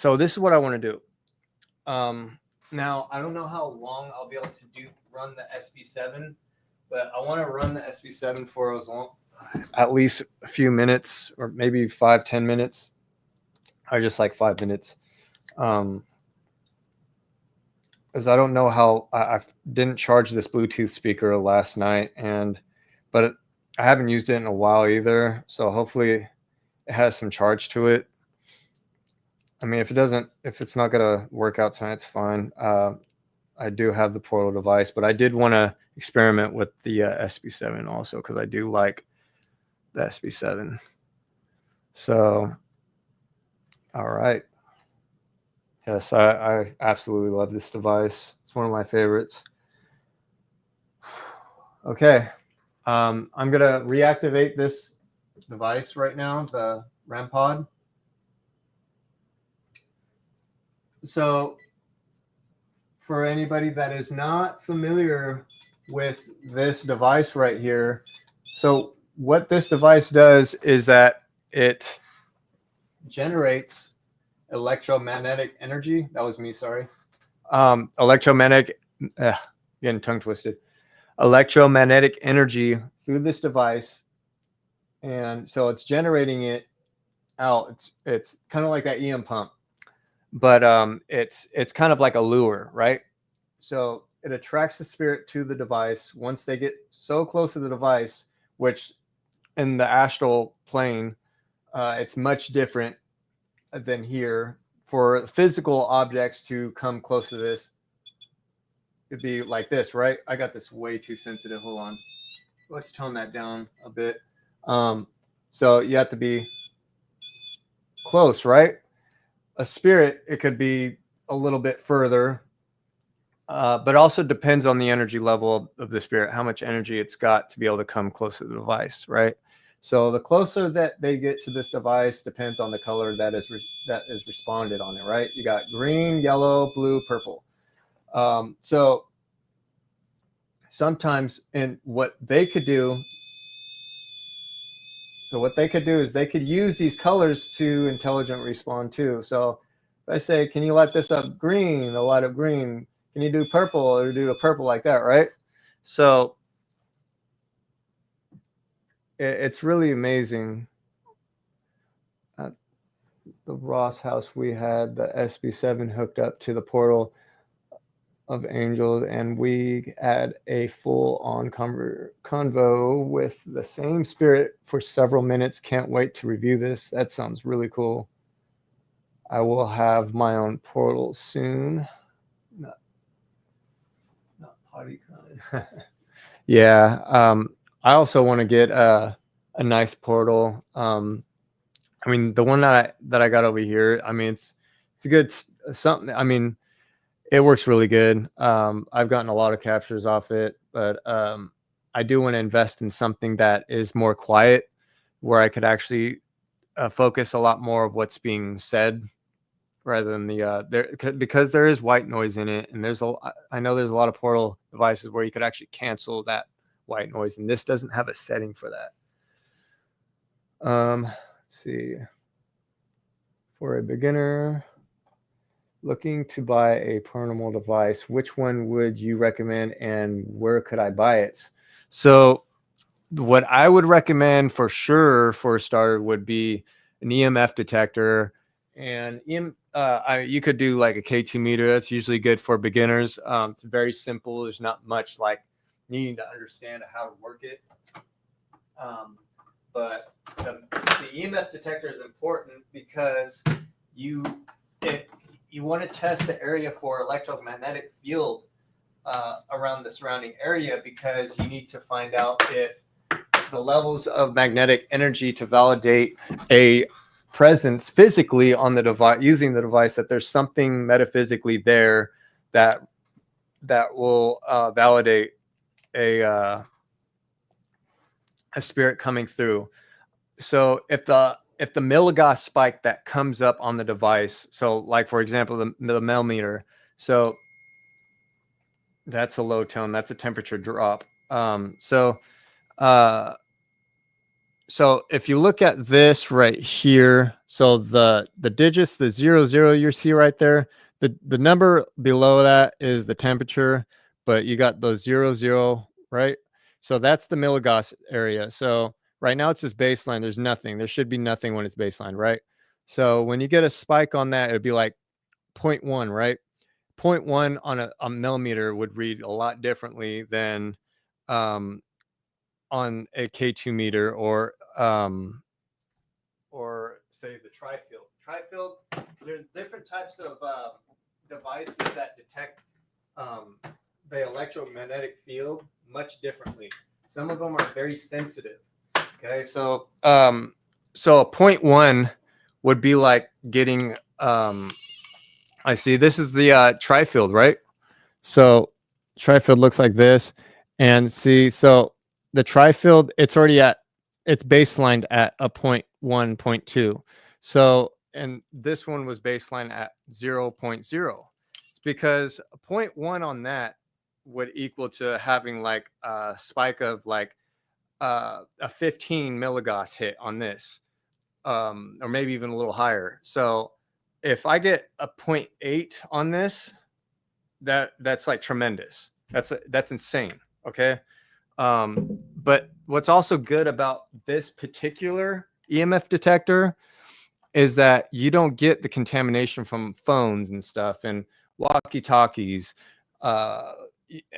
this is what I want to do. Now I don't know how long I'll be able to run the SB7, but I want to run the SB7 for as long, at least a few minutes, or maybe 5-10 minutes. I just like 5 minutes. Because I don't know how I didn't charge this Bluetooth speaker last night, but I haven't used it in a while either. So hopefully it has some charge to it. I mean, if it's not gonna work out tonight, it's fine. I do have the portal device, but I did want to experiment with the SB7 also because I do like the SB7. So, all right. Yes, I absolutely love this device. It's one of my favorites. Okay. I'm going to reactivate this device right now, the REM pod. So for anybody that is not familiar with this device right here, so what this device does is that it generates electromagnetic energy. That was me, sorry. Electromagnetic, getting tongue twisted. Electromagnetic energy through this device, and so it's generating it out. It's kind of like that EM pump, but it's kind of like a lure, right? So it attracts the spirit to the device. Once they get so close to the device, which in the astral plane, it's much different than here. For physical objects to come close to this, it'd be like this, right? I got this way too sensitive. Hold on. Let's tone that down a bit. So you have to be close, right? A spirit, it could be a little bit further, but also depends on the energy level of the spirit, how much energy it's got to be able to come close to the device, right? So the closer that they get to this device depends on the color that is responded on it, right? You got green, yellow, blue, purple. So sometimes, and what they could do is they could use these colors to intelligent respond too. So if I say, can you light this up green? They'll light up green. Can you do purple? Or do a purple like that, right? So it's really amazing. At the Ross house, we had the SB7 hooked up to the portal of angels, and we had a full-on convo with the same spirit for several minutes. Can't wait to review this. That sounds really cool. I will have my own portal soon. Not potty kind. Yeah. I also want to get a nice portal. I mean, the one that I got over here, I mean, it's a good something. I mean, it works really good. I've gotten a lot of captures off it, but I do want to invest in something that is more quiet, where I could actually focus a lot more of what's being said, rather than because there is white noise in it, and I know there's a lot of portal devices where you could actually cancel that white noise, and this doesn't have a setting for that. Let's see. For a beginner looking to buy a paranormal device, which one would you recommend, and where could I buy it? So what I would recommend for sure for a starter would be an EMF detector, and you could do like a K2 meter. That's usually good for beginners. It's very simple. There's not much like needing to understand how to work it. But the EMF detector is important because you want to test the area for electromagnetic field around the surrounding area, because you need to find out if the levels of magnetic energy to validate a presence physically on the device, using the device, that there's something metaphysically there that will validate a spirit coming through. So if the milligauss spike that comes up on the device, so like for example the millimeter, so that's a low tone, that's a temperature drop. So if you look at this right here, so the digits, the 00 you see right there, the number below that is the temperature, but you got those 00, right? So that's the milligauss area. So right now it's just baseline. There's nothing. There should be nothing when it's baseline, right? So when you get a spike on that, it'd be like 0.1, right? 0.1 on a millimeter would read a lot differently than on a K2 meter, or say the tri-field. Tri-field, there's different types of devices that detect the electromagnetic field much differently. Some of them are very sensitive. Okay, so a 0.1 would be like getting I see this is the tri-field, right? So tri-field looks like this, and see, so the tri-field, it's baselined at a 0.1, 0.2. So, and this one was baseline at 0.0. It's because a 0.1 on that would equal to having like a spike of like a 15 milligauss hit on this. or maybe even a little higher. So if I get a 0.8 on this, that's like tremendous. That's insane. Okay. But what's also good about this particular EMF detector is that you don't get the contamination from phones and stuff and walkie-talkies, uh,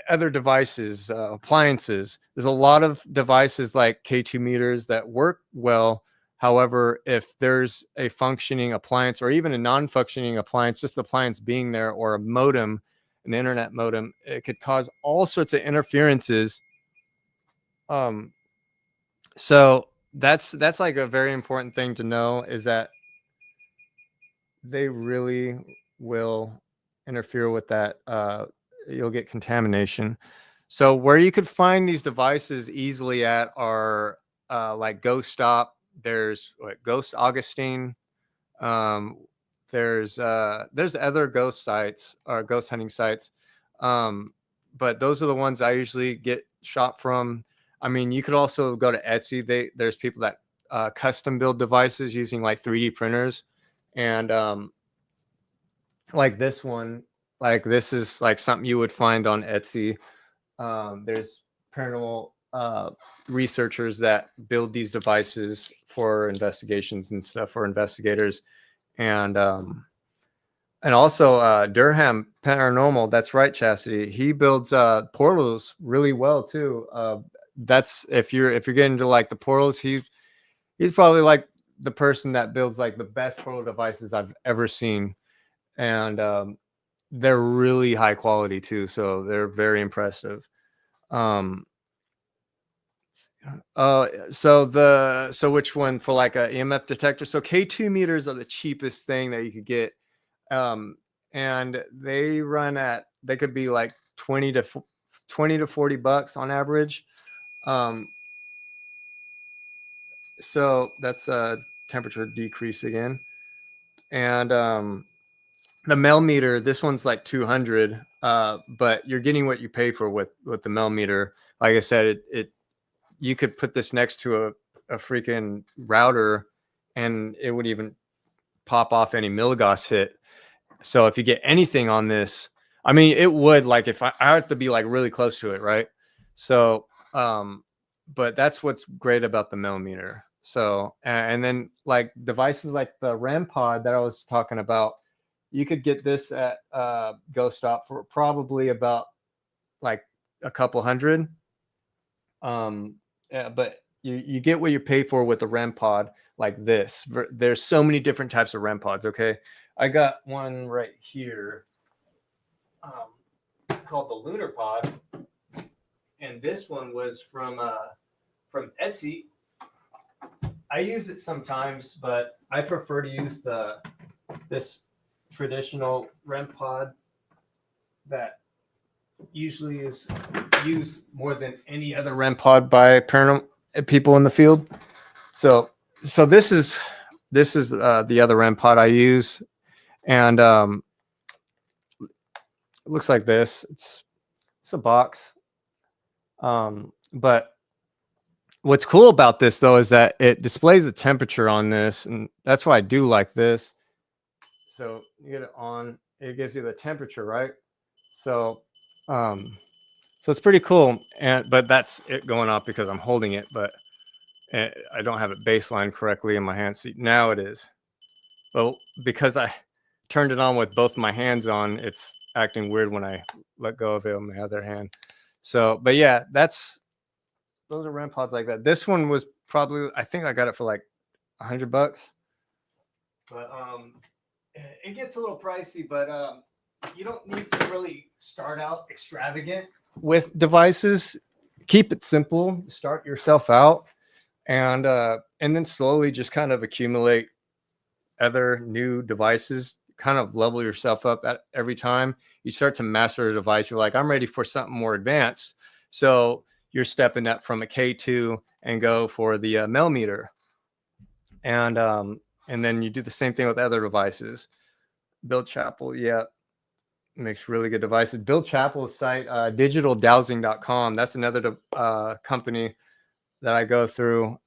other devices, appliances. There's a lot of devices like K2 meters that work well. However, if there's a functioning appliance or even a non-functioning appliance, just the appliance being there, or a modem, an internet modem, it could cause all sorts of interferences. So that's like a very important thing to know, is that they really will interfere with that. You'll get contamination. So where you could find these devices easily at are like Ghost Stop. There's Ghost Augustine. Um, there's other ghost sites or ghost hunting sites, but those are the ones I usually get shot from. I mean, you could also go to Etsy. There's people that custom build devices using like 3D printers, and like this one, like this is like something you would find on Etsy. There's paranormal researchers that build these devices for investigations and stuff, for investigators, and also Durham Paranormal. That's right, Chastity. He builds portals really well too. That's if you're getting into like the portals, he's probably like the person that builds like the best portal devices I've ever seen, and they're really high quality too, so they're very impressive. So which one for like a EMF detector? So K2 meters are the cheapest thing that you could get, and they could be like 20 to $40 on average. So that's a temperature decrease again, and the Mel meter, this one's like 200, but you're getting what you pay for with the Mel meter. Like I said, you could put this next to a freaking router, and it would even pop off any milligauss hit. So if you get anything on this, I mean, it would, like, if I have to be like really close to it, right? So, but that's what's great about the Mel meter. So, and then like devices like the REM pod that I was talking about, you could get this at Ghost Stop for probably about like a couple hundred. Yeah, but you get what you pay for with the REM pod like this. There's so many different types of REM pods. Okay, I got one right here called the Lunar Pod, and this one was from Etsy. I use it sometimes, but I prefer to use this traditional REM pod that usually is used more than any other REM pod by paranormal people in the field. So this is the other REM pod I use, and it looks like this. It's a box, but what's cool about this though is that it displays the temperature on this, and that's why I do like this. So you get it on, it gives you the temperature, right? So so it's pretty cool. But that's it going off because I'm holding it, but I don't have it baseline correctly in my hand. See, now it is. Well, because I turned it on with both my hands on, it's acting weird when I let go of it on my other hand. So, but yeah, those are REM pods like that. This one was probably, I think I got it for like $100. But it gets a little pricey, but you don't need to really start out extravagant with devices. Keep it simple. Start yourself out, and then slowly just kind of accumulate other new devices. Kind of level yourself up at every time you start to master a device. You're like, I'm ready for something more advanced. So you're stepping up from a K2 and go for the Mel meter, and then you do the same thing with other devices. Bill Chappell, yeah, makes really good devices. Bill Chappell's site, digitaldowsing.com. That's another company that I go through.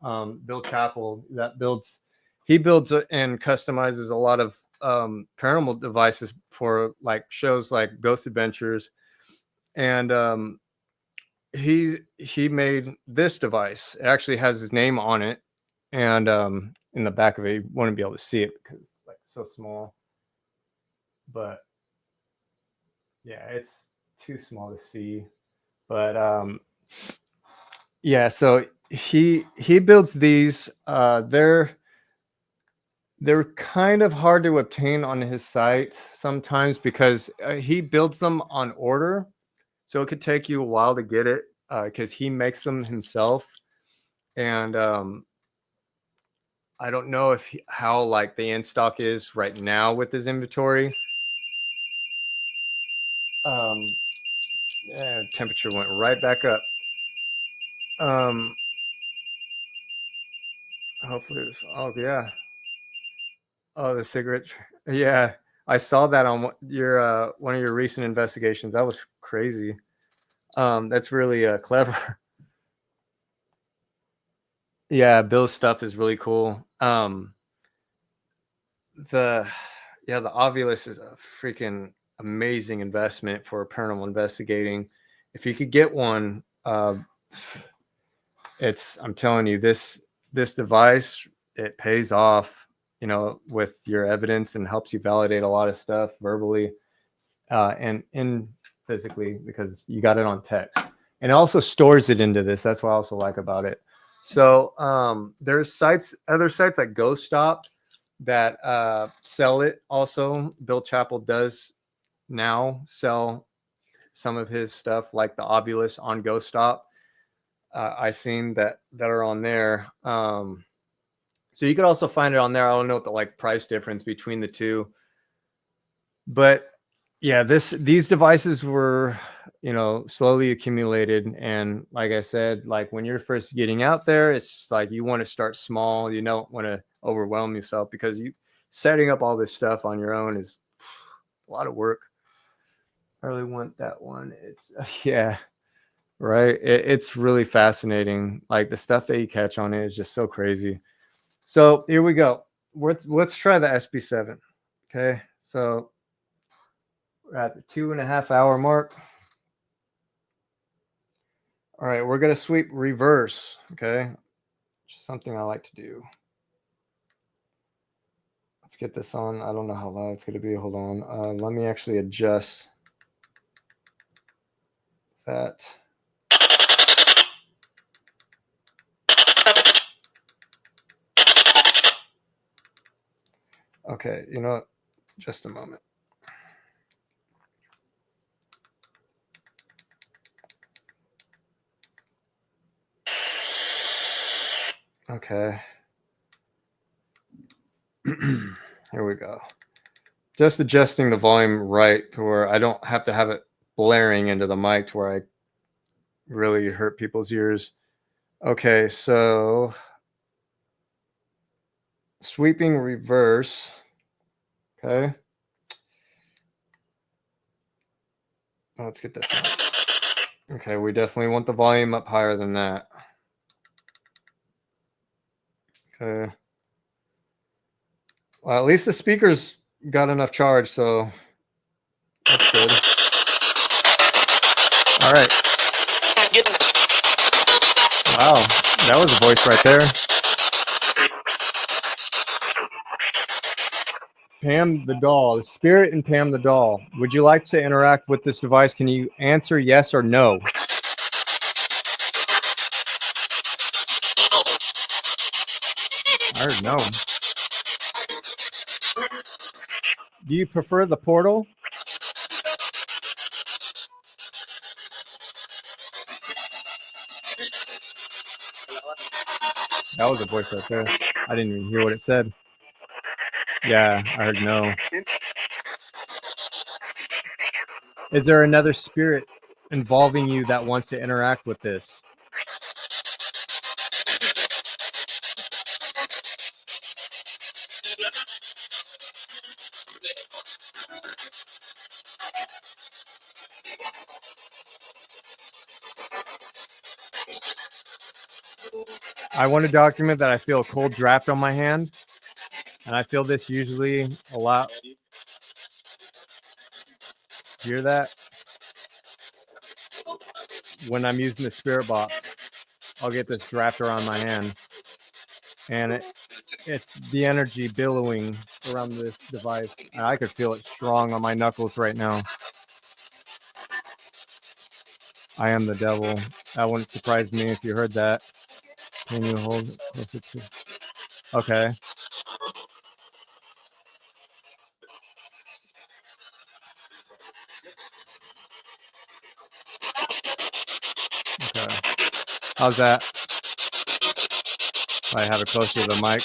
Bill Chappell that builds. he builds and customizes a lot of paranormal devices for like shows like Ghost Adventures, and he made this device. It actually has his name on it, and in the back of it, you wouldn't be able to see it because it's like so small. But yeah, it's too small to see. But yeah, so he builds these. They're kind of hard to obtain on his site sometimes because he builds them on order, so it could take you a while to get it because he makes them himself. And I don't know if how like the in stock is right now with his inventory. Yeah, temperature went right back up. Hopefully this. Oh yeah. Oh, the cigarette. Yeah, I saw that on your one of your recent investigations. That was crazy. That's really clever. Yeah, Bill's stuff is really cool. The yeah, the Ovilus is a freaking amazing investment for paranormal investigating. If you could get one, I'm telling you, this device, it pays off, with your evidence and helps you validate a lot of stuff verbally and in physically because you got it on text. And it also stores it into this. That's what I also like about it. So there's other sites like Ghost Stop that sell it also. Bill Chappell does now sell some of his stuff like the Ovilus on Ghost Stop. I seen that are on there. So you could also find it on there. I don't know what the like price difference between the two, but yeah, these devices were, slowly accumulated. And like I said, like when you're first getting out there, it's like you want to start small. You don't want to overwhelm yourself because setting up all this stuff on your own is a lot of work. I really want that one. It's yeah, right. It's really fascinating. Like the stuff that you catch on it is just so crazy. So here we go. Let's try the SB7. Okay, so we're at the 2.5 hour mark. All right, we're gonna sweep reverse. Okay, which is something I like to do. Let's get this on. I don't know how loud it's gonna be. Hold on. Let me actually adjust that. Okay, you know what? Just a moment. Okay. Here we go. Just adjusting the volume right to where I don't have to have it blaring into the mic to where I really hurt people's ears. Okay, so sweeping reverse. Okay. Let's get this on. Okay, we definitely want the volume up higher than that. Okay. Well, at least the speakers got enough charge, so that's good. All right. Wow, that was a voice right there. Pam the doll, Spirit and Pam the doll. Would you like to interact with this device? Can you answer yes or no? I heard no. Do you prefer the portal? That was a voice right there. I didn't even hear what it said. Yeah, I heard no. Is there another spirit involving you that wants to interact with this? I want to document that I feel a cold draft on my hand. And I feel this usually a lot. Hear that? When I'm using the spirit box, I'll get this draft around my hand, and it's the energy billowing around this device. And I could feel it strong on my knuckles right now. I am the devil. That wouldn't surprise me if you heard that. Can you hold it closer to? Okay. Okay. How's that? I have it closer to the mic.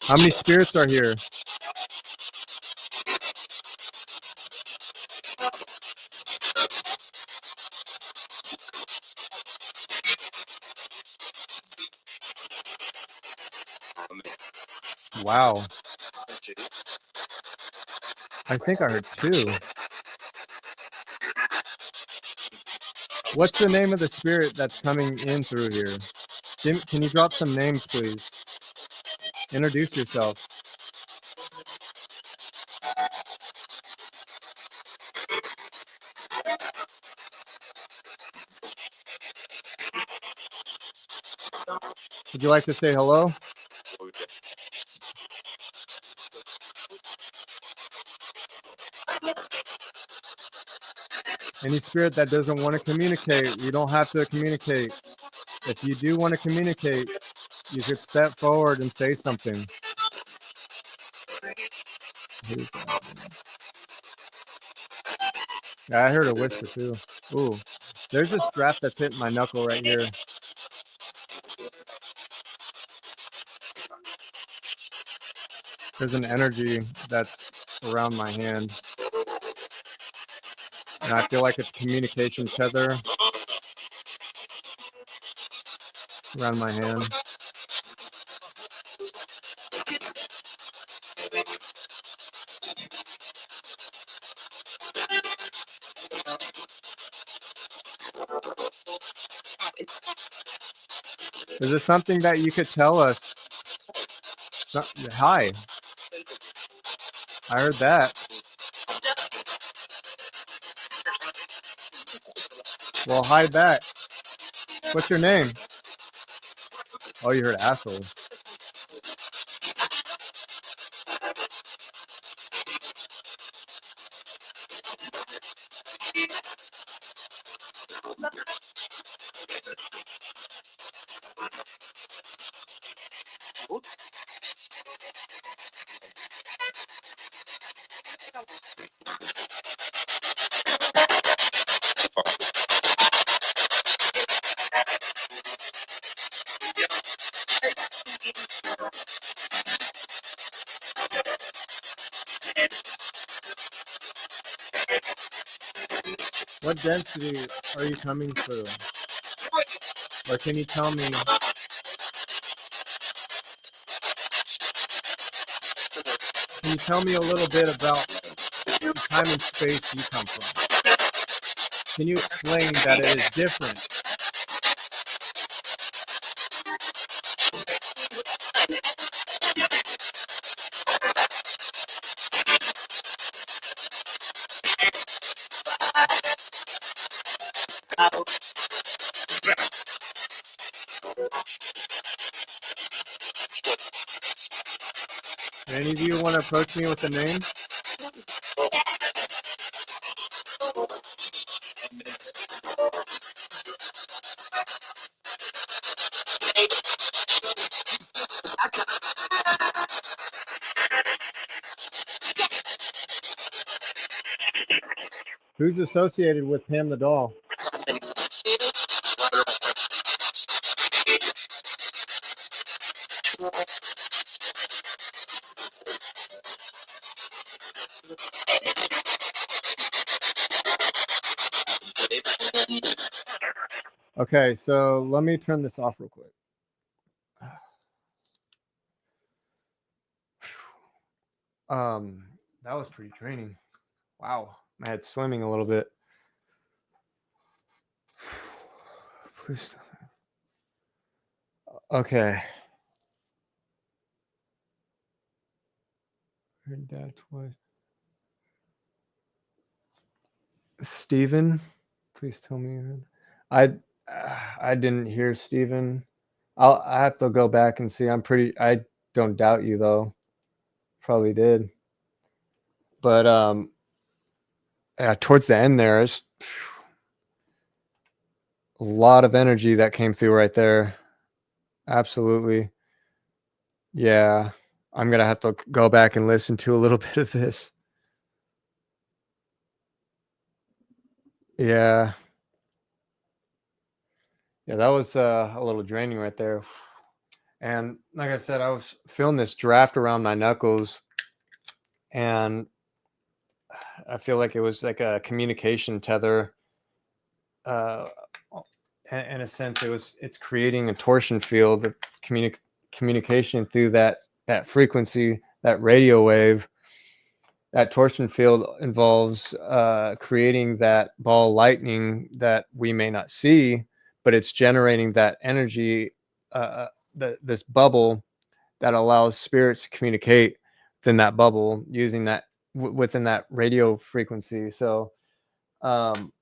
How many spirits are here? Wow. I think I heard 2. What's the name of the spirit that's coming in through here? Can you drop some names, please? Introduce yourself. Would you like to say hello? Any spirit that doesn't want to communicate, you don't have to communicate. If you do want to communicate, you could step forward and say something. Yeah, I heard a whisper too. Ooh, there's this draft that's hitting my knuckle right here. There's an energy that's around my hand. And I feel like it's communication tether around my hand. Is there something that you could tell us? Hi. I heard that. Well, hi back. What's your name? Oh, you heard asshole. What density are you coming through? Or can you tell me? Can you tell me a little bit about the time and space you come from? Can you explain that it is different? Any of you want to approach me with a name? Who's associated with Pam the doll? Okay, so let me turn this off real quick. That was pretty draining. Wow, my head's swimming a little bit. Please. Okay. Heard that twice. Steven, please tell me you heard. I didn't hear Steven. I have to go back and see. I don't doubt you though. Probably did. But yeah, towards the end there, it's a lot of energy that came through right there. Absolutely. Yeah. I'm gonna have to go back and listen to a little bit of this. Yeah. Yeah, that was a little draining right there. And like I said, I was feeling this draft around my knuckles, and I feel like it was like a communication tether. Uh, in a sense, it's creating a torsion field of communication through that frequency, that radio wave. That torsion field involves creating that ball lightning that we may not see, but it's generating that energy, this bubble that allows spirits to communicate within that bubble using that within that radio frequency. So um,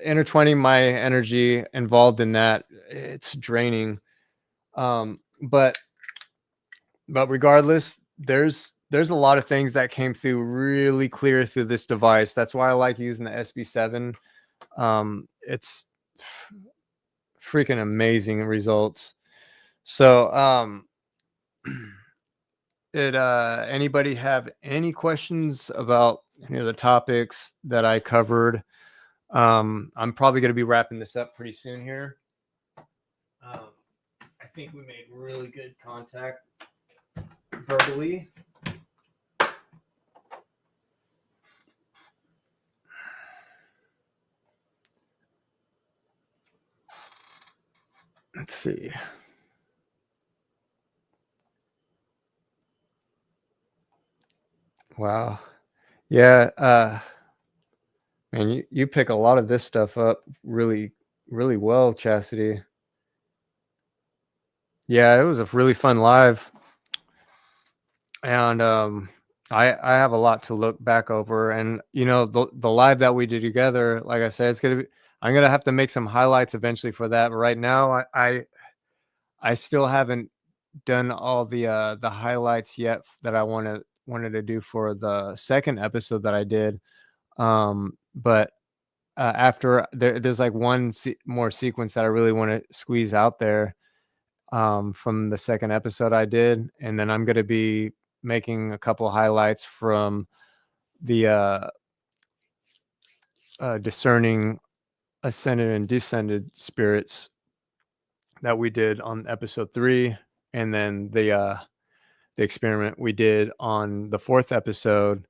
intertwining my energy involved in that, it's draining. But regardless, there's a lot of things that came through really clear through this device. That's why I like using the SB7. It's freaking amazing results. So did anybody have any questions about any of the topics that I covered? I'm probably going to be wrapping this up pretty soon here. I think we made really good contact verbally. Let's see. Wow. Yeah. Man, you pick a lot of this stuff up really, really well, Chastity. Yeah, it was a really fun live. And I have a lot to look back over. And you know, the live that we did together, like I said, I'm gonna have to make some highlights eventually for that. But right now I still haven't done all the highlights yet that I wanted to do for the second episode that I did. But after there's like one more sequence that I really want to squeeze out there from the second episode I did, and then I'm going to be making a couple highlights from the discerning ascended and descended spirits that we did on episode 3, and then the experiment we did on the 4th episode.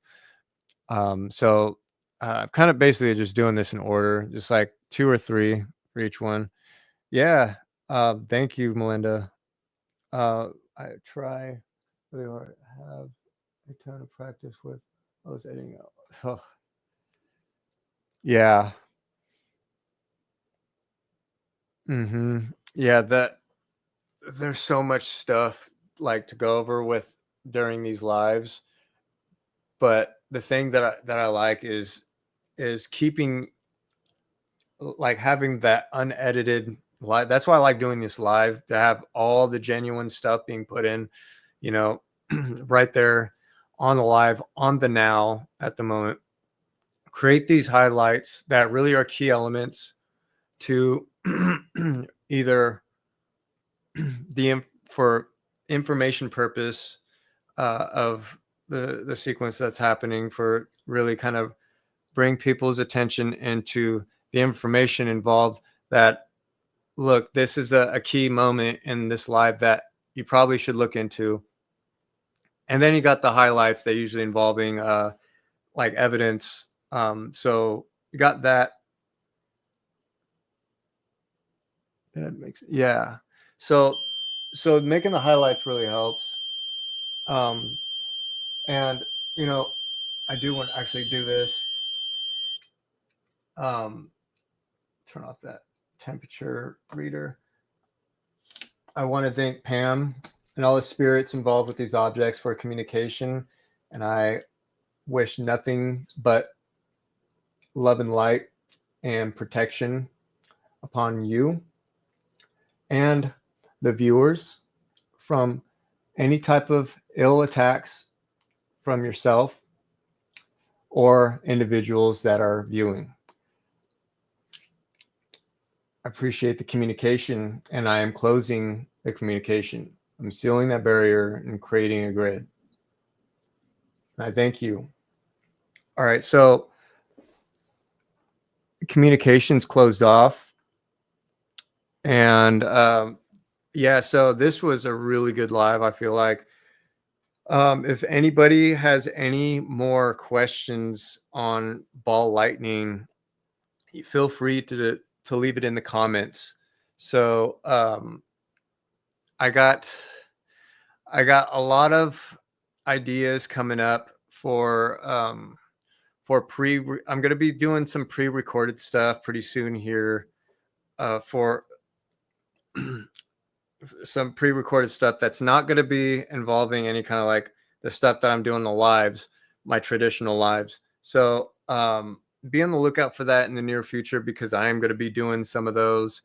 So kind of basically just doing this in order, just like 2 or 3 for each one. Yeah. Thank you, Melinda. I try really hard to have a ton of practice with I was editing out. Oh, yeah. Yeah, that there's so much stuff like to go over with during these lives, but the thing that I like is keeping like having that unedited live. That's why I like doing this live, to have all the genuine stuff being put in, you know, right there on the live, on the now at the moment. Create these highlights that really are key elements to either for information purpose of the sequence that's happening, for really kind of bring people's attention into the information involved, that look, this is a key moment in this live that you probably should look into. And then you got the highlights that usually involving like evidence. So you got that. That makes, yeah. So making the highlights really helps. Um, and you know, I do want to actually do this. Um, turn off that temperature reader. I want to thank Pam and all the spirits involved with these objects for communication. And I wish nothing but love and light and protection upon you and the viewers from any type of ill attacks from yourself or individuals that are viewing. I appreciate the communication, and I am closing the communication. I'm sealing that barrier and creating a grid. And I thank you. All right, so communications closed off. And yeah, so this was a really good live, I feel like. If anybody has any more questions on ball lightning, feel free to leave it in the comments. So I got a lot of ideas coming up for I'm going to be doing some pre-recorded stuff pretty soon here for some pre-recorded stuff that's not going to be involving any kind of like the stuff that I'm doing the lives, my traditional lives. So be on the lookout for that in the near future, because I am going to be doing some of those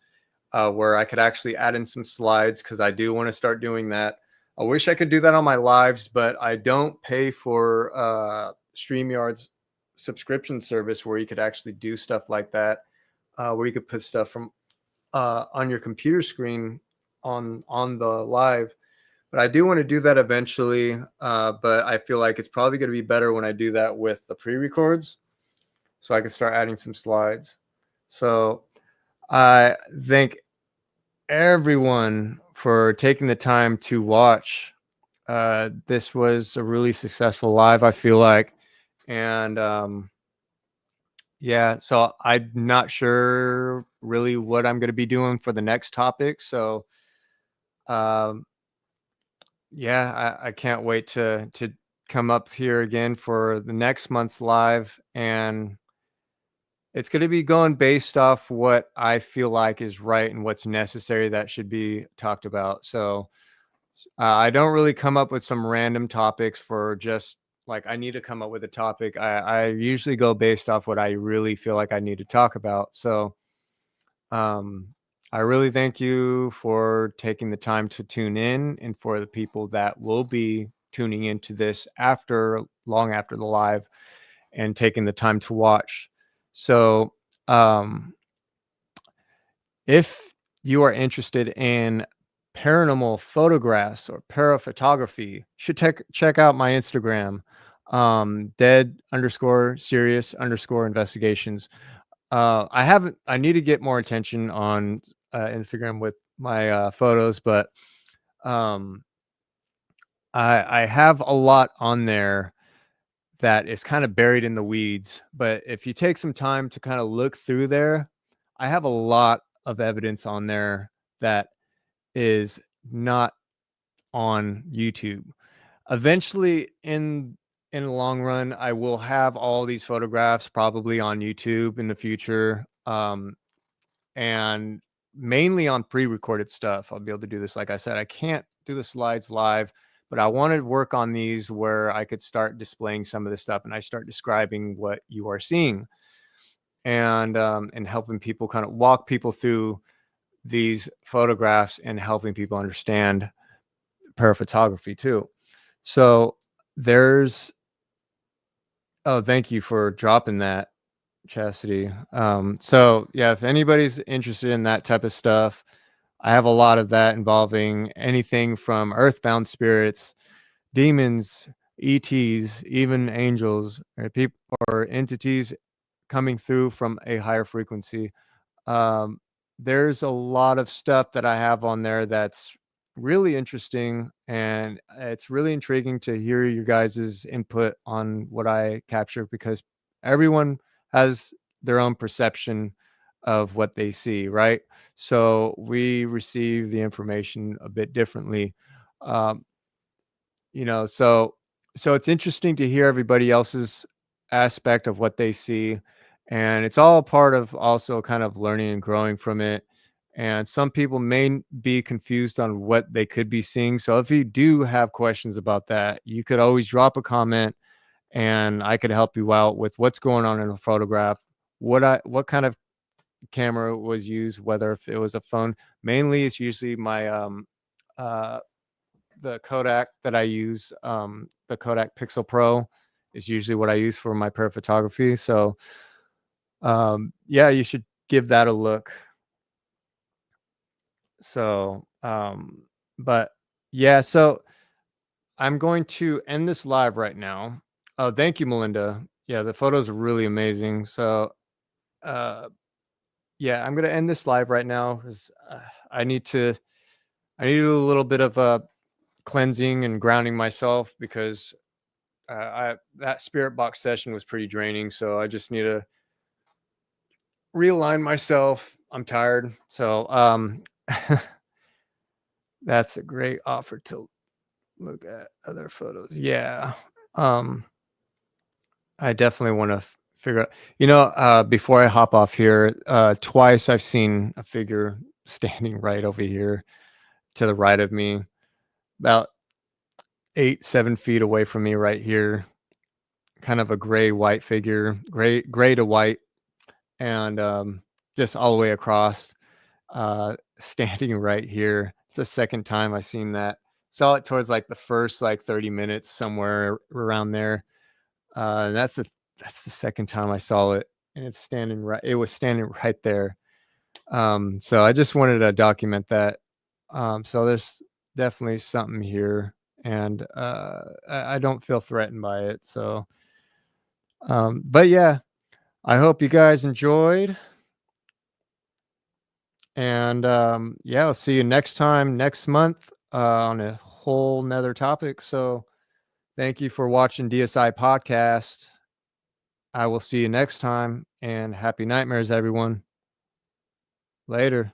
where I could actually add in some slides, because I do want to start doing that. I wish I could do that on my lives, but I don't pay for StreamYard's subscription service where you could actually do stuff like that, where you could put stuff from on your computer screen on the live. But I do want to do that eventually, but I feel like it's probably going to be better when I do that with the pre-records, so I can start adding some slides. So I thank everyone for taking the time to watch. This was a really successful live, I feel like. And yeah, so I'm not sure really what I'm going to be doing for the next topic. So yeah, I can't wait to come up here again for the next month's live. And it's going to be going based off what I feel like is right and what's necessary that should be talked about. So I don't really come up with some random topics for just like I need to come up with a topic. I usually go based off what I really feel like I need to talk about. So I really thank you for taking the time to tune in, and for the people that will be tuning into this long after the live and taking the time to watch. So if you are interested in paranormal photographs or paraphotography, you should check out my Instagram, dead_serious_investigations. I need to get more attention on Instagram with my photos, but I have a lot on there that is kind of buried in the weeds. But if you take some time to kind of look through there, I have a lot of evidence on there that is not on YouTube. Eventually, in the long run, I will have all these photographs probably on YouTube in the future, and mainly on pre-recorded stuff. I'll be able to do this. Like I said, I can't do the slides live, but I want to work on these where I could start displaying some of this stuff and I start describing what you are seeing, and helping people, kind of walk people through these photographs and helping people understand paraphotography too. So there's, oh, thank you for dropping that, Chastity. So yeah, if anybody's interested in that type of stuff, I have a lot of that involving anything from earthbound spirits, demons, ETs, even angels, or people or entities coming through from a higher frequency. There's a lot of stuff that I have on there that's really interesting, and it's really intriguing to hear you guys' input on what I capture, because everyone has their own perception of what they see, right? So we receive the information a bit differently. Um, so it's interesting to hear everybody else's aspect of what they see, and it's all part of also kind of learning and growing from it. and some people may be confused on what they could be seeing. So if you do have questions about that, you could always drop a comment and I could help you out with what's going on in a photograph, what kind of camera was used, whether if it was a phone. Mainly it's usually my uh the Kodak that I use, the Kodak Pixel Pro is usually what I use for my prayer photography. So yeah, you should give that a look. So but yeah, so I'm going to end this live right now. Oh, thank you, Melinda. Yeah, the photos are really amazing. So uh yeah, I'm gonna end this live right now because I need to do a little bit of cleansing and grounding myself, because that spirit box session was pretty draining. So I just need to realign myself. I'm tired. So that's a great offer to look at other photos. Yeah. Um I definitely want to figure out, before I hop off here, twice I've seen a figure standing right over here to the right of me, about 7 feet away from me right here, kind of a gray white figure, gray to white, and just all the way across, standing right here. It's the second time I've seen that. Saw it towards like the first like 30 minutes, somewhere around there. That's the second time I saw it, and it was standing right there. So I just wanted to document that. So there's definitely something here, and I don't feel threatened by it. So but yeah, I hope you guys enjoyed, and yeah, I'll see you next time next month on a whole nother topic. So thank you for watching DSI Podcast. I will see you next time, and happy nightmares, everyone. Later.